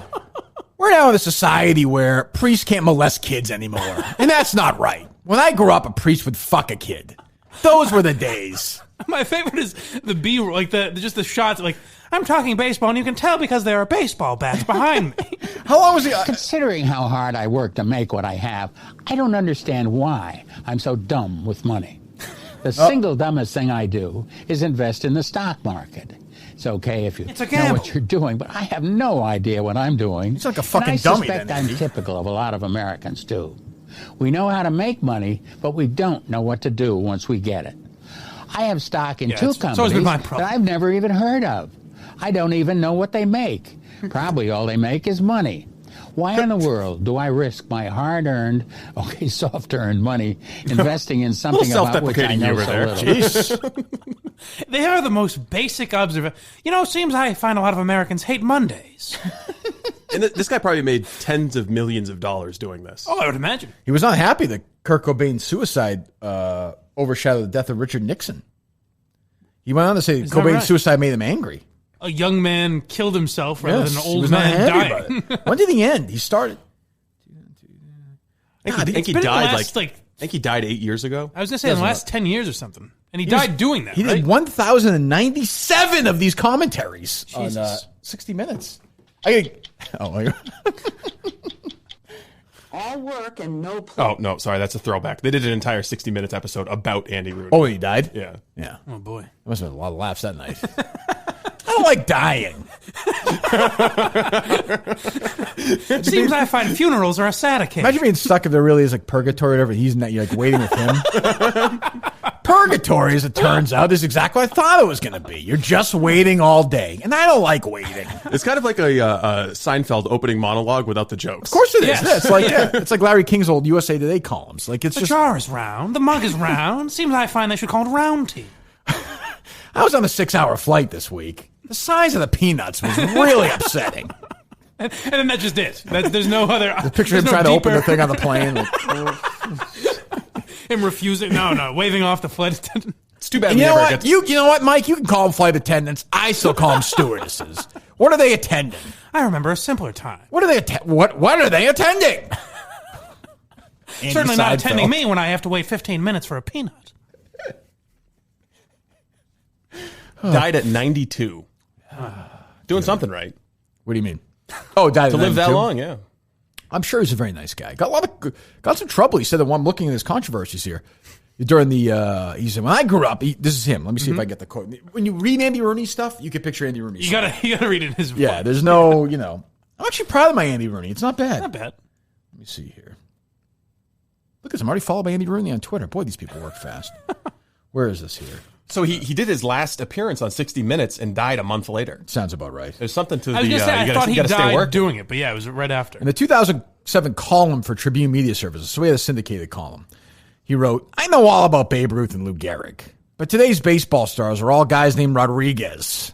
we're now in a society where priests can't molest kids anymore. And that's not right. When I grew up, a priest would fuck a kid. Those were the days. My favorite is the B-roll, like just the shots, like, I'm talking baseball, and you can tell because there are baseball bats behind me. How long was he? Considering how hard I work to make what I have, I don't understand why I'm so dumb with money. The single dumbest thing I do is invest in the stock market. It's okay if you know what you're doing, but I have no idea what I'm doing. It's like a fucking and I dummy. suspect then, I'm Andy. typical of a lot of Americans, too. We know how to make money, but we don't know what to do once we get it. I have stock in two companies that I've never even heard of. I don't even know what they make. Probably all they make is money. Why in the world do I risk my hard-earned, soft-earned money investing in something about which I know so little? Jeez. They are the most basic observation. It seems I find a lot of Americans hate Mondays. And this guy probably made tens of millions of dollars doing this. Oh, I would imagine. He was not happy that Kurt Cobain's suicide overshadowed the death of Richard Nixon. He went on to say Cobain's suicide made him angry. A young man killed himself rather than an he old was not man happy dying. about it. When did he end? He started. I think he died I think he died 8 years ago. I was going to say in the last 10 years or something. And he died doing that, He right? did 1,097 of these commentaries on 60 Minutes. All work and no play. Oh, no, sorry, that's a throwback. They did an entire 60 Minutes episode about Andy Rooney. Oh, he died? Yeah. Yeah. Oh, boy. There must have been a lot of laughs that night. I don't like dying. It seems I find funerals are a sad occasion. Imagine being stuck if there really is like purgatory or whatever. He's not, you're like waiting with him. Purgatory, as it turns out, is exactly what I thought it was going to be. You're just waiting all day. And I don't like waiting. It's kind of like a Seinfeld opening monologue without the jokes. Of course it is. Yes. Yeah, it's like Larry King's old USA Today columns. Like it's The just. jar is round. The mug is round. Seems I find they should call it round tea. I was on a 6-hour flight this week. The size of the peanuts was really upsetting. And then that's just it. There's no other. Picture him trying to open the thing on the plane. Him refusing. No, waving off the flight attendant. It's too bad. And you know what? You know what, Mike? You can call them flight attendants. I still call them stewardesses. What are they attending? I remember a simpler time. What are they? What are they attending? Certainly not attending me when I have to wait 15 minutes for a peanut. Died at 92. Doing something right. What do you mean? Oh, died to at live 92? that long, yeah. I'm sure he's a very nice guy. Got some trouble. He said that I'm looking at his controversies here. During the, he said, when I grew up, this is him. Let me see if I get the quote. When you read Andy Rooney stuff, you can picture Andy Rooney. You gotta read it in his voice. Yeah, there's no, I'm actually proud of my Andy Rooney. It's not bad. Not bad. Let me see here. Look at this. I'm already followed by Andy Rooney on Twitter. Boy, these people work fast. Where is this here? So he did his last appearance on 60 Minutes and died a month later. Sounds about right. There's something to I was the. gonna say, I thought he stay died working. doing it, but yeah, it was right after. In the 2007 column for Tribune Media Services, so we had a syndicated column, he wrote, I know all about Babe Ruth and Lou Gehrig, but today's baseball stars are all guys named Rodriguez.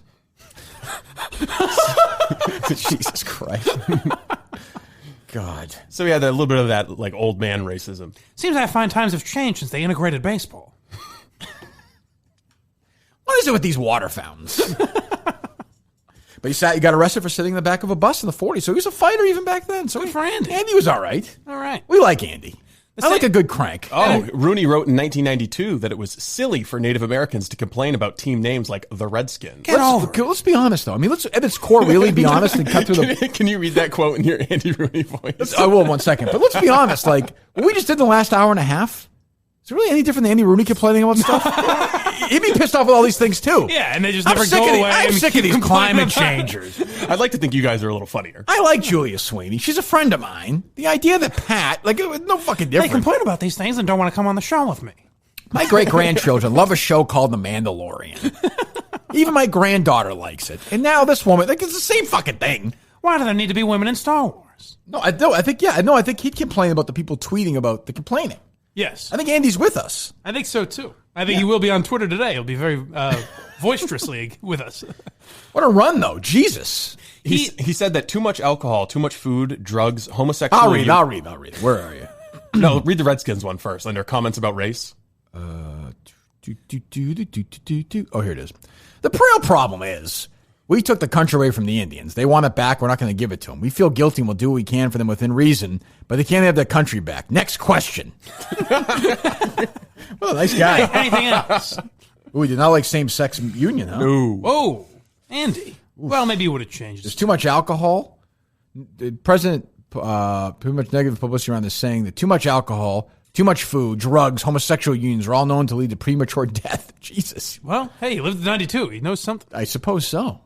Jesus Christ. God. So we had a little bit of that like old man racism. Seems I find times have changed since they integrated baseball. What is it with these water fountains? But he got arrested for sitting in the back of a bus in the 40s. So he was a fighter even back then. So Good for Andy. Andy was all right. All right. We like Andy. I like a good crank. Oh, Rooney wrote in 1992 that it was silly for Native Americans to complain about team names like the Redskins. Let's be honest, though. I mean, let's at its core really be honest and cut through the... Can you read that quote in your Andy Rooney voice? I will in 1 second. But let's be honest. Like, what we just did in the last hour and a half, is it really any different than Andy Rooney complaining about stuff? He'd be pissed off with all these things, too. Yeah, and they just never go away. I'm sick of these climate changers. I'd like to think you guys are a little funnier. I like Julia Sweeney. She's a friend of mine. The idea that Pat, like, it was no fucking difference. They complain about these things and don't want to come on the show with me. My great-grandchildren love a show called The Mandalorian. Even my granddaughter likes it. And now this woman, like, it's the same fucking thing. Why do there need to be women in Star Wars? No, I think he'd complain about the people tweeting about the complaining. Yes. I think Andy's with us. I think so, too. I think he will be on Twitter today. He'll be very boisterously with us. What a run, though. Jesus. He said that too much alcohol, too much food, drugs, homosexuality... I'll read. Where are you? No, read the Redskins one first, under comments about race. Oh, here it is. The real problem is, we took the country away from the Indians. They want it back. We're not going to give it to them. We feel guilty and we'll do what we can for them within reason, but they can't have their country back. Next question. Well, nice guy. Anything else? Ooh, he did not like same-sex union, huh? No. Whoa, Andy. Well, maybe you would have changed. There's too much alcohol. The president, pretty much negative publicity around this, saying that too much alcohol, too much food, drugs, homosexual unions are all known to lead to premature death. Jesus. Well, hey, he lived to 92. He knows something. I suppose so.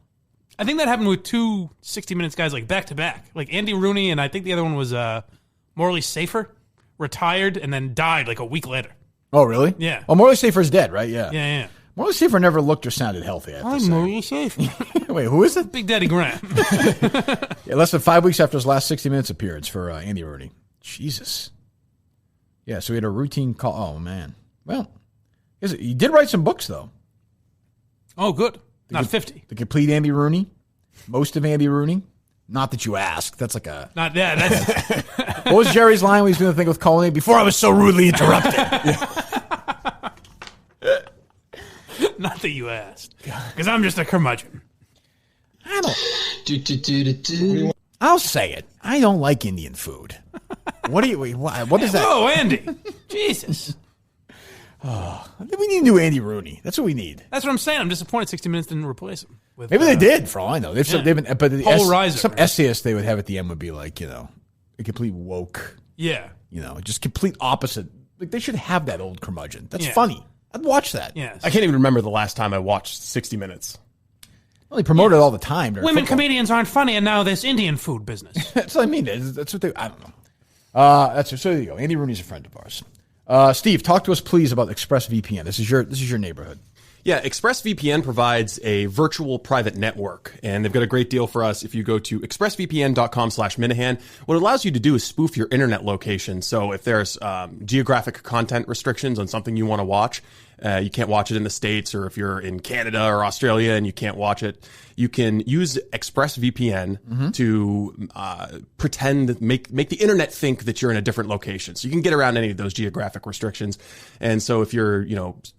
I think that happened with two 60 Minutes guys, like back-to-back. Like Andy Rooney, and I think the other one was Morley Safer, retired and then died like a week later. Oh, really? Yeah. Oh, Morley Safer's dead, right? Yeah. Yeah. Morley Safer never looked or sounded healthy. I'm Morley Safer. Wait, who is it? Big Daddy Graham. Yeah, less than 5 weeks after his last 60 Minutes appearance for Andy Rooney. Jesus. Yeah, so he had a routine call. Oh, man. Well, he did write some books, though. Oh, good. Not 50. The Complete Andy Rooney. Most of Andy Rooney. Not that you ask. That's like a... Not that. That's... What was Jerry's line when he was doing the thing with Colony? Before I was so rudely interrupted. Not that you asked. Because I'm just a curmudgeon. I don't... I'll say it. I don't like Indian food. What is that? Oh, Andy. Jesus. Oh, we need a new Andy Rooney. That's what we need. That's what I'm saying. I'm disappointed 60 Minutes didn't replace him. With, Maybe they did, for all I know. They've been, but Polarizer. Some essayist they would have at the end would be like, a complete woke. Yeah. Just complete opposite. Like they should have that old curmudgeon. That's funny. I'd watch that. Yes. I can't even remember the last time I watched 60 Minutes. Well, they promote it all the time. Women comedians aren't funny, and now this Indian food business. That's what I mean. That's what they. I don't know. So there you go. Andy Rooney's a friend of ours. Steve, talk to us, please, about ExpressVPN. This is your neighborhood. Yeah, ExpressVPN provides a virtual private network, and they've got a great deal for us. If you go to expressvpn.com/Minahan, what it allows you to do is spoof your internet location. So if there's geographic content restrictions on something you want to watch, you can't watch it in the States, or if you're in Canada or Australia and you can't watch it, you can use ExpressVPN to pretend, make the internet think that you're in a different location. So you can get around any of those geographic restrictions. And so if you're,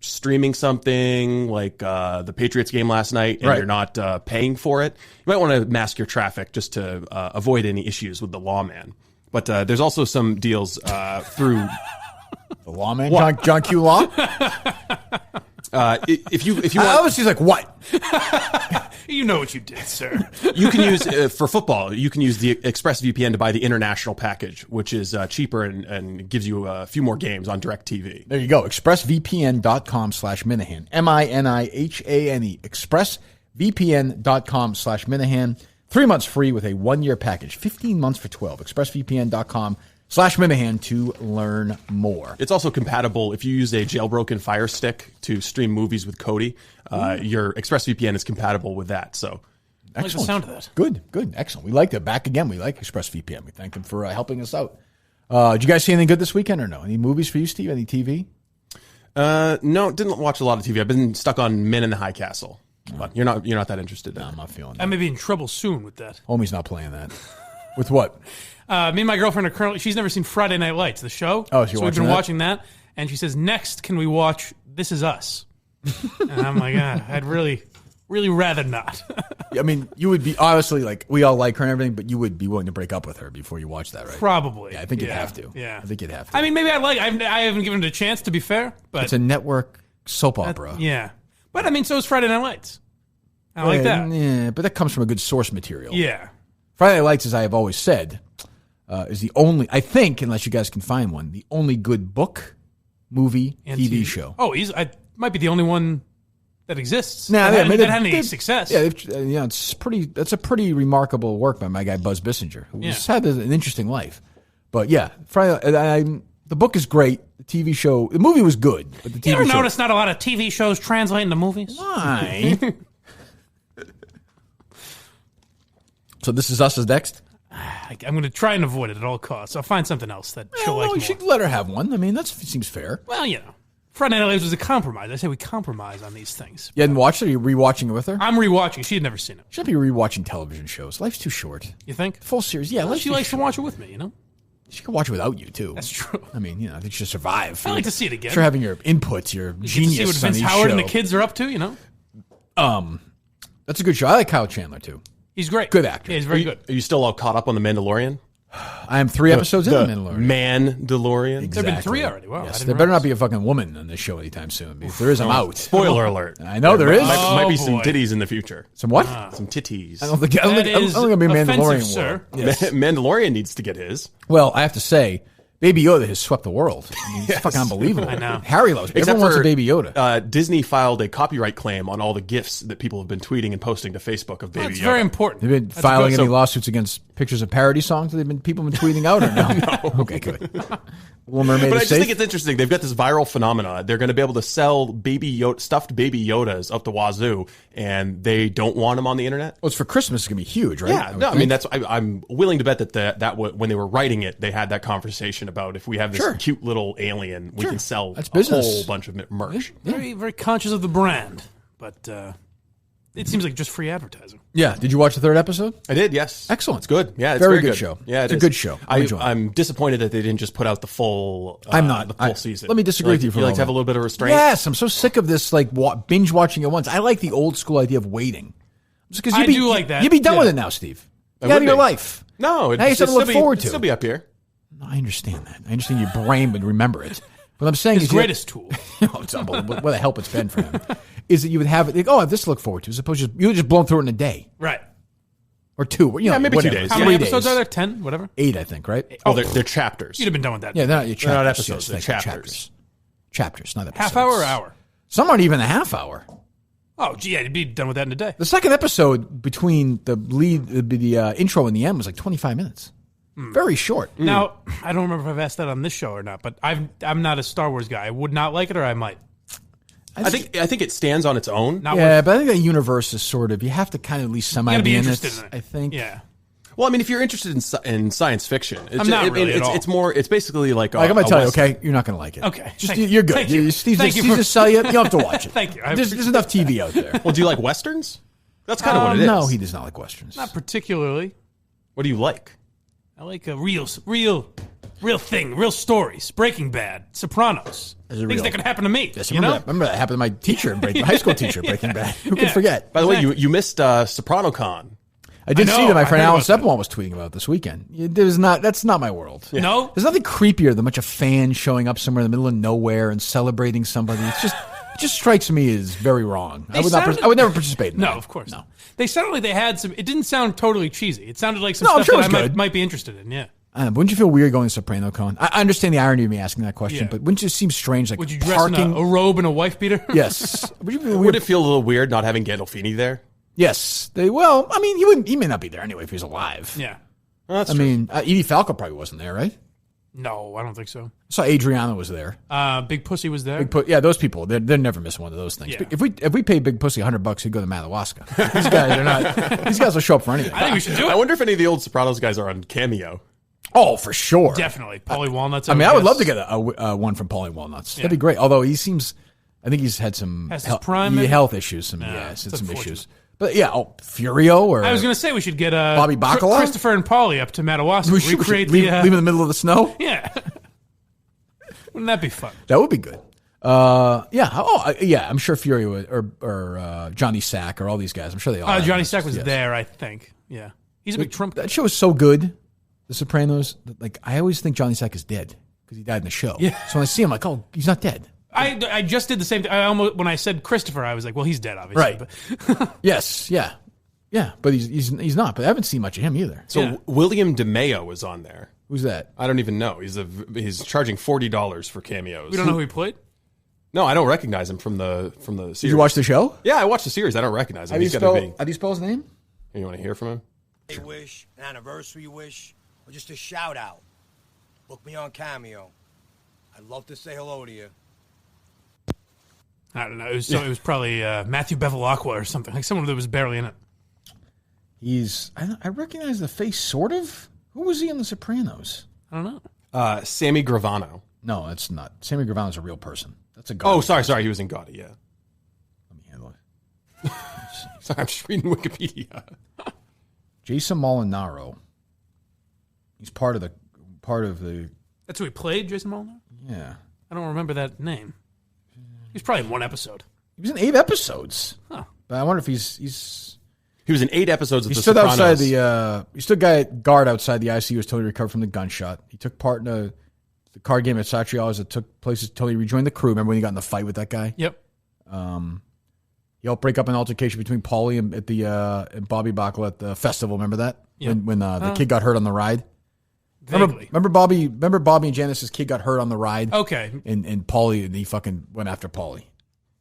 streaming something like the Patriots game last night and you're not paying for it, you might want to mask your traffic just to avoid any issues with the lawman. But there's also some deals through... The lawman, John Q. Law. If you want, I was just like, what? You know what you did, sir. You can use for football. You can use the ExpressVPN to buy the international package, which is cheaper and gives you a few more games on DirecTV. There you go. ExpressVPN.com/Minahan. MINIHANE. ExpressVPN.com/Minahan. 3 months free with a 1-year package. 15 months for 12. ExpressVPN.com/Minahan to learn more. It's also compatible if you use a jailbroken Fire Stick to stream movies with Kodi. Your ExpressVPN is compatible with that. So, I like the sound of that. Good, excellent. We like it. Back again. We like ExpressVPN. We thank them for helping us out. Did you guys see anything good this weekend or no? Any movies for you, Steve? Any TV? No, didn't watch a lot of TV. I've been stuck on Men in the High Castle. But you're not that interested. No, I'm not feeling I that. may be in trouble soon with that. Homie's not playing that. With what? Me and my girlfriend are currently, she's never seen Friday Night Lights, the show. Oh, so we've been watching that. And she says, next, can we watch This Is Us? And I'm like, I'd really rather not. I mean, you would be, honestly, like, we all like her and everything, but you would be willing to break up with her before you watch that, right? Probably. Yeah, I think you'd have to. Yeah. I think you'd have to. I mean, maybe I haven't given it a chance, to be fair. But it's a network soap opera. Yeah. But, I mean, so is Friday Night Lights. I like that. Yeah, but that comes from a good source material. Yeah. Friday Night Lights, as I have always said, is the only, I think, unless you guys can find one, the only good book, movie, And TV show. Oh, I might be the only one that exists. Nah, that yeah, had any success. Yeah, that's a pretty remarkable work by my guy Buzz Bissinger, who's had an interesting life. But yeah, Friday, the book is great. The TV show, the movie was good, but the TV You ever show. notice not a lot of TV shows translate into movies? Why? So This Is Us is next? I'm going to try and avoid it at all costs. I'll find something else that she'll like you more. should let her have one. I mean, that seems fair. Well, you know, Friday Night Lights was a compromise. I say we compromise on these things. You hadn't watched it? Are you rewatching it with her? I'm rewatching. She had never seen it. Should be rewatching television shows. Life's too short. You think? Full series, yeah. Well, she likes to watch it with me, you know? She can watch it without you, too. That's true. I mean, I think she'll survive. I like to see it again. For having your inputs, your You genius get to see what on Vince each Howard show. and the kids are up to, you know? That's a good show. I like Kyle Chandler, too. He's great. Good actor. Yeah, he's very good. Are you still all caught up on The Mandalorian? I am 3 episodes in The Mandalorian. Mandalorian? There have been 3 already. Wow. Yes, there better not be a fucking woman on this show anytime soon. If there is, I'm out. Spoiler alert. I know there is. Might be Oh, some boy. titties in the future. Some what? Some titties. I don't think it'll be a Mandalorian sir. war. Yes. Mandalorian needs to get his. Well, I have to say, Baby Yoda has swept the world. I mean, it's fucking unbelievable. I know. Harry loves it. Everyone wants a Baby Yoda. Disney filed a copyright claim on all the GIFs that people have been tweeting and posting to Facebook of Baby That's Yoda. very important. They've been That's filing good. any So- lawsuits against pictures of parody songs that people been tweeting out or no? Okay, good. Little Mermaid But I is just safe. think it's interesting. They've got this viral phenomena. They're going to be able to sell stuffed Baby Yodas up the wazoo, and they don't want them on the internet. Well, it's for Christmas. It's gonna be huge, right? Yeah, no, I mean I'm willing to bet that when they were writing it, they had that conversation about if we have this Sure. cute little alien, we can sell That's a business. whole bunch of merch. Very, very conscious of the brand. But it seems like just free advertising. Yeah. Did you watch the 3rd episode? I did, yes. Excellent. It's good. Yeah, it's Very very good show. Yeah, It's a good show. I'm enjoying it. I'm disappointed that they didn't just put out the full. I'm not. the full season. Let me disagree with you for a You like to moment. have a little bit of restraint. Yes, I'm so sick of this like binge watching at once. I like the old school idea of waiting. Because I do like that. You'd be done Yeah. with it now, Steve. I Get out would of your be. life. No, Now you have something to look forward to. It'd still be up here. No, I understand that. I understand your brain would remember it. What I'm saying His is you have- greatest tool. It's unbelievable. What a help it's been for him. Is that you would have it, like, I have this to look forward to, as opposed to you would just blown through it in a day. Right. Or 2. You know, maybe 2 whatever. days. How Yeah. many 3 episodes days. are there? 10? Whatever? 8, I think, right? Oh, they're chapters. You'd have been done with that. Yeah, they're not your chapters. They're not episodes, Yes, they're thank you. chapters. Chapters, not episodes. Half hour or hour? Some aren't even a half hour. Oh, gee, yeah, you'd be done with that in a day. The second episode between the intro and the end was like 25 minutes. Very short. Now, I don't remember if I've asked that on this show or not, but I'm not a Star Wars guy. I would not like it, or I might. I think it stands on its own. Not Yeah, worth- but I think the universe is sort of, you have to kind of at least You gotta semi be be in interested it, in it. I think. Yeah. Well, I mean, if you're interested in science fiction, it's, I'm not really at all. It's more. It's basically like. Like, I'm going to tell you, Western. okay? You're not going to like it. Okay. Just, Thank you're you. good. Thank you. Steve Thank you just for- sell you. You don't have to watch it. Thank you. I There's enough TV out there. Well, do you like westerns? That's kind of what it is. No, he does not like Westerns. Not particularly. What do you like? I like a real thing, real stories. Breaking Bad, Sopranos, Is it things real? that could happen to me. Yes, you know? remember that happened to my teacher, my high school teacher, Breaking Bad. Who can Yeah. forget? By the way, you missed SopranoCon. I did I know, see that my I friend heard Alan about that. Seppenwall was tweeting about it this weekend. That's not my world. No? There's nothing creepier than a bunch of fans showing up somewhere in the middle of nowhere and celebrating somebody. It just strikes me as very wrong. I would never participate in that. No, of course not. They sounded like they had some. It didn't sound totally cheesy. It sounded like some No, I'm stuff sure that it I was good. might be interested in. Yeah. Wouldn't you feel weird going to SopranoCon? I understand the irony of me asking that question, Yeah. but wouldn't it seem strange, like Would you dress parking? in a robe and a wife beater? Yes. Would you feel Would weird? it feel a little weird not having Gandolfini there? Yes. I mean, he may not be there anyway if he was alive. Yeah. Well, that's I true. mean, Edie Falco probably wasn't there, right? No, I don't think so. I saw Adriana was there. Big Pussy was there. Yeah, those people, they're never missing one of those things. Yeah. If we paid Big Pussy $100, he'd go to Madawaska. These guys are not. These guys will show up for anything. I think we should do I it. wonder if any of the old Sopranos guys are on Cameo. Oh, for sure. Definitely. Paulie Walnuts. I mean, I would guess. love to get a one from Paulie Walnuts. That'd be great. Although he seems, I think he's had some Has his prime, maybe? health issues. Some it's issues. unfortunate. But yeah, Furio or I was going to say we should get Bobby Bacala? Christopher and Paulie up to Madawaska. We should Recreate leave him in the middle of the snow. Yeah. Wouldn't that be fun? That would be good. Yeah. Yeah. I'm sure Fury would, or Johnny Sack or all these guys. I'm sure they all. Johnny Sack was there, I think. Yeah, he's a big Trump. That show is so good, The Sopranos. Like I always think Johnny Sack is dead because he died in the show. Yeah. So when I see him, I'm like, oh, he's not dead. I just did the same thing. I almost when I said Christopher, I was like, well, he's dead, obviously. Right. But Yes. Yeah. Yeah. But he's not. But I haven't seen much of him either. So William DeMeo was on there. Who's that? I don't even know. He's charging $40 for cameos. we don't know who he played. No, I don't recognize him from the series. Did you watch the show? Yeah, I watched the series. I don't recognize him. How do you spell his name? You want to hear from him? A wish, an anniversary wish, or just a shout out. Book me on Cameo. I'd love to say hello to you. I don't know. It was probably Matthew Bevilacqua or something, like someone that was barely in it. I recognize the face, sort of. Who was he in The Sopranos? I don't know. Sammy Gravano. No, that's not. Sammy Gravano's a real person. That's a Gotti. Oh, sorry. He was in Gotti, yeah. Let me handle it. Sorry, I'm just reading Wikipedia. Jason Molinaro. He's part of the. That's who he played, Jason Molinaro? Yeah. I don't remember that name. He's probably in one episode. He was in 8 episodes. Huh. But I wonder if he's. He was in 8 episodes of he The stood Sopranos. outside he stood guard outside the ICU as Tony recovered from the gunshot. He took part in the card game at Satriali's that took place as Tony rejoined the crew. Remember when he got in the fight with that guy? Yep. He helped break up an altercation between Paulie and Bobby Bacala at the festival. Remember that? Yep. When the kid got hurt on the ride? Vaguely. Remember Bobby and Janice's kid got hurt on the ride? Okay. And Paulie, and he fucking went after Paulie.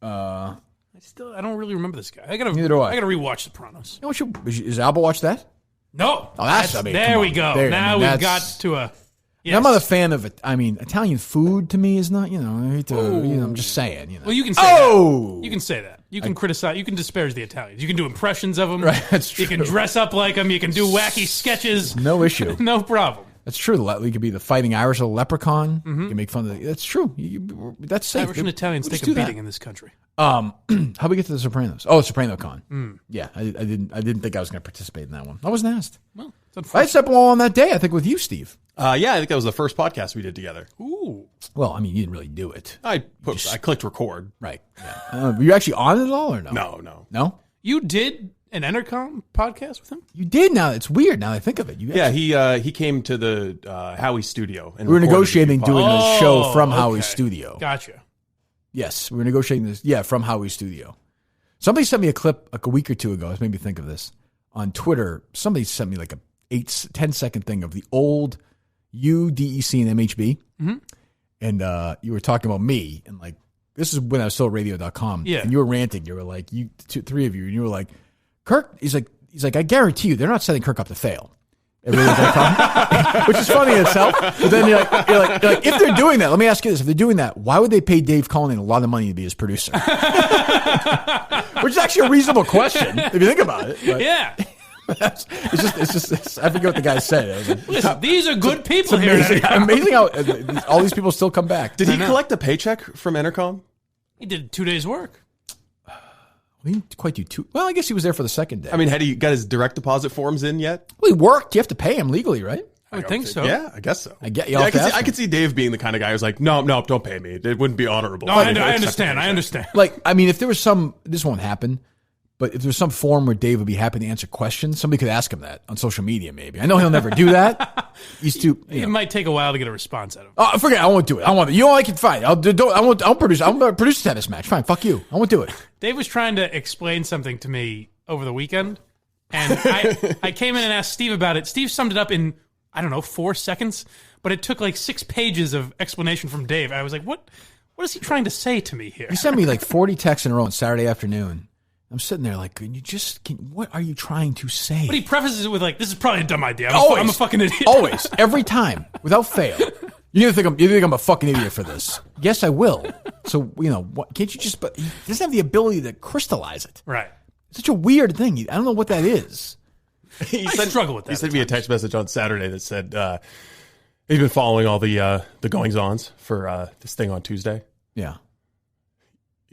I don't really remember this guy. Neither do I. I gotta rewatch Sopranos. You know is Alba watch that? No. Oh, there we go. We've got to a. Yes. I'm not a fan of it. I mean, Italian food to me is not. I'm just saying. Well, you can say that. You can say that. You can criticize. You can disparage the Italians. You can do impressions of them. Right, that's true. You can dress up like them. You can do wacky sketches. No issue. No problem. That's true. You could be the Fighting Irish or the Leprechaun. You can make fun of it. That's true. That's safe. Irish and Italians take a beating in this country. How we get to the Sopranos? Oh, Soprano Con. Yeah, I didn't think I was going to participate in that one. I wasn't asked. Well, I stepped on that day. I think with you, Steve. Yeah, I think that was the first podcast we did together. Ooh. Well, I mean, you didn't really do it. I clicked record. Right. Yeah. Were you actually on it at all or no? No. You did an Entercom podcast with him? You did. Now it's weird. Now that I think of it. He came to the Howie studio and we were negotiating doing a show from okay. Howie's studio. Gotcha. Yes, we were negotiating this. Yeah, from Howie's studio. Somebody sent me a clip like a week or two ago. It made me think of this on Twitter. Somebody sent me like a 10-second thing of the old UDEC and MHB, and you were talking about me, and like this is when I was still at radio.com. Yeah, and you were ranting. You were like, three of you, and you were like, Kirk. He's like, I guarantee you, they're not setting Kirk up to fail. At radio.com, which is funny in itself. But then you're like, if they're doing that, let me ask you this: if they're doing that, why would they pay Dave Cullen a lot of money to be his producer? Which is actually a reasonable question if you think about it. But yeah. It's just. I forget what the guy said. I was like, listen, these are good people here. Amazing how all these people still come back. Did he collect a paycheck from Entercom? He did 2 days' work. We didn't quite do 2. Well, I guess he was there for the second day. I mean, had he got his direct deposit forms in yet? Well, he worked. You have to pay him legally, right? I would think so. Yeah, I guess so. I could see Dave being the kind of guy who's like, no, don't pay me. It wouldn't be honorable. No, I understand. I understand. Like, I mean, if there was this won't happen. But if there's some forum where Dave would be happy to answer questions, somebody could ask him that on social media. Maybe I know he'll never do that. He's too. It might take a while to get a response out of him. Oh, forget. I won't do it. I want it. You don't like it? Fine. I'll produce. I'll produce a tennis match. Fine. Fuck you. I won't do it. Dave was trying to explain something to me over the weekend, and I came in and asked Steve about it. Steve summed it up in 4 seconds, but it took like 6 pages of explanation from Dave. I was like, what is he trying to say to me here? He sent me like 40 texts in a row on Saturday afternoon. I'm sitting there like, what are you trying to say? But he prefaces it with like, this is probably a dumb idea. I'm a fucking idiot. Always. Every time. Without fail. You think I'm a fucking idiot for this. Yes, I will. So, can't you just, but he doesn't have the ability to crystallize it. Right. It's such a weird thing. I don't know what that is. I struggle with that. He sent me a text message on Saturday that said he's been following all the goings-ons for this thing on Tuesday. Yeah.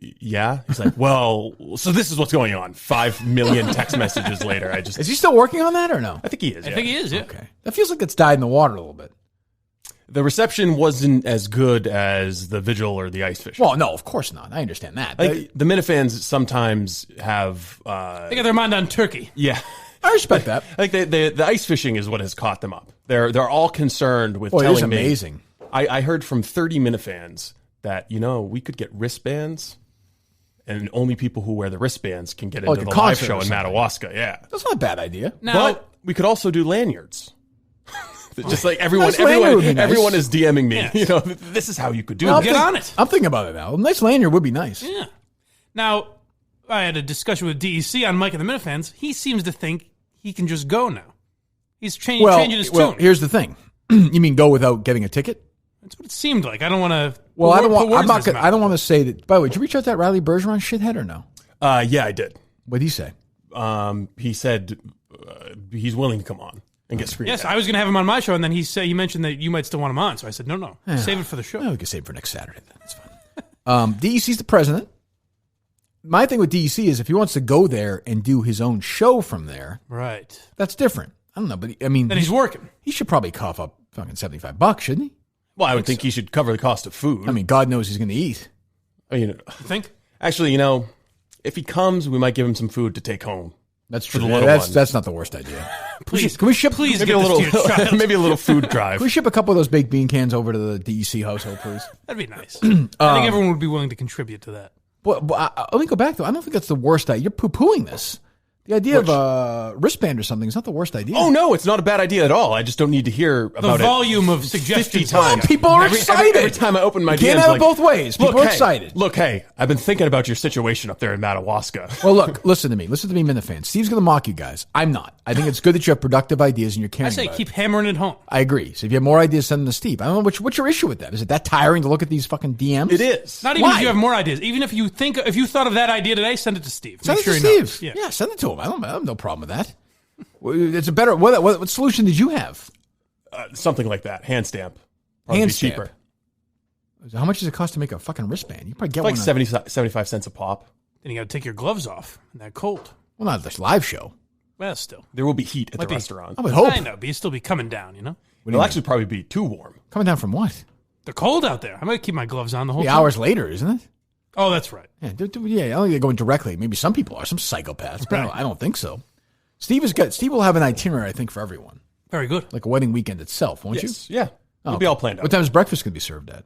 yeah. He's like, well, so this is what's going on. 5 million text messages later. Is he still working on that or no? I think he is. I think he is, yeah. Okay. That feels like it's died in the water a little bit. The reception wasn't as good as the Vigil or the ice fishing. Well, no, of course not. I understand that. Like, the Minifans sometimes have... they got their mind on turkey. Yeah. I respect that. I think the ice fishing is what has caught them up. They're all concerned with Boy, it telling was me... amazing. I heard from 30 Minifans that, we could get wristbands, and only people who wear the wristbands can get into the live show in Madawaska. Yeah. That's not a bad idea. But we could also do lanyards. Just like everyone is DMing me. Yes. This is how you could do Well, it. get on it. I'm thinking about it now. A nice lanyard would be nice. Yeah. Now, I had a discussion with DEC on Mike and the Minifans. He seems to think he can just go now. He's changing his tune. Well, here's the thing. You mean go without getting a ticket? That's what it seemed like. I don't want to. Well, I don't want to say that. By the way, did you reach out to that Riley Bergeron shithead or no? Yeah, I did. What did he say? He said he's willing to come on and get screened. Yes, I was going to have him on my show, and then he mentioned that you might still want him on. So I said, no, save it for the show. No, we can save it for next Saturday. Then. That's fine. DEC's the president. My thing with DEC is if he wants to go there and do his own show from there, right? That's different. I don't know, but I mean, then he's working. He should probably cough up fucking $75, shouldn't he? Well, I would think he should cover the cost of food. I mean, God knows he's going to eat. You think? Actually, if he comes, we might give him some food to take home. That's true. That's not the worst idea. Please, can we ship? Please maybe get a little, this to your child. maybe a little food drive. Can we ship a couple of those baked bean cans over to the DEC household, please? That'd be nice. I think everyone would be willing to contribute to that. But let me go back though. I don't think that's the worst idea. You're poo-pooing this. The idea of a wristband or something is not the worst idea. Oh, no, it's not a bad idea at all. I just don't need to hear about it. The volume of suggestions. 50 times. People are excited. Every time I open my DMs, can't have it both ways. People are excited. Look, hey, I've been thinking about your situation up there in Madawaska. Well, look, listen to me, Minifans. Steve's going to mock you guys. I'm not. I think it's good that you have productive ideas and you're caring I say about keep it. hammering it home. I agree. So if you have more ideas, send them to Steve. I don't know what's your issue with that. Is it that tiring to look at these fucking DMs? It is. Not even if you have more ideas. Even if you thought of that idea today, send it to Steve. Send Make it sure to he Steve. knows. Yeah, send it to him. I have no problem with that. It's a better. What solution did you have? Something like that. Hand stamp. Probably Hand be stamp. cheaper. How much does it cost to make a fucking wristband? You probably get Like one. 75 cents a pop. Then you got to take your gloves off in that cold. Well, not this live show. Well, still. There will be heat at Might the be. restaurant. I would hope. I know, but you still be coming down, It'll actually probably be too warm. Coming down from what? They're cold out there. I might keep my gloves on the whole Be time. hours later, isn't it? Oh, that's right. Yeah, I don't think they're going directly. Maybe some people are, some psychopaths, but I don't think so. Steve will have an itinerary, I think, for everyone. Very good. Like a wedding weekend itself, won't Yes. you? Yeah. It'll be all planned out. What time is breakfast going to be served at?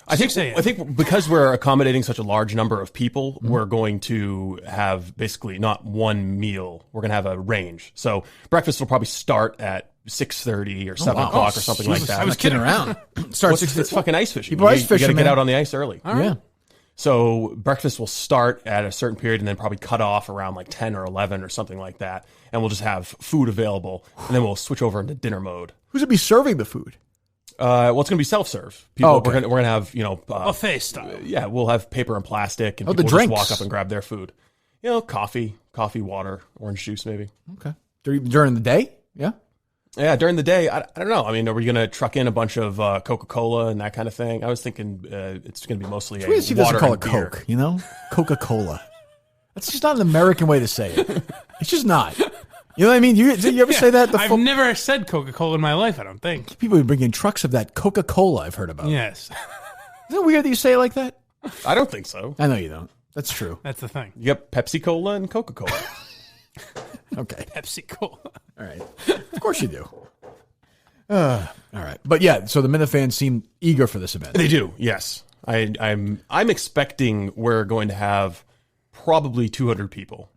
I think because we're accommodating such a large number of people, Mm-hmm. we're going to have basically not one meal. We're going to have a range. So breakfast will probably start at 6:30 or 7 o'clock or something like that. I was kidding around. Starts It's fucking ice fishing. People are ice You got fishing, to get man. out on the ice early. All right. Yeah. So breakfast will start at a certain period and then probably cut off around like 10 or 11 or something like that. And we'll just have food available. And then we'll switch over into dinner mode. Who's going to be serving the food? Well, it's going to be self-serve. People, okay. We're going to have, buffet style. Yeah, we'll have paper and plastic, and the people just drinks. walk up and grab their food. Coffee, water, orange juice, maybe. Okay. During the day? Yeah. Yeah, during the day, I don't know. I mean, are we going to truck in a bunch of Coca-Cola and that kind of thing? I was thinking it's going to be mostly It's weird to see water doesn't call and it beer. Coke, Coca-Cola. That's just not an American way to say it. It's just not. You know what I mean? You ever say that? I've never said Coca-Cola in my life, I don't think. People bring in trucks of that Coca-Cola I've heard about. Yes. Isn't it weird that you say it like that? I don't think so. I know you don't. That's true. That's the thing. You got Pepsi-Cola and Coca-Cola. Okay. Pepsi-Cola. All right. Of course you do. All right. But yeah, so the Minifans seem eager for this event. They do, yes. I'm expecting we're going to have probably 200 people.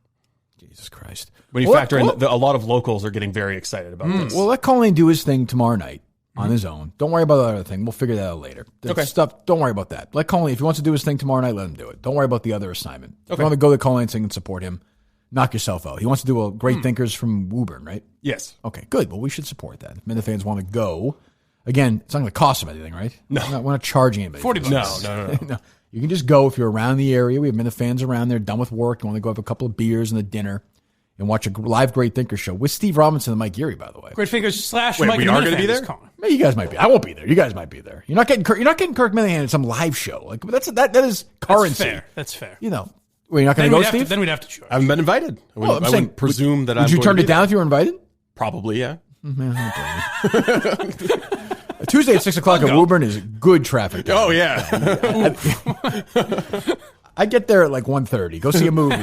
Jesus Christ. When you factor in a lot of locals are getting very excited about this. Well, let Colleen do his thing tomorrow night on his own. Don't worry about the other thing. We'll figure that out later. Okay. Stuff. Don't worry about that. Let Colleen, if he wants to do his thing tomorrow night, let him do it. Don't worry about the other assignment. If you want to go to Colleen's thing and support him, knock yourself out. He wants to do a Great Thinkers from Woburn, right? Yes. Okay, good. Well, we should support that. If Minifans want to go, again, it's not going to cost them anything, right? No. We're not charging anybody. $40. No. No. You can just go if you're around the area. We have Minifans around there, done with work. You want to go have a couple of beers and a dinner. and watch a live Great Thinker show with Steve Robinson and Mike Geary, by the way. Great Fingers / Wait, Mike we and are Minifan gonna be is there? calling. You guys might be. I won't be there. You guys might be there. You're not getting Kirk Minahan at some live show. Like that is currency. That's fair. You know, well, you're not going to go, Steve? Then we'd have to choose. I haven't been invited. I wouldn't presume that I'm Would you going turn to it be down there. if you were invited? Probably, yeah. Tuesday at 6 o'clock at Woburn is good traffic. Oh, yeah. I get there at like 1:30. Go see a movie.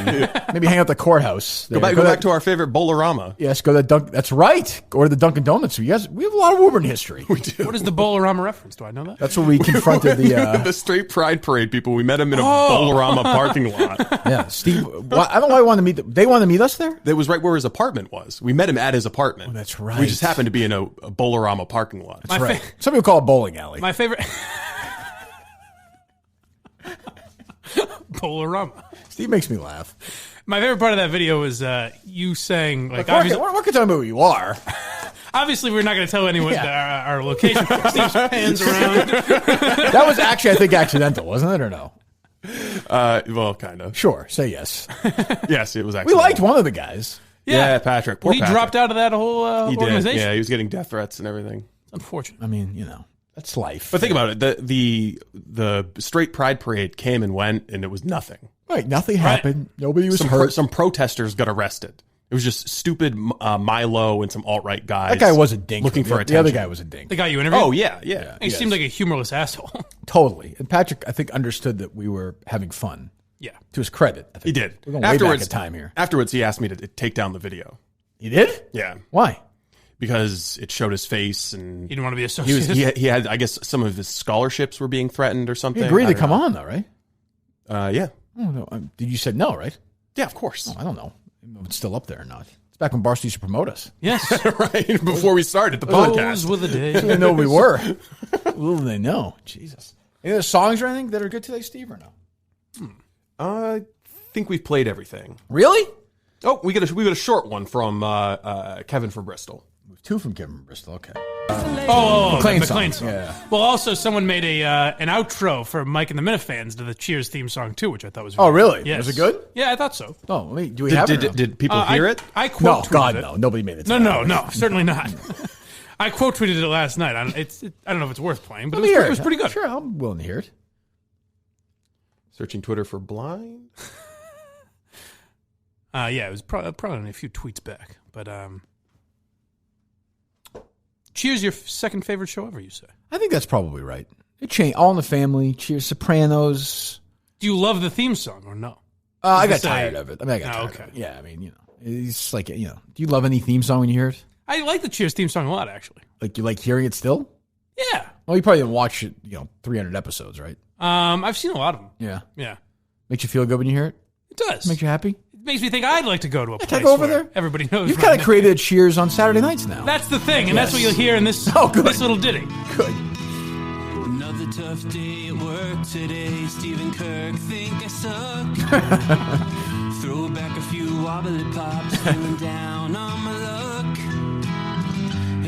Maybe hang out at the courthouse. Go back to our favorite Bolorama. Yes, go to Dunk. That's right. Or the Dunkin' Donuts. We have a lot of Woburn history. We do. What is the Bolorama reference? Do I know that? That's when we confronted the Straight Pride Parade people. We met them in a Bolorama parking lot. Yeah, Steve. I don't know why I wanted to meet. They wanted to meet us there. That was right where his apartment was. We met him at his apartment. Oh, that's right. We just happened to be in a Bolorama parking lot. That's right. Some people call it bowling alley. My favorite. Bolorama. Steve makes me laugh. My favorite part of that video was you saying, like, what kind of movie you are? Obviously, we're not going to tell anyone our location. Steve's pans around. That was actually, I think, accidental, wasn't it, or no? Well, kind of. Sure, say yes. Yes, it was We actually. liked one of the guys. Yeah, Patrick. Poor He Patrick. dropped out of that whole He did. organization. Yeah, he was getting death threats and everything. Unfortunate. I mean, you know, that's life. But think about it. The Straight Pride Parade came and went, and it was nothing. Right, nothing happened. Nobody was hurt. Some protesters got arrested. It was just stupid Milo and some alt-right guys. That guy was a dink. Looking for attention. The other guy was a dink. The guy you interviewed? Oh, yeah. He seemed like a humorless asshole. Totally. And Patrick, I think, understood that we were having fun. Yeah. To his credit. I think. He did. We're going way back in time here. Afterwards, he asked me to take down the video. He did? Yeah. Why? Because it showed his face, and He didn't want to be associated. He had, I guess, some of his scholarships were being threatened or something. He agreed I to don't come know. on, though, right? Yeah. Oh, no. Did you said no, right? Yeah, of course. Oh, I don't know if it's still up there or not. It's back when Barstool used to promote us. Yes. Right before we started the Those podcast. were the days. They didn't know we were. Little did they know. Jesus. Any other songs or anything that are good today, Steve, or no? I think we've played everything. Really? Oh, we got a short one from Kevin from Bristol. Two from Kevin from Bristol. Okay. Oh, McLean the song. McLean song. Yeah. Well, also someone made an outro for Mike and the Minifans to the Cheers theme song too, which I thought was. Oh, really? Yes. Was it good? Yeah, I thought so. Oh, do we have it? or no? Did people hear it? I quote tweeted God, it. no. Nobody made it. No, certainly not. I quote tweeted it last night. I don't know if it's worth playing, but Let me it hear was pretty good. Sure, I'm willing to hear it. Searching Twitter for blind. Yeah, it was probably only a few tweets back, but Cheers, your second favorite show ever? You say? I think that's probably right. It changed. All in the Family, Cheers, Sopranos. Do you love the theme song or no? I got tired of it. I got tired okay. of it. Yeah, I mean, it's like, do you love any theme song when you hear it? I like the Cheers theme song a lot, actually. Like, you like hearing it still? Yeah. Well, you probably didn't watch it, 300 episodes, right? I've seen a lot of them. Yeah. Yeah. Makes you feel good when you hear it? It does. Makes you happy? It makes me think I'd like to go to a place Can I go over where there? everybody knows. You've my kind of name. created Cheers on Saturday nights now. That's the thing, and that's what you'll hear in this, this little ditty. Good. Another tough day at work today. Stephen Kirk think I suck. Throw back a few wobbly pops, feeling down on my luck.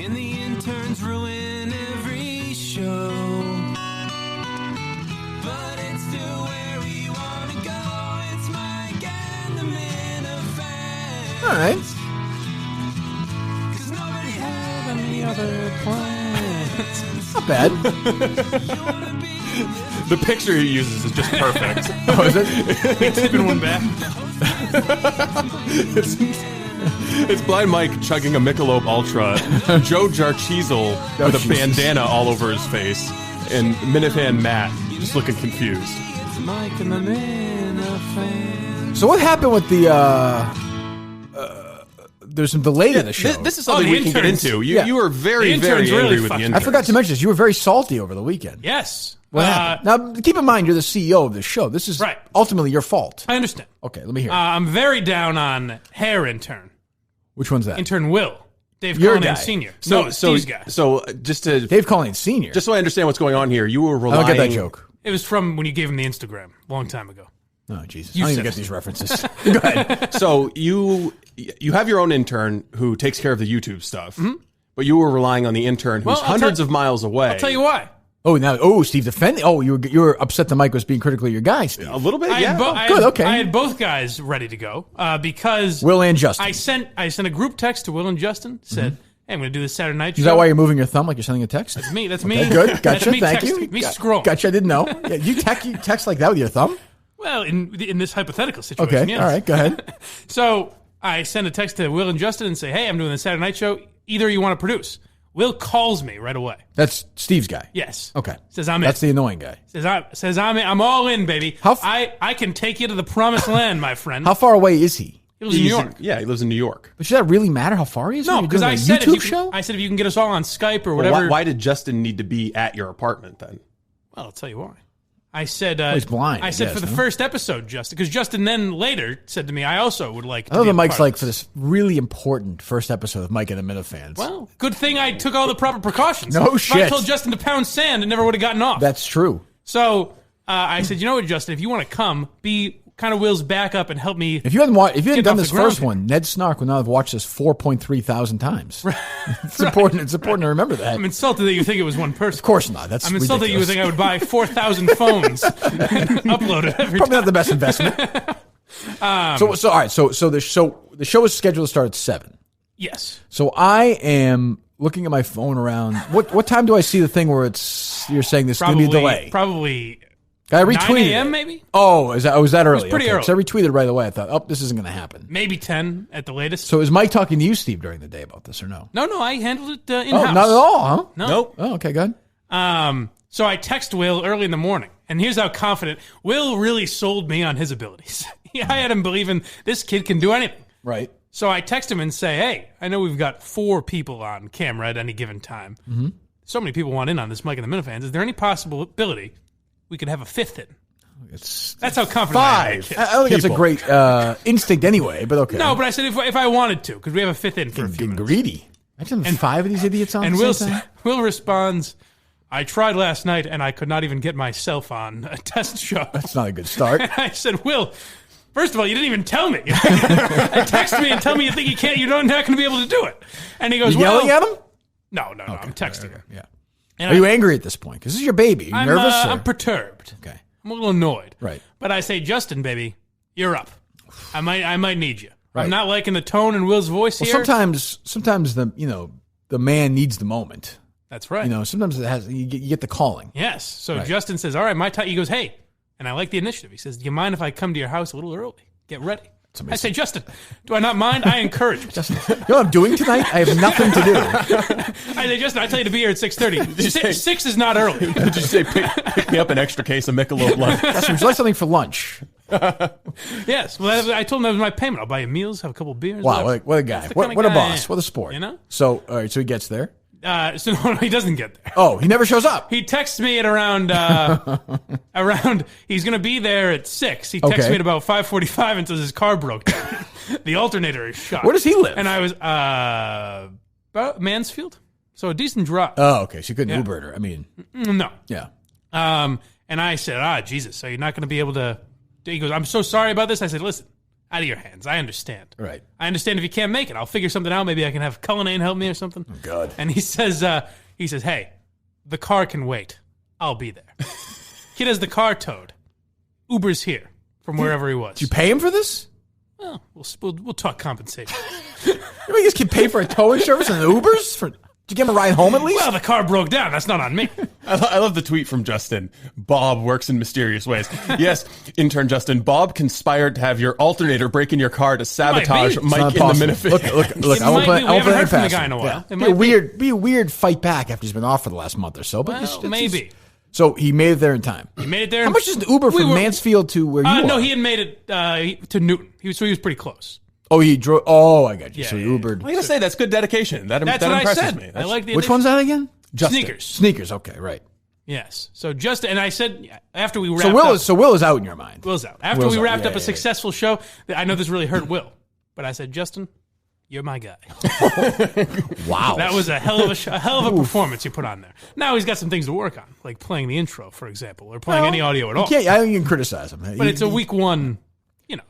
And the interns ruin every show. But it's still where we want to go. It's Mike and the Minifans. All right. 'Cause nobody had any other plans. Not bad. The picture he uses is just perfect. Oh, is it? Tipping one back. It's Blind Mike chugging a Michelob Ultra, Joe Jarcheezel with a Jesus. bandana all over his face, and Minifan Matt just looking confused. Mike and the Minifans. So what happened with the, there's some delay to the show. This is something the we can get interns. into. Yeah. You were very, The very interns angry really with the fucked interns. I forgot to mention this. You were very salty over the weekend. Yes. What happened? Now, keep in mind, you're the CEO of this show. This is Right. ultimately your fault. I understand. Okay, let me hear it. I'm very down on hair intern. Which one's that? Intern Will. Dave Your Cullinane guy. Sr. So, No, Steve's guy. just to Dave Cullinane Sr. Just so I understand what's going on here, you were I relying. don't get that joke. It was from when you gave him the Instagram a long time ago. Oh, Jesus. You I don't said even get it. these references. Go ahead. So you have your own intern who takes care of the YouTube stuff, but you were relying on the intern who's Well, I'll hundreds tell- of miles away. I'll tell you why. Steve defending. Oh, you were upset the mic was being critical of your guy, Steve. A little bit, I yeah. had Good, okay. I had both guys ready to go because Will and Justin. I sent a group text to Will and Justin. Said, "Hey, I'm going to do this Saturday night show." Is that why you're moving your thumb like you're sending a text? That's me. That's Okay, me. good. Gotcha. That's me Thank you. Me scrolling. Gotcha. I didn't know. Yeah, you text like that with your thumb? Well, in this hypothetical situation, Okay. yes. All right. Go ahead. So I send a text to Will and Justin and say, "Hey, I'm doing the Saturday night show. Either you want to produce." Will calls me right away. That's Steve's guy. Yes. Okay. Says I'm in. That's the annoying guy. Says I'm all in, baby. I can take you to the promised land, my friend. How far away is he? He lives in New York. Yeah, he lives in New York. But should that really matter how far he is? No, because I said YouTube I said if you can get us all on Skype or Well, whatever. why did Justin need to be at your apartment then? Well, I'll tell you why. I said he's blind. I said guess, for the no? first episode, Justin, because Justin then later said to me, I also would like to I know be the a Mike's part like of for this really important first episode of Mike and the Minifans. Well, good thing I took all the proper precautions. No If I shit. told Justin to pound sand, it never would have gotten off. That's true. So I said, you know what, Justin, if you want to come, be kind of Will's backup and help me. If you hadn't get done off this the ground first one, Ned Snark would not have watched this 4.3 thousand times. It's important. It's important to remember that. I'm insulted that you think it was one person. Of course not. That's I'm insulted that you would think I would buy 4,000 phones and upload it every Probably time. not the best investment. So all right. So the show is scheduled to start at 7. Yes. So I am looking at my phone around. What time do I see the thing where you're saying there's going to be a delay? Probably I retweeted 9 a.m. it. maybe? Oh, was that early? pretty early. So I retweeted right away. I thought, oh, this isn't going to happen. Maybe 10 at the latest. So is Mike talking to you, Steve, during the day about this or no? No, I handled it Oh, in-house. not at all, huh? No. Nope. Oh, okay, good. So I text Will early in the morning, and here's how confident. Will really sold me on his abilities. I had him believing this kid can do anything. Right. So I text him and say, hey, I know we've got 4 people on camera at any given time. Mm-hmm. So many people want in on this Mike and the Minifans. Is there any possibility we could have a 5th in? That's how confident I am. 5. I don't think that's a great instinct anyway, but okay. No, but I said if I wanted to, because we have a 5th in for a few minutes. Greedy. Imagine 5 of these idiots on And the same time. Will responds, I tried last night and I could not even get myself on a test show. That's not a good start. And I said, Will, first of all, you didn't even tell me. Text me and tell me you think you can't. You're not going to be able to do it. And he goes, You yelling at him? No. I'm texting him. Yeah. And Are you angry at this point? Because this is your baby. Are you nervous? I'm perturbed. Okay. I'm a little annoyed. Right. But I say, Justin, baby, you're up. I might need you. Right. I'm not liking the tone in Will's voice Well, here. sometimes the man needs the moment. That's right. Sometimes you get the calling. Yes. So Right. Justin says, all right, my time. He goes, hey, and I like the initiative. He says, do you mind if I come to your house a little early? Get ready. I say, Justin, do I not mind? I encourage it. Justin, you know what I'm doing tonight? I have nothing to do. I say, Justin, I tell you to be here at 6:30. 6 is not early. Did you say pick me up an extra case of Michelob Light? Justin, would you like something for lunch? Yes. Well, I told him that was my payment. I'll buy you meals, have a couple beers. Wow, whatever. what a guy. That's the What kind of a guy I boss. am. What a sport. You know? So, all right, so he gets there. So no, he doesn't get there. Oh, he never shows up. He texts me at around he's going to be there at 6. He texts Okay. me at about 5:45 and says his car broke down. The alternator is shot. Where does he live? And I was about Mansfield. So a decent drop. Oh, okay. So you couldn't Yeah. Uber her. I mean, No. yeah. And I said, Jesus, so you're not going to be able to. He goes, I'm so sorry about this. I said, listen, out of your hands. I understand. Right. I understand if you can't make it. I'll figure something out. Maybe I can have Cullinane help me or something. Oh, God. And he says, hey, the car can wait. I'll be there. Kid has the car towed. Uber's here from wherever he was. Did you pay him for this? Well, we'll talk compensation. You guys can pay for a towing service and Ubers? Did you give him a ride home at least? Well, the car broke down. That's not on me. I love the tweet from Justin. Bob works in mysterious ways. Yes, intern Justin. Bob conspired to have your alternator break in your car to sabotage It's Mike not in possible. the Minifans. Look. It I won't might put be. We haven't heard from the past guy him. in a while. Yeah. It Be might a weird fight back after he's been off for the last month or so. But Well, maybe. So he made it there in time. He made it there. How much is the Uber from Mansfield to where you are? No, he had made it to Newton. He was pretty close. Oh, he drove. Oh, I got you. Yeah, So he yeah, Ubered. I gotta say that's good dedication. That That's that what I impresses said. me. I like the Which one's that again? Justin. Sneakers. Sneakers. Okay, right. Yes. So and I said after we wrapped So Will is out in your mind. Will's out. After Will's we out. wrapped Yeah, up a yeah, successful show, I know this really hurt Will, but I said, Justin, you're my guy. Wow. That was a hell of a performance you put on there. Now he's got some things to work on, like playing the intro, for example, or playing any audio at all. I don't even criticize him. But it's a week one.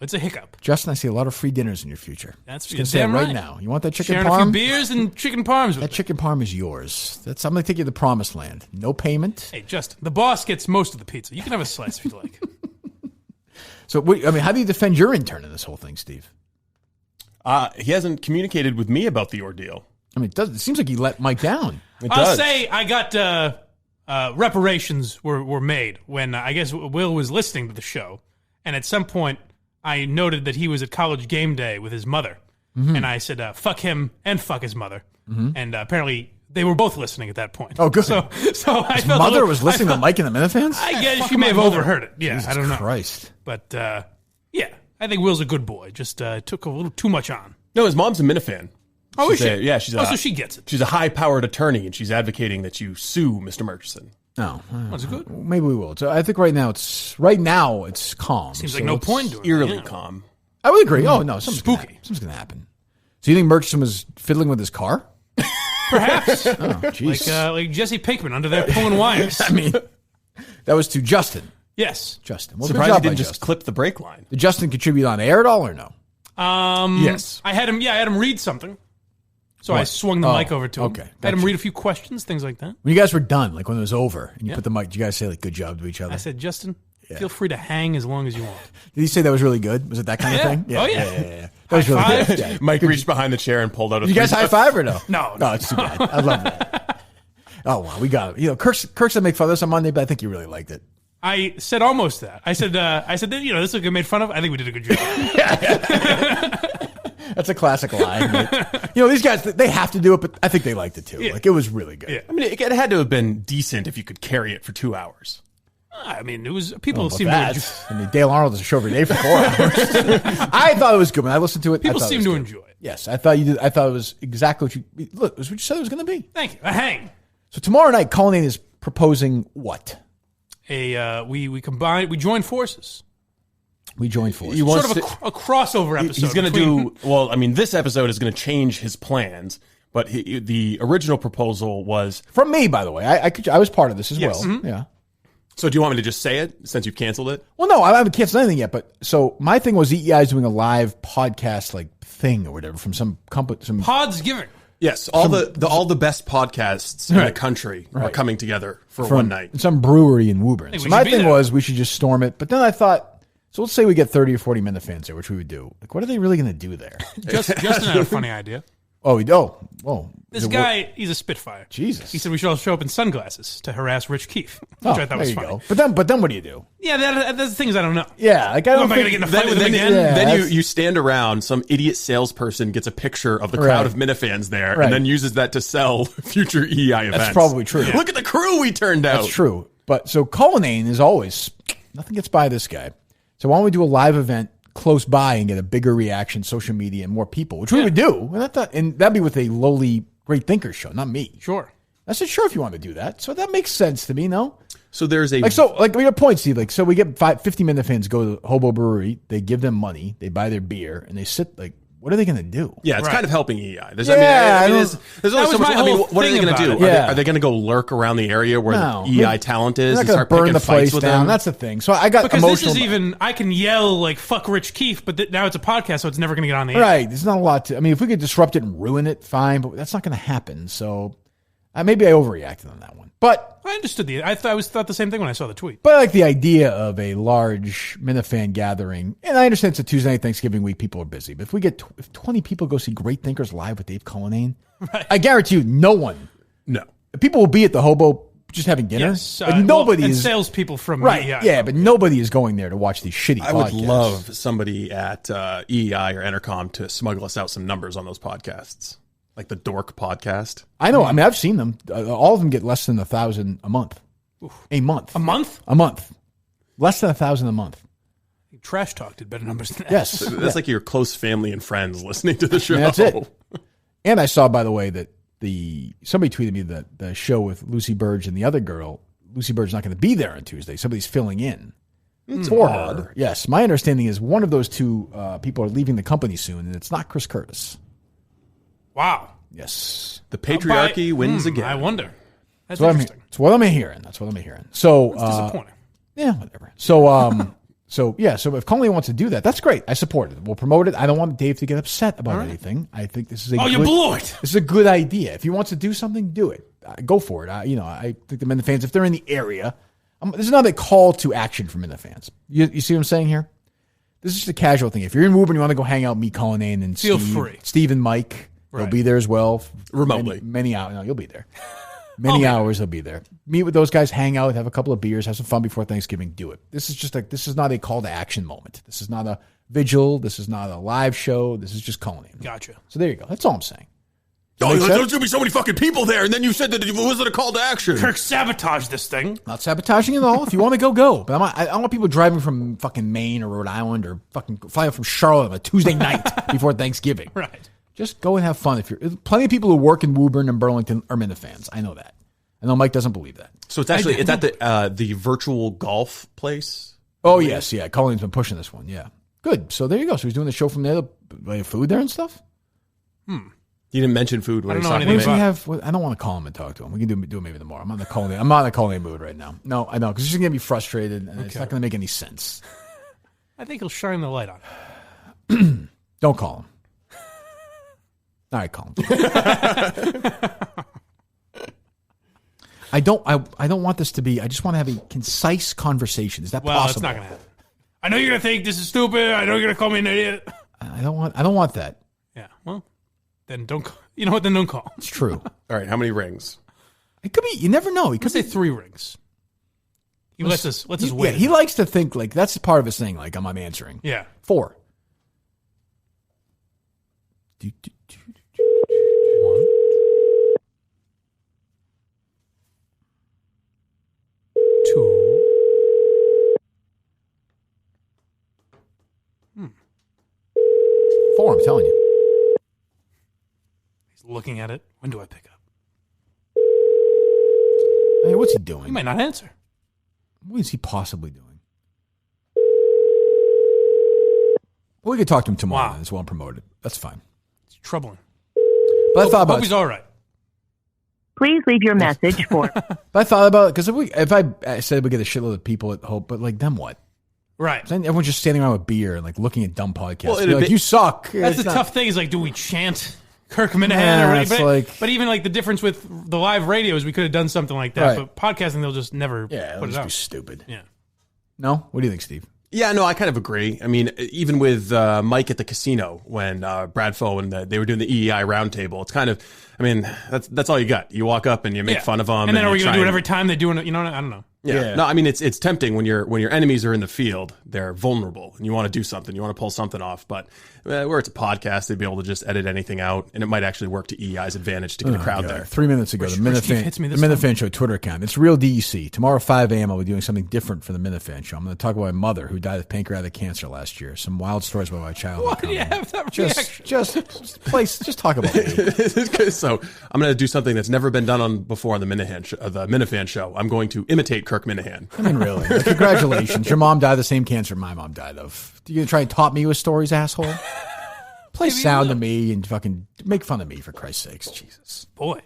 it's a hiccup. Justin, I see a lot of free dinners in your future. That's just gonna say it damn right now. You want that chicken Sharing parm? a few beers and chicken parms with That chicken parm is yours. I'm going to take you to the promised land. No payment. Hey, Justin, the boss gets most of the pizza. You can have a slice if you like. So, how do you defend your intern in this whole thing, Steve? He hasn't communicated with me about the ordeal. I mean, it seems like he let Mike down. I'll say I got reparations were made when I guess Will was listening to the show, and at some point I noted that he was at college game day with his mother, and I said, "Fuck him and fuck his mother," and apparently they were both listening at that point. Oh, good. So I His felt mother was listening to Mike and the Minifans? I guess she may have overheard it. Yeah, Jesus I don't know. Christ. But yeah, I think Will's a good boy. Just took a little too much on. No, his mom's a Minifan. Oh, is she? Yeah, she's. So she gets it. She's a high-powered attorney, and she's advocating that you sue Mr. Murchison. No, was it good? Maybe we will. So I think right now it's calm. Seems So like no it's point doing Eerily calm. I would agree. Oh no, something's spooky. Something's going to happen. So you think Murchison was fiddling with his car? Perhaps. Oh, jeez. like Jesse Pinkman under there pulling wires. I mean, that was to Justin. Yes. Justin. Well, Surprised good he job by didn't just Justin. clip the brake line. Did Justin contribute on air at all or no? Yes. I had him read something. So I What? swung the mic over to him. Okay, Had him gotcha. read a few questions, things like that. When you guys were done, like when it was over, and you Yeah. put the mic, did you guys say like "good job" to each other? I said, Justin, feel free to hang as long as you want. Did he say that was really good? Was it that kind of Yeah. thing? Oh, yeah. That was really High good. five. Yeah. Mike reached behind the chair and pulled out a. Did you guys high five or no? No. No, it's too bad. I love that. Oh wow, we got it. Kirk's said make fun of us on Monday, but I think you really liked it. I said almost that. I said, this will get made fun of. I think we did a good job. That's a classic line. Mate. These guys, they have to do it, but I think they liked it too. Yeah. Like, it was really good. Yeah. I mean, it had to have been decent if you could carry it for 2 hours. I mean, it was people Oh, but seem to enjoy. I mean, Dale Arnold does a show every day for 4 hours. I thought it was good when I listened to it. People I thought it seem was to good. enjoy it. Yes, I thought you did. I thought it was exactly what it was what you said it was going to be. Thank you. A hang. So tomorrow night, Cullinane is proposing what? We join forces. We join forces. He wants Sort of a crossover episode. He's going to between- do well. I mean, this episode is going to change his plans, but the original proposal was from me, by the way. I was part of this as Yes. well. Mm-hmm. Yeah. So do you want me to just say it since you've canceled it? Well, no, I haven't canceled anything yet. But so my thing was EEI is doing a live podcast like thing or whatever from some company. Pod's giving. Yes, all the best podcasts in the country are Right. coming together for from one night. some brewery in Woburn. Hey, So we my should be thing there. was we should just storm it. But then I thought, so let's say we get 30 or 40 Minifans there, which we would do. Like, what are they really going to do there? Justin had a funny idea. Whoa. This guy, he's a spitfire. Jesus. He said we should all show up in sunglasses to harass Rich Keefe, which Oh, I thought there was you funny. go. But then what do you do? Yeah, that's the things I don't know. Yeah, like I don't Am I think going to get in a fight with him again? Then you stand around, some idiot salesperson gets a picture of the crowd Right. of Minifans there, Right. and then uses that to sell future EI events. That's probably true. Look at the crew we turned out. That's true. But so Cullinane is always, nothing gets by this guy. So why don't we do a live event close by and get a bigger reaction, social media, and more people, which we would do. And that'd be with a lowly Great Thinkers show, not me. Sure. I said, sure, if you want to do that. So that makes sense to me, no? So there's a like your point, Steve. Like, so we get 50 Minifans go to Hobo Brewery. They give them money. They buy their beer, and they sit. Like, what are they going to do? Yeah, it's kind of helping EI. There's, Yeah, there's only so much. I mean, what are they going to do? Yeah. Are they going to go lurk around the area where No. the EI talent is They're and not start going to burn picking the fights place with down. them? That's the thing. So I got Because emotional. this is even, I can yell like "fuck Rich Keefe," but now it's a podcast, so it's never going to get on the air. Right. There's not a lot to. I mean, if we could disrupt it and ruin it, fine. But that's not going to happen. So maybe I overreacted on that one. But I understood I thought the same thing when I saw the tweet. I like the idea of a large Minifan gathering. And I understand it's a Tuesday night, Thanksgiving week. People are busy. But if we get if 20 people go see Great Thinkers live with Dave Cullinane, I guarantee you, no one. No. People will be at the Hobo just having dinner. Yes, But nobody and is salespeople from right. EI. Yeah, but nobody is going there to watch these shitty. I would podcasts. love somebody at EI or Entercom to smuggle us out some numbers on those podcasts, like the Dork podcast. I know. I mean, I've seen them. All of them get less than 1,000 a month. A month. A month? A month. Less than 1,000 a month. Trash Talk did better numbers than that. Yes. That's like your close family and friends listening to the show. And that's it. And I saw, by the way, that somebody tweeted me that the show with Lucy Burge and the other girl, Lucy Burge's not going to be there on Tuesday. Somebody's filling in for her. Yes. My understanding is one of those two people are leaving the company soon, and it's not Chris Curtis. Wow. Yes. The patriarchy wins again. I wonder. That's what interesting. That's what I'm hearing. So That's disappointing. yeah, whatever. So So if Conley wants to do that, that's great. I support it. We'll promote it. I don't want Dave to get upset about anything. I think this is you blew it. This is a good idea. If he wants to do something, do it. Go for it. I think the Minifans, if they're in the area, there's another call to action for Minifans. You see what I'm saying here? This is just a casual thing. If you're in Woburn, you want to go hang out, meet Cullinane and feel free. Steve and Mike. They'll be there as well. Remotely. Many hours. No, you'll be there. Many hours they'll be there. Meet with those guys, hang out, have a couple of beers, have some fun before Thanksgiving. Do it. This is not a call to action moment. This is not a vigil. This is not a live show. This is just Cullinane. Gotcha. So there you go. That's all I'm saying. Oh, there's going to be so many fucking people there, and then you said that it wasn't a call to action. Kirk sabotaged this thing. Not sabotaging at all. If you want to go, go. But I don't want people driving from fucking Maine or Rhode Island or fucking flying from Charlotte on a Tuesday night before Thanksgiving. Right. Just go and have fun. Plenty of people who work in Woburn and Burlington are Minifans. I know that. I know Mike doesn't believe that. So it's actually it's at the virtual golf place. Oh yes, yeah. Colleen's been pushing this one. Yeah, good. So there you go. So he's doing the show from there. They have food there and stuff. He didn't mention food. When I don't he know was anything talking about about. I don't want to call him and talk to him. We can do it maybe tomorrow. I'm not in the Cullinane mood right now. No, I know because he's gonna be frustrated and it's not gonna make any sense. I think he'll shine the light on it. Don't call him. All right, call him. I don't want this to be. I just want to have a concise conversation. Is that possible? Well, it's not going to happen. I know you're going to think this is stupid. I know you're going to call me an idiot. I don't want that. Yeah. Well, then don't. You know what? Then don't call. It's true. All right. How many rings? It could be. You never know. He could say 3 rings. He lets us wait. Yeah, he likes to think like that's part of his thing. Like I'm answering. Yeah. 4. 1. 2. 4. I'm telling you. He's looking at it. When do I pick up? Hey, what's he doing? He might not answer. What is he possibly doing? Well, we could talk to him tomorrow as well and promote it. That's fine. It's troubling. But I thought about hope he's all right. Please leave your message for. But I thought about it because if I said we get a shitload of people at Hope, but like then what? Right. Then everyone's just standing around with beer and like looking at dumb podcasts. Well, Be like, you suck. That's It's the not- tough thing. Is like, do we chant Kirk Minahan? Yeah, or it's but, like- but even like the difference with the live radio is we could have done something like that. Right. But podcasting, they'll just never Yeah, put it'll it just out. be stupid. Yeah. No? What do you think, Steve? Yeah, no, I kind of agree. I mean, even with Mike at the casino when Brad Foe and they were doing the EEI roundtable, it's kind of, I mean, that's all you got. You walk up and you make fun of them. And then are we you going to try do it and- every time they do it? You know, I don't know. Yeah. No, I mean it's tempting when your enemies are in the field, they're vulnerable, and you want to do something, you want to pull something off. But where it's a podcast, they'd be able to just edit anything out, and it might actually work to EI's advantage to get a crowd there. 3 minutes ago, the Minifan Show Twitter account. It's Real DEC. Tomorrow, 5 a.m., I'll be doing something different for the Minifan Show. I'm going to talk about my mother who died of pancreatic cancer last year. Some wild stories about my childhood. Why do you have that reaction? Just talk about me. So I'm going to do something that's never been done before on the Minifan Show. I'm going to imitate Kirk Minahan. I mean, really. Like, congratulations. Your mom died of the same cancer my mom died of. You going to try and top me with stories, asshole? Play sound to me and fucking make fun of me, for Christ's sakes. Jesus. Boy,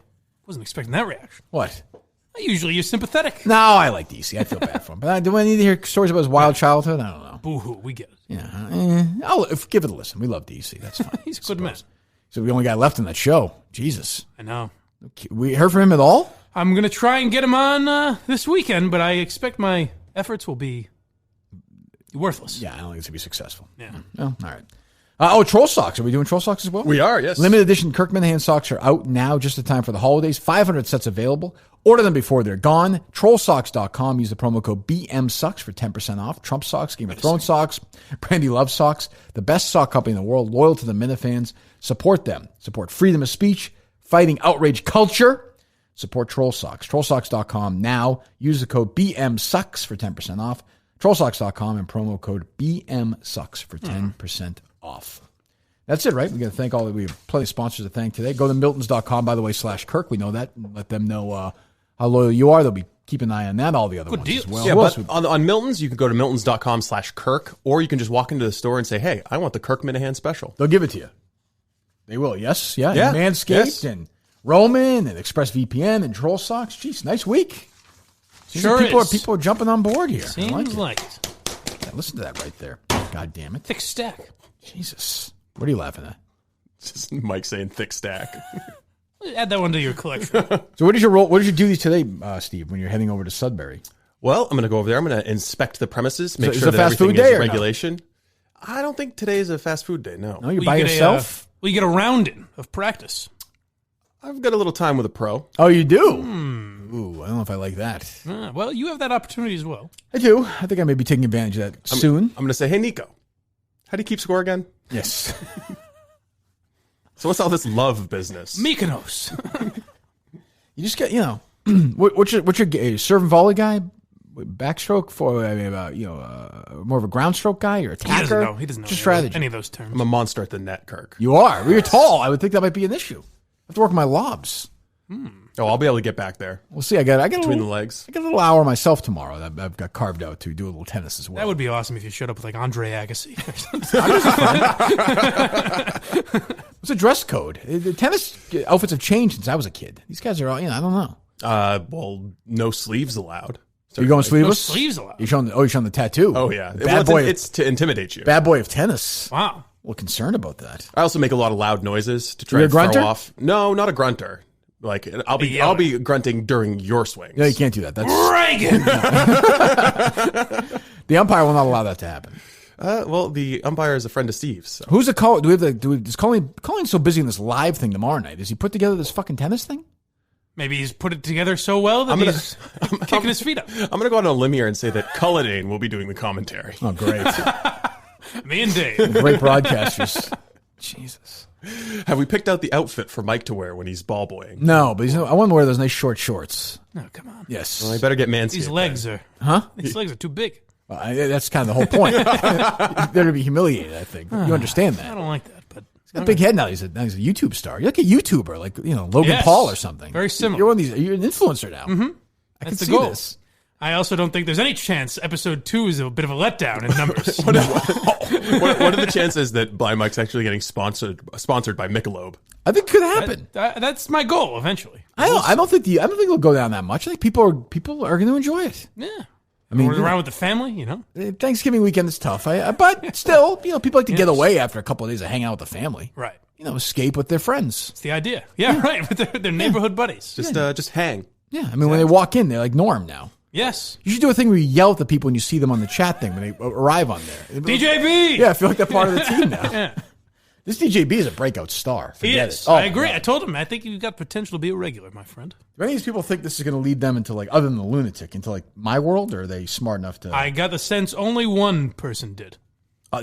wasn't expecting that reaction. What? Usually you're sympathetic. No, I like DC. I feel bad for him. But do I need to hear stories about his wild childhood? I don't know. Boo-hoo, we get it. Yeah. I'll give it a listen. We love DC. That's fine. He's a good man. So we only got left in that show. Jesus. I know. We heard from him at all? I'm going to try and get him on this weekend, but I expect my efforts will be worthless. Yeah, I don't think it's going to be successful. Yeah. Oh, all right. Troll socks. Are we doing troll socks as well? We are, yes. Limited edition Kirk Minahan socks are out now, just in time for the holidays. 500 sets available. Order them before they're gone. Trollsocks.com. Use the promo code BMSucks for 10% off. Trump socks, Game of Thrones socks, Brandy Love socks. The best sock company in the world, loyal to the Minifans. Support them. Support freedom of speech, fighting outrage culture. Support Troll Socks. Trollsocks.com now. Use the code BMSucks for 10% off. Trollsocks.com and promo code BMSucks for 10% off. That's it, right? We got to thank we have plenty of sponsors to thank today. Go to miltons.com, by the way, /Kirk. We know that. Let them know how loyal you are. They'll be keeping an eye on that. All the other ones as well. Yeah, but on Milton's, you can go to miltons.com /Kirk, or you can just walk into the store and say, hey, I want the Kirk Minahan special. They'll give it to you. They will, yes. Yeah. Yeah. And Manscaped and Roman and ExpressVPN and Troll Socks. Jeez, nice week. Sure people is. People are jumping on board here. Seems I like it. like it. Listen to that right there. God damn it. Thick stack. Jesus. What are you laughing at? It's just Mike saying thick stack. Add that one to your collection. So what is your role? What did you do today, Steve, when you're heading over to Sudbury? Well, I'm going to go over there. I'm going to inspect the premises, make So sure is it that a fast everything food day is or no? regulation. I don't think today is a fast food day, no. No, you're by yourself? You get a round in of practice. I've got a little time with a pro. Oh, you do? Ooh, I don't know if I like that. Well, you have that opportunity as well. I do. I think I may be taking advantage of that soon. I'm going to say, hey, Nico, how do you keep score again? Yes. So what's all this love business? Mykonos. You just get, what's your serve and volley guy? Backstroke for more of a ground stroke guy or attacker? He doesn't know just strategy. any of those terms. I'm a monster at the net, Kirk. You are. Well, you're tall. I would think that might be an issue. I have to work my lobs. Oh, I'll be able to get back there. We'll see. I got between the legs. I got a little hour myself tomorrow that I've got carved out to do a little tennis as well. That would be awesome if you showed up with like Andre Agassi or something. What's a dress code? The tennis outfits have changed since I was a kid. These guys are all, I don't know. Well, no sleeves allowed. So you're going sleeveless? No sleeves allowed. You're showing the tattoo. Oh, yeah. It's to intimidate you. Bad boy of tennis. Wow. Well, concerned about that. I also make a lot of loud noises to try You're and a grunter? throw off. No, not a grunter. Like I'll be grunting during your swings. No, you can't do that. That's Reagan. The umpire will not allow that to happen. Well, the umpire is a friend of Steve's. So. Who's the call? Is Colin's so busy in this live thing tomorrow night? Does he put together this fucking tennis thing? Maybe he's put it together so well that he's kicking his feet up. I'm going to go on a limb here and say that Cullinane will be doing the commentary. Oh, great. Me and Dave. Great broadcasters. Jesus. Have we picked out the outfit for Mike to wear when he's ball boying? No, but I want to wear those nice short shorts. No, come on. Yes. Well, I better get Manscaped. These legs are... Huh? These legs are too big. Well, that's kind of the whole point. They're going to be humiliated, I think. You understand that. I don't like that, but... He's got a big head now. He's a YouTube star. You're like a YouTuber, like Logan Paul or something. Very similar. You're one of these. You're an influencer now. Mm-hmm. I That's can the see goal. this. I also don't think there's any chance episode 2 is a bit of a letdown in numbers. What are the chances that Blind Mike's actually getting sponsored by Michelob? I think it could happen. That's my goal eventually. I don't think it'll go down that much. I think people are going to enjoy it. Yeah. I mean, we're around with the family, Thanksgiving weekend is tough. But still, people like to get away after a couple of days of hanging out with the family. Right. Escape with their friends. It's the idea. Yeah, right. With their neighborhood buddies. Just hang. Yeah. I mean, when they walk in, they're like Norm now. Yes. You should do a thing where you yell at the people when you see them on the chat thing when they arrive on there. DJB! Yeah, I feel like they're part of the team now. Yeah. This DJB is a breakout star. He Forget is. it. Oh, I agree. my God. I told him, I think you've got potential to be a regular, my friend. Do any of these people think this is going to lead them into, like, other than the lunatic, into, like, my world, or are they smart enough to... I got the sense only one person did.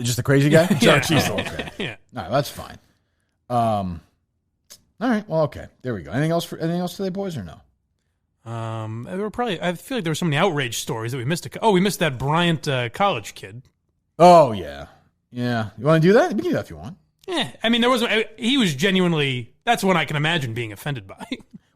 Just the crazy guy? Yeah. Okay. Yeah. All right, that's fine. All right, well, okay. There we go. Anything else today, boys, or no? There were probably. I feel like there were so many outrage stories that we missed. We missed that Bryant college kid. Oh yeah. You want to do that? We can do that if you want. Yeah, I mean, there wasn't. He was genuinely. That's one I can imagine being offended by.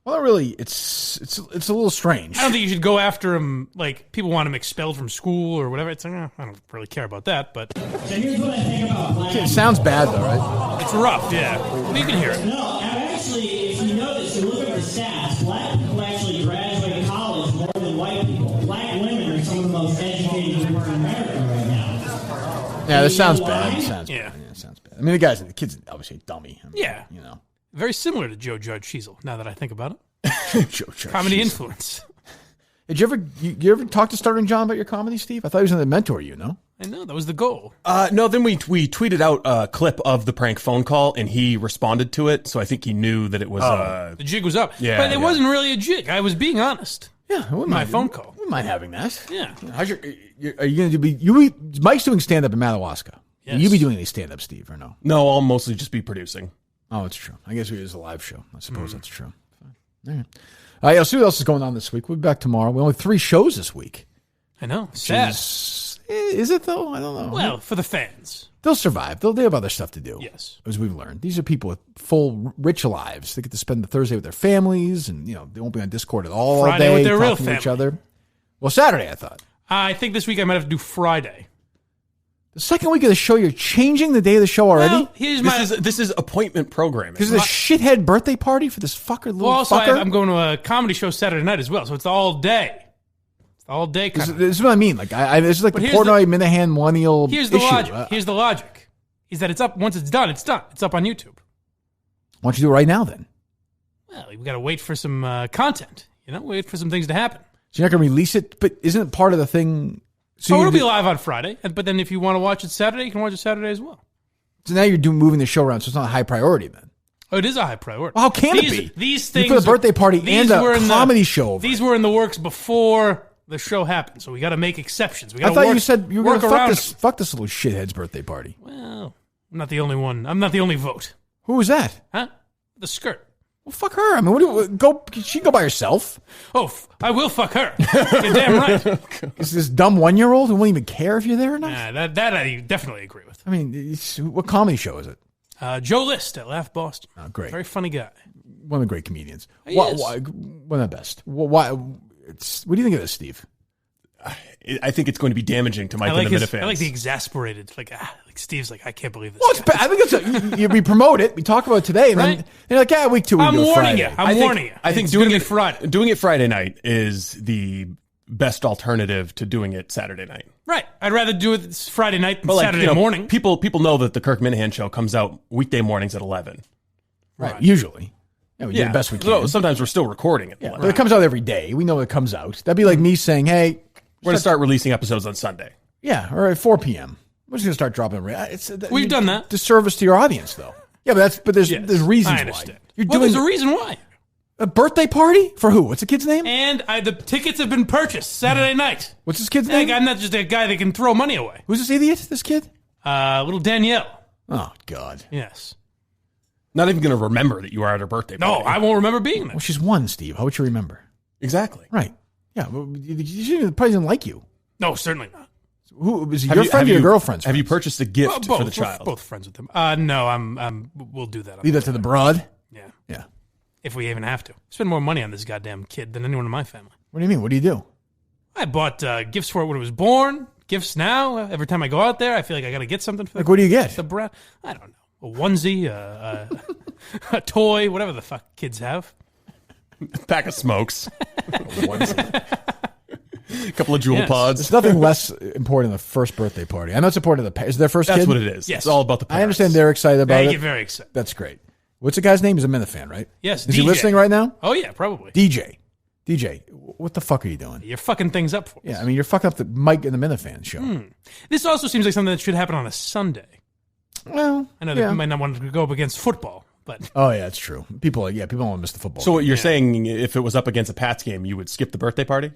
Well, not really. It's a little strange. I don't think you should go after him. Like people want him expelled from school or whatever. It's like, I don't really care about that. But Here's what I think about it sounds bad though, right? It's rough. Yeah, but you can hear it. No, actually, if you notice, you look at the stats. Black people actually graduate college more than white people. Black women are some of the most educated people in America right now. Yeah, this sounds bad. It sounds Yeah. bad. Yeah, it sounds bad. I mean, the kid's obviously a dummy. I mean, Yeah. Very similar to Joe Judge Sheasel, now that I think about it. Joe Judge Comedy Sheasel. influence. Did you ever talk to Stuttering John about your comedy, Steve? I thought he was going to mentor you, no? I know, that was the goal. No, then we tweeted out a clip of the prank phone call, and he responded to it, so I think he knew that it was... the jig was up. Yeah, but it wasn't really a jig. I was being honest. Yeah, I wouldn't My mind- phone call. Wouldn't mind having that. Yeah. Are you going to be... Mike's doing stand-up in Madawaska. Yes. Will you be doing any stand-up, Steve, or no? No, I'll mostly just be producing. Oh, it's true. I guess it is a live show. I suppose that's true. Fine. All right. Yeah, see what else is going on this week. We'll be back tomorrow. We only 3 shows this week. I know. Sad. Is it, though? I don't know. Well, for the fans. They'll survive. They have other stuff to do. Yes. As we've learned. These are people with full, rich lives. They get to spend the Thursday with their families, and, they won't be on Discord at all Friday day with their real talking to each family. other. Well, Saturday, I thought. I think this week I might have to do Friday. The second week of the show, you're changing the day of the show already? Well, here's This is appointment programming. Because of the shithead birthday party for this little Well, also, fucker? I'm going to a comedy show Saturday night as well, so it's all day. All day. This is what I mean. Like, this is like But the here's Portnoy Minahan millennial Here's the issue. logic. Here's the logic. Is that it's up. Once it's done, it's done. It's up on YouTube. Why don't you do it right now then? Well, we got to wait for some content. Wait for some things to happen. So you're not going to release it? But isn't it part of the thing? So it'll be live on Friday. But then if you want to watch it Saturday, you can watch it Saturday as well. So now you're moving the show around, so it's not a high priority then. Oh, it is a high priority. Well, how can it be? These You things put a birthday party these and were a in comedy show. These were in the works before the show happened, so we got to make exceptions. We I got thought to you said you were work going to around. fuck this little shithead's birthday party. Well, I'm not the only one. I'm not the only vote. Who was that? Huh? The skirt. Well, fuck her. I mean, she can go by herself. Oh, I will fuck her. You're damn right. Is this dumb 1-year-old who won't even care if you're there or not? Nah, that I definitely agree with. I mean, what comedy show is it? Joe List at Laugh Boston. Oh, great. Very funny guy. One of the great comedians. He Why, is. one of the best. Why? What do you think of this, Steve? I think it's going to be damaging to Mike and the Minifans. I like the exasperated. Like Steve's like, I can't believe this. Well, it's bad. I think we promote it. We talk about it today, and then they're like, week 2 we I'm do it warning Friday. you. I'm warning you. I think It's doing gonna it be Friday. Doing it Friday night is the best alternative to doing it Saturday night. Right. I'd rather do it Friday night than Saturday morning. People know that the Kirk Minahan show comes out weekday mornings at 11. Right. Usually. Yeah, we do the best we can. So sometimes we're still recording it. Yeah, but it comes out every day. We know it comes out. That'd be like me saying, hey, we're going to start releasing episodes on Sunday. Yeah, or at 4 p.m. We're just going to start dropping. We've done that. Disservice to your audience, though. Yeah, but there's reasons I understand. why. There's a reason why. A birthday party? For who? What's the kid's name? And the tickets have been purchased Saturday night. What's this kid's name? I'm not just a guy that can throw money away. Who's this idiot, this kid? Little Danielle. Oh, God. Yes. Not even going to remember that you were at her birthday party. No, I won't remember being there. Well, she's 1, Steve. How would you remember? Exactly. Right. Yeah, well, she probably doesn't like you. No, certainly not. Who is he? Your friend or your girlfriend's friend? Have you purchased a gift Both, for the child? We're both friends with them. No, we'll do that. Leave that to the broad? Yeah. Yeah. If we even have to. Spend more money on this goddamn kid than anyone in my family. What do you mean? What do you do? I bought gifts for it when it was born. Gifts now. Every time I go out there, I feel like I got to get something for Like, what do you get? the brat. I don't know. A onesie, a toy, whatever the fuck kids have. Pack of smokes. A couple of jewel Yes. pods. There's nothing less important than the first birthday party. I know it's important to the is their first That's kid? what it is. Yes. It's all about the parents. I understand they're excited about They it. get very excited. That's great. What's the guy's name? He's a Minifan, right? Yes, Is he DJ. listening right now? Oh, yeah, probably. DJ, what the fuck are you doing? You're fucking things up for us. Yeah, I mean, you're fucking up the Mike and the Minifan show. This also seems like something that should happen on a Sunday. Well, I know yeah. they might not want to go up against football, but Oh, yeah, it's true. People don't want to miss the football. So what game. you're saying, if it was up against a Pats game, you would skip the birthday party?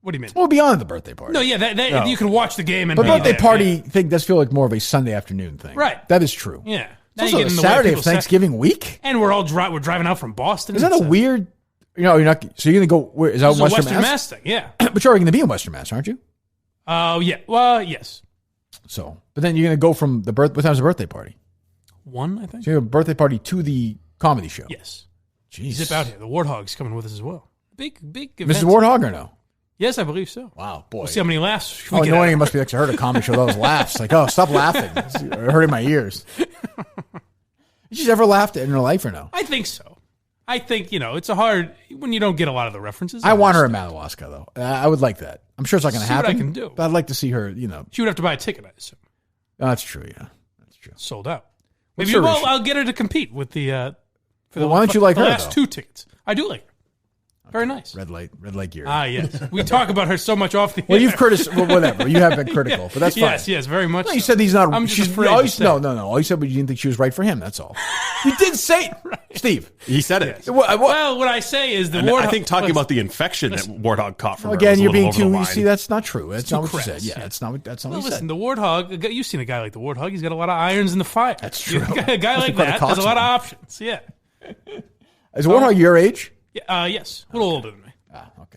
what do you mean? Well, beyond the birthday party. No, yeah, that No. you can watch the game and But be birthday there, party yeah. thing does feel like more of a Sunday afternoon thing. Right. That is true. Yeah. It's also a Saturday of Thanksgiving week. And we're driving out from Boston. Is that It's a weird? You're not. So you're gonna go? Where is that? This is a Western, Western Mass? Mass thing, yeah. But you're already gonna be in Western Mass, aren't you? Oh, yeah. Well, yes. So, but then you're gonna go from the birth. What time's the birthday party? 1, I think. So you have a birthday party to the comedy show. Yes. Jeez. Zip out here. The Warthog's coming with us as well. Big event. Mrs. Warthog or no? Yes, I believe so. Wow, boy. We'll see how many laughs we How get annoying out it must be like to heard a comedy show. Those laughs. Like, oh, stop laughing. It's hurting my ears. She's ever laughed in her life or no? I think so. I think, it's a hard, when you don't get a lot of the references. I want her in Madawaska, though. I would like that. I'm sure it's not going to See what happen. I can do. But I'd like to see her, She would have to buy a ticket, I assume. Oh, that's true, yeah. That's true. Sold out. What's Maybe her issue? I'll get her to compete with the Well, why don't you like the her, last though? 2 tickets. I do like her. Very nice. Red light gear. Ah, yes. We talk about her so much off the Well, air. you've whatever. You have been critical, but that's fine. Yes, very much. No, you so. said he's not. I'm just afraid all to you, say. no. All you said was you didn't think she was right for him. That's all. You did say it, Steve. He said it. Well, what I say is the And Warthog. I think talking about the infection that Warthog caught from her Again, was a you're little being over the too. You line. see, that's not true. That's too not what you crass, said. Yeah, yeah. that's not what Well, you listen, said. the Warthog. You've seen a guy like the Warthog. He's got a lot of irons in the fire. That's true. A guy Must like be quite a that has a lot of coxswain. options. Yeah. Is Warthog your age? Yeah. Yes. A little older than me.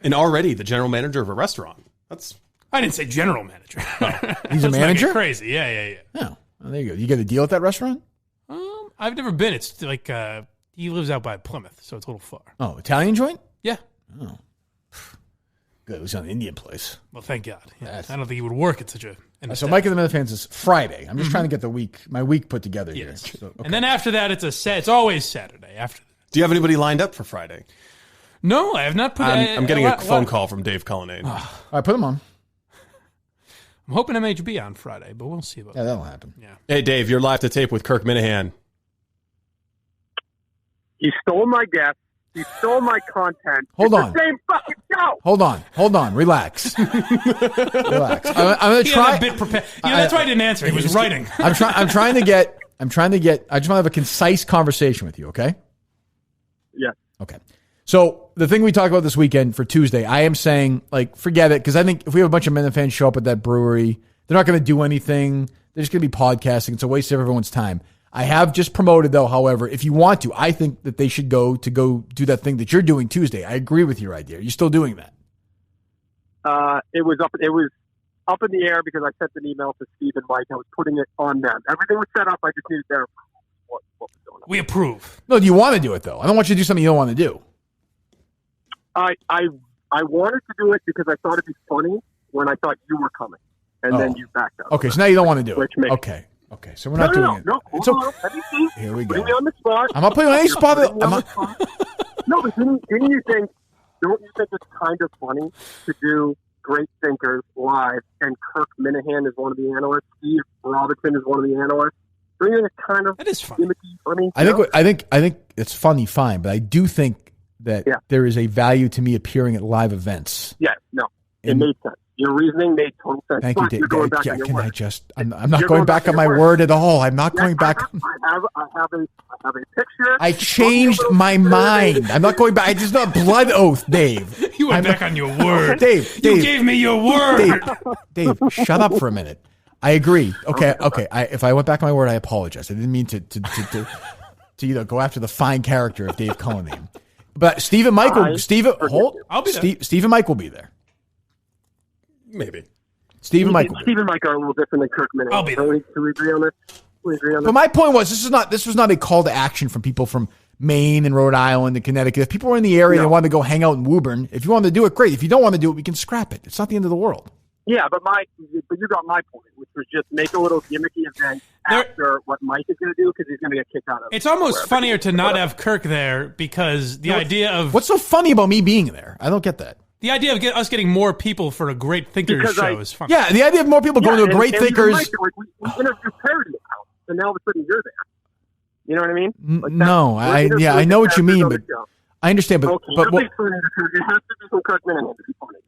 And already the general manager of a restaurant. That's. I didn't say general manager. He's a Let's not manager? get crazy. Yeah. Oh, well, there you go. You get a deal at that restaurant? I've never been. It's like he lives out by Plymouth, so it's a little far. Oh, Italian joint? Yeah. Oh, good. It was an Indian place. Well, thank God. Yeah. I don't think he would work at such a. So Mike and the Minifans is Friday. I'm just trying to get my week put together here. Yes. So, okay. And then after that, it's always Saturday. After that. Do you have anybody lined up for Friday? No, I have not put. I'm getting a phone call from Dave Cullinane. All right, put him on. I'm hoping MHB on Friday, but we'll see about that. Yeah, that'll happen. Yeah. Hey, Dave, you're live to tape with Kirk Minahan. He stole my guest. He stole my content. Hold it's on. The same fucking show. Hold on. Relax. Relax. I'm gonna He try. had a bit prepared. That's why I didn't answer. He was writing. I'm trying to get. I just want to have a concise conversation with you. Okay. Yeah. Okay. So the thing we talked about this weekend for Tuesday, I am saying, like, forget it, because I think if we have a bunch of men fans show up at that brewery, they're not going to do anything. They're just going to be podcasting. It's a waste of everyone's time. I have just promoted, though, however, if you want to, I think that they should go do that thing that you're doing Tuesday. I agree with your idea. Are you still doing that? It was up in the air because I sent an email to Steve and Mike. I was putting it on them. Everything was set up. I just needed their approval. What was going on. We approve. No, do you want to do it, though? I don't want you to do something you don't want to do. I wanted to do it because I thought it'd be funny when I thought you were coming, and then you backed up. Okay, so now you don't want to do it. Makes Okay, so we're not doing it. No, It's hold okay. on. Let me see. Here we go. Putting me on the spot. I'm not putting you on any spot. No, but didn't you think? Don't you think it's kind of funny to do Great Thinkers live, and Kirk Minahan is one of the analysts, Steve Robinson is one of the analysts? Don't you think it's kind of that is fun? Funny, I think it's funny, fine, but I do think that there is a value to me appearing at live events. Yeah, no, it made sense. Your reasoning made total sense. Thank you, But Dave. you're going back on your Can word. I just? I'm not going back on my word at all. I'm not going back. I have a picture. I changed my mind. I'm not going back. I just not blood oath, Dave. You went back on your word. Dave. You gave me your word. Dave, shut up for a minute. I agree. Okay. If I went back on my word, I apologize. I didn't mean to go after the fine character of Dave Cullinane. But Steve and Mike will. I'll be there. Steve and Mike will be there. Maybe. Steve and Mike are a little different than Kirk Minahan. I'll be there. Do we agree on this? But my point was, this was not a call to action from people from Maine and Rhode Island and Connecticut. If people were in the area and wanted to go hang out in Woburn, if you wanted to do it, great. If you don't want to do it, we can scrap it. It's not the end of the world. Yeah, but you got my point, which was just make a little gimmicky event after what Mike is going to do because he's going to get kicked out of it. It's almost funnier to not have Kirk there because the idea of what's so funny about me being there? I don't get that. The idea of us getting more people for a Great Thinkers show is fun. Yeah, the idea of more people going to a Great Thinkers. We interview parody accounts, and now all of a sudden you're there. You know what I mean? No, I know what you mean, but I understand. But okay, but it has to be some Kirk Minahan to be funny.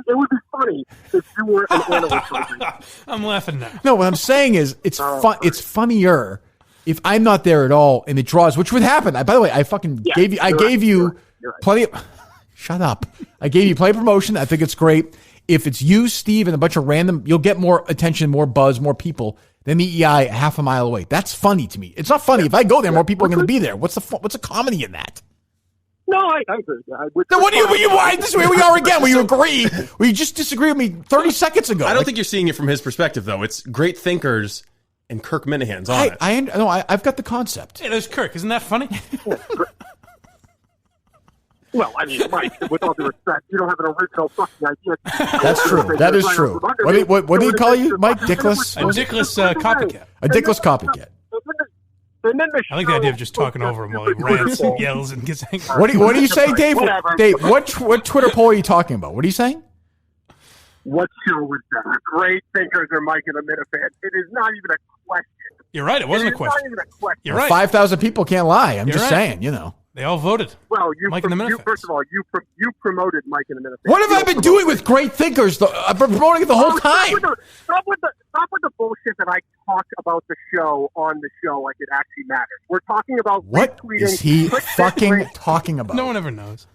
It would be funny if you were an analyst. I'm laughing now. No, what I'm saying is it's fun. It's funnier if I'm not there at all, and it draws, which would happen. By the way, I fucking gave you. I gave you plenty of. Shut up. I gave you plenty of promotion. I think it's great. If it's you, Steve, and a bunch of random, you'll get more attention, more buzz, more people than the EI half a mile away. That's funny to me. It's not funny. If I go there, more people are going to be there. What's the comedy in that? No, I agree. Then what do you why? This is where we are again. Will you agree? Well, you just disagreed with me 30 seconds ago. I don't think you're seeing it from his perspective, though. It's Great Thinkers and Kirk Minahan's on it. I've got the concept. Hey, there's Kirk. Isn't that funny? Well, I mean, Mike, with all due respect, you don't have an original fucking idea. That's true. That is true. What do you call you, Mike? Dickless? A dickless copycat. A dickless copycat. I like the idea of just talking over him while he rants and yells and gets angry. What are you saying, Dave? Dave, what Twitter poll are you talking about? What are you saying? What show was that? Great Thinkers or Mike and the Minifans? It is not even a question. You're right. It wasn't a question. Not even a question. You're right. 5,000 people can't lie. I'm You're just right. saying, you know. They all voted. Well, Mike and the Minifans. first of all, you promoted Mike and the Minifans. What have I been doing with Great Thinkers? I've been promoting it the whole time. Stop with the bullshit that I talk about the show on the show like it actually matters. We're talking about what retweeting. is he fucking talking about? No one ever knows.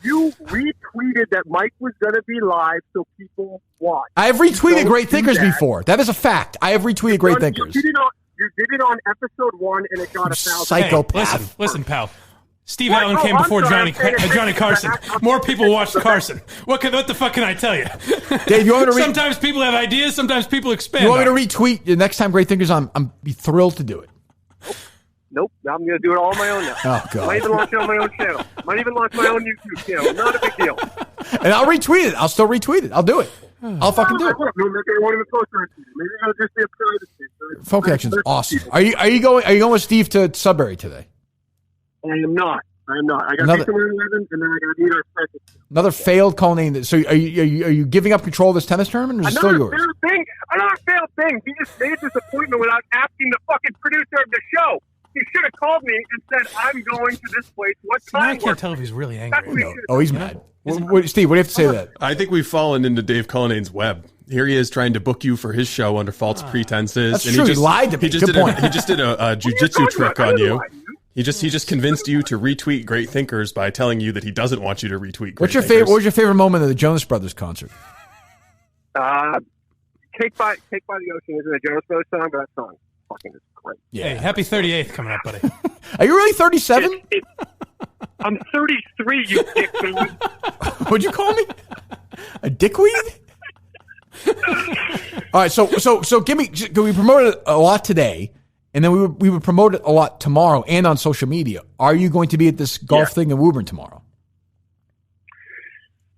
You retweeted that Mike was going to be live so people watch. I have retweeted Great Thinkers before. That is a fact. I have retweeted Great Thinkers. You did it on episode 1, and it got 1,000. Psychopath. Hey, listen, pal. Steve Allen came before Johnny Carson. More people watched Carson. What the fuck can I tell you? Dave, you want me to sometimes people have ideas. Sometimes people expand. You want me to retweet the next time Great Thinkers on? I'm be thrilled to do it. Nope. I'm going to do it all on my own now. Oh, God. Might even launch it on my own channel. Might even launch my own YouTube channel. Not a big deal. And I'll retweet it. I'll still retweet it. I'll do it. I'll fucking do it. Maybe they won't even post it. Maybe it'll just be a private. Phone connection's awesome. Are you going with Steve to Sudbury today? I am not. I am not. I got to tomorrow 11, and then I got to meet our president. Another failed culminating. So are you giving up control of this tennis tournament, or is it still yours? Another failed thing. He just made this appointment without asking the fucking producer of the show. He should have called me and said, I'm going to this place. What time? Now I can't tell if he's really angry. Oh, he's mad. Steve, what do you have to say to that? I think we've fallen into Dave Cullinane's web. Here he is trying to book you for his show under false pretenses. That's true. He lied to me. He just did a jiu-jitsu trick on you. He just convinced you to retweet great thinkers by telling you that he doesn't want you to retweet great thinkers. What was your favorite moment of the Jonas Brothers concert? Cake by the Ocean isn't a Jonas Brothers song, but that song fucking is great. Yeah. Hey, happy 38th coming up, buddy. Are you really 37? I'm 33, you dickweed. What'd you call me? A dickweed? All right, so give me. We promoted it a lot today, and then we would promote it a lot tomorrow and on social media. Are you going to be at this golf thing in Woburn tomorrow?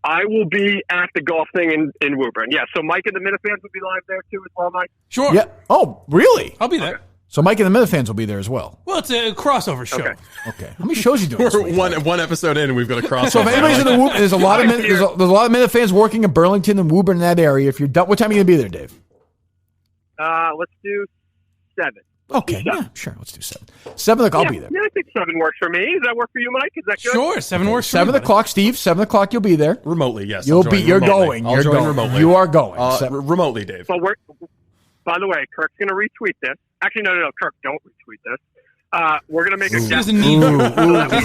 I will be at the golf thing in Woburn. Yeah, so Mike and the Minifans will be live there too as well, Mike. Sure. Yeah. Oh, really? I'll be there. Okay. So Mike and the Minifans will be there as well. Well, it's a crossover show. Okay. How many shows are you doing? This week? One episode in, and we've got a crossover. So if anybody's in the Woburn, there's a lot of Minifans working in Burlington and Woburn in that area. If you're done, what time are you going to be there, Dave? Let's do 7. Okay, yeah, sure. Let's do 7. 7 o'clock, I'll be there. Yeah, I think 7 works for me. Does that work for you, Mike? Is that good? Sure, 7 works for 7 o'clock, Steve. 7 o'clock, you'll be there. Remotely, yes. You're going. I'll join remotely. You are going. Remotely, Dave. But by the way, Kirk's going to retweet this. Actually, no. Kirk, don't retweet this. We're going to make a guess. Doesn't need to. Don't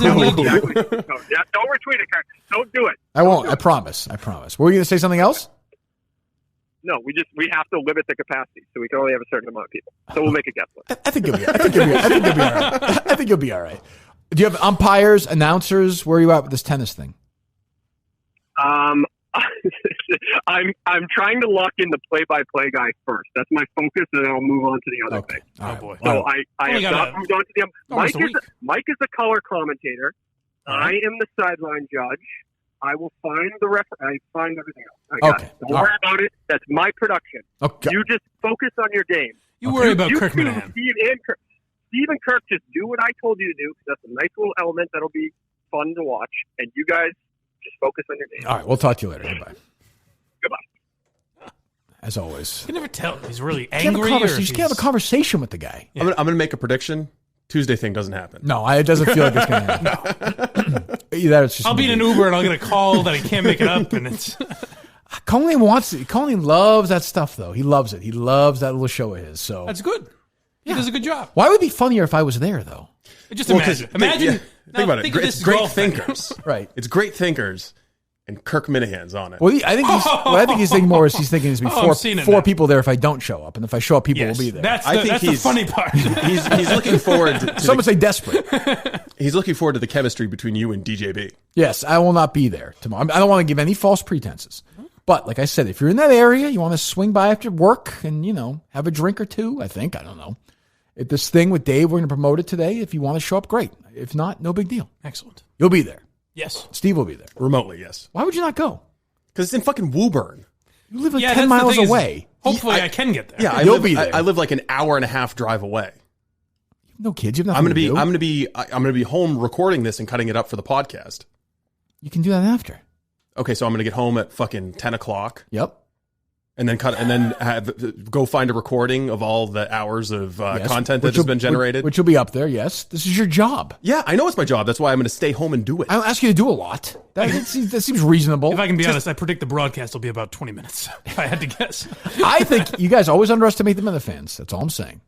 retweet it, Kirk. Don't do it. I won't. I promise. Were you going to say something else? No, we have to limit the capacity, so we can only have a certain amount of people. So we'll make a guess list. I think you'll be all right. I think you'll be all right. Do you have umpires, announcers? Where are you at with this tennis thing? I'm trying to lock in the play-by-play guy first. That's my focus, and then I'll move on to the other thing. Oh boy! So I have not moved on to the Mike is the color commentator. I am the sideline judge. I will find the I find everything else. I got it. Don't worry about it. That's my production. Okay. You just focus on your game. You worry about Kirk Minahan. Steve and Kirk, just do what I told you to do, because that's a nice little element that'll be fun to watch. And you guys just focus on your game. All right, we'll talk to you later. Goodbye. Goodbye. As always. You can never tell if he's really angry. You just can't have a conversation with the guy. Yeah. I'm going to make a prediction. Tuesday thing doesn't happen. No, it doesn't feel like it's going to happen. Either it's just I'll be in an Uber and I'll get a call that I can't make it up, and it's. Colleen wants it. Colleen loves that stuff, though. He loves it. He loves that little show of his. So that's good. He does a good job. Why would it be funnier if I was there, though? Just imagine. Think about it. Think it's great thinkers, right? It's great thinkers, and Kirk Minahan's on it. Well, I think he's thinking more is he's thinking there's going to be four people there if I don't show up, and if I show up, people will be there. That's the funny part. He's looking forward to some would say desperate. He's looking forward to the chemistry between you and DJB. Yes, I will not be there tomorrow. I don't want to give any false pretenses. But like I said, if you're in that area, you want to swing by after work and, have a drink or two, I don't know. If this thing with Dave, we're going to promote it today. If you want to show up, great. If not, no big deal. Excellent. You'll be there. Yes. Steve will be there. Remotely, yes. Why would you not go? Because it's in fucking Woburn. You live 10 miles away. Hopefully I can get there. Yeah, you'll be there. I live like an hour and a half drive away. No kids. You have nothing to do. I'm going to be home recording this and cutting it up for the podcast. You can do that after. Okay, so I'm going to get home at fucking 10 o'clock. Yep. And then go find a recording of all the hours of content that has been generated. Which will be up there, yes. This is your job. Yeah, I know it's my job. That's why I'm going to stay home and do it. I don't ask you to do a lot. That seems reasonable. If I can be honest, I predict the broadcast will be about 20 minutes, if I had to guess. I think you guys always underestimate the Minifans. That's all I'm saying.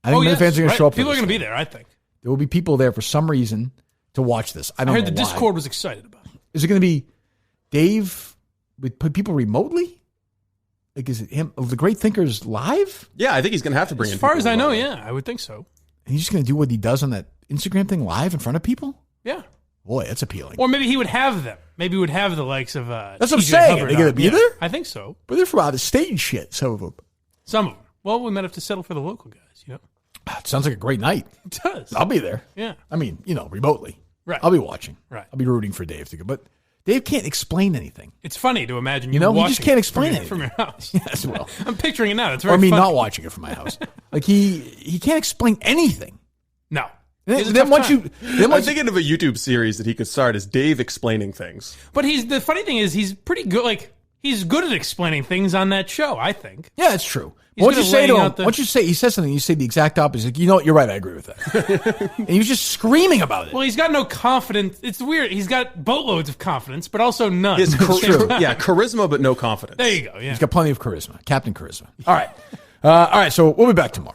I think Minifans are going to show up. People are going to be there, I think. There will be people there for some reason to watch this. I heard the Discord was excited about it. Is it going to be Dave with people remotely? Like, is it him? The Great Thinkers live? Yeah, I think he's going to have to bring in people. As far as I know, yeah, I would think so. And he's just going to do what he does on that Instagram thing live in front of people? Yeah. Boy, that's appealing. Or maybe he would have them. Maybe he would have the likes of that's what I'm saying. Are they going to be there? I think so. But they're from out of state shit, some of them. Some of them. Well, we might have to settle for the local guys, It sounds like a great night. It does. I'll be there. Yeah. I mean, remotely. Right. I'll be watching. Right. I'll be rooting for Dave to go. But Dave can't explain anything. It's funny to imagine he just can't explain it from your house. Yes, well, I'm picturing it now. It's very funny. Not watching it from my house. Like he can't explain anything. No. Then once you, I'm thinking of a YouTube series that he could start as Dave explaining things. But the funny thing is, he's pretty good. Like, he's good at explaining things on that show, I think. Yeah, it's true. He's Once good you at say to laying him, out the- once you say, he says something, you say the exact opposite. Like, you know what? You're right. I agree with that. And he was just screaming about it. Well, he's got no confidence. It's weird. He's got boatloads of confidence, but also none. His charisma, but no confidence. There you go. Yeah. He's got plenty of charisma. Captain Charisma. All right. So we'll be back tomorrow.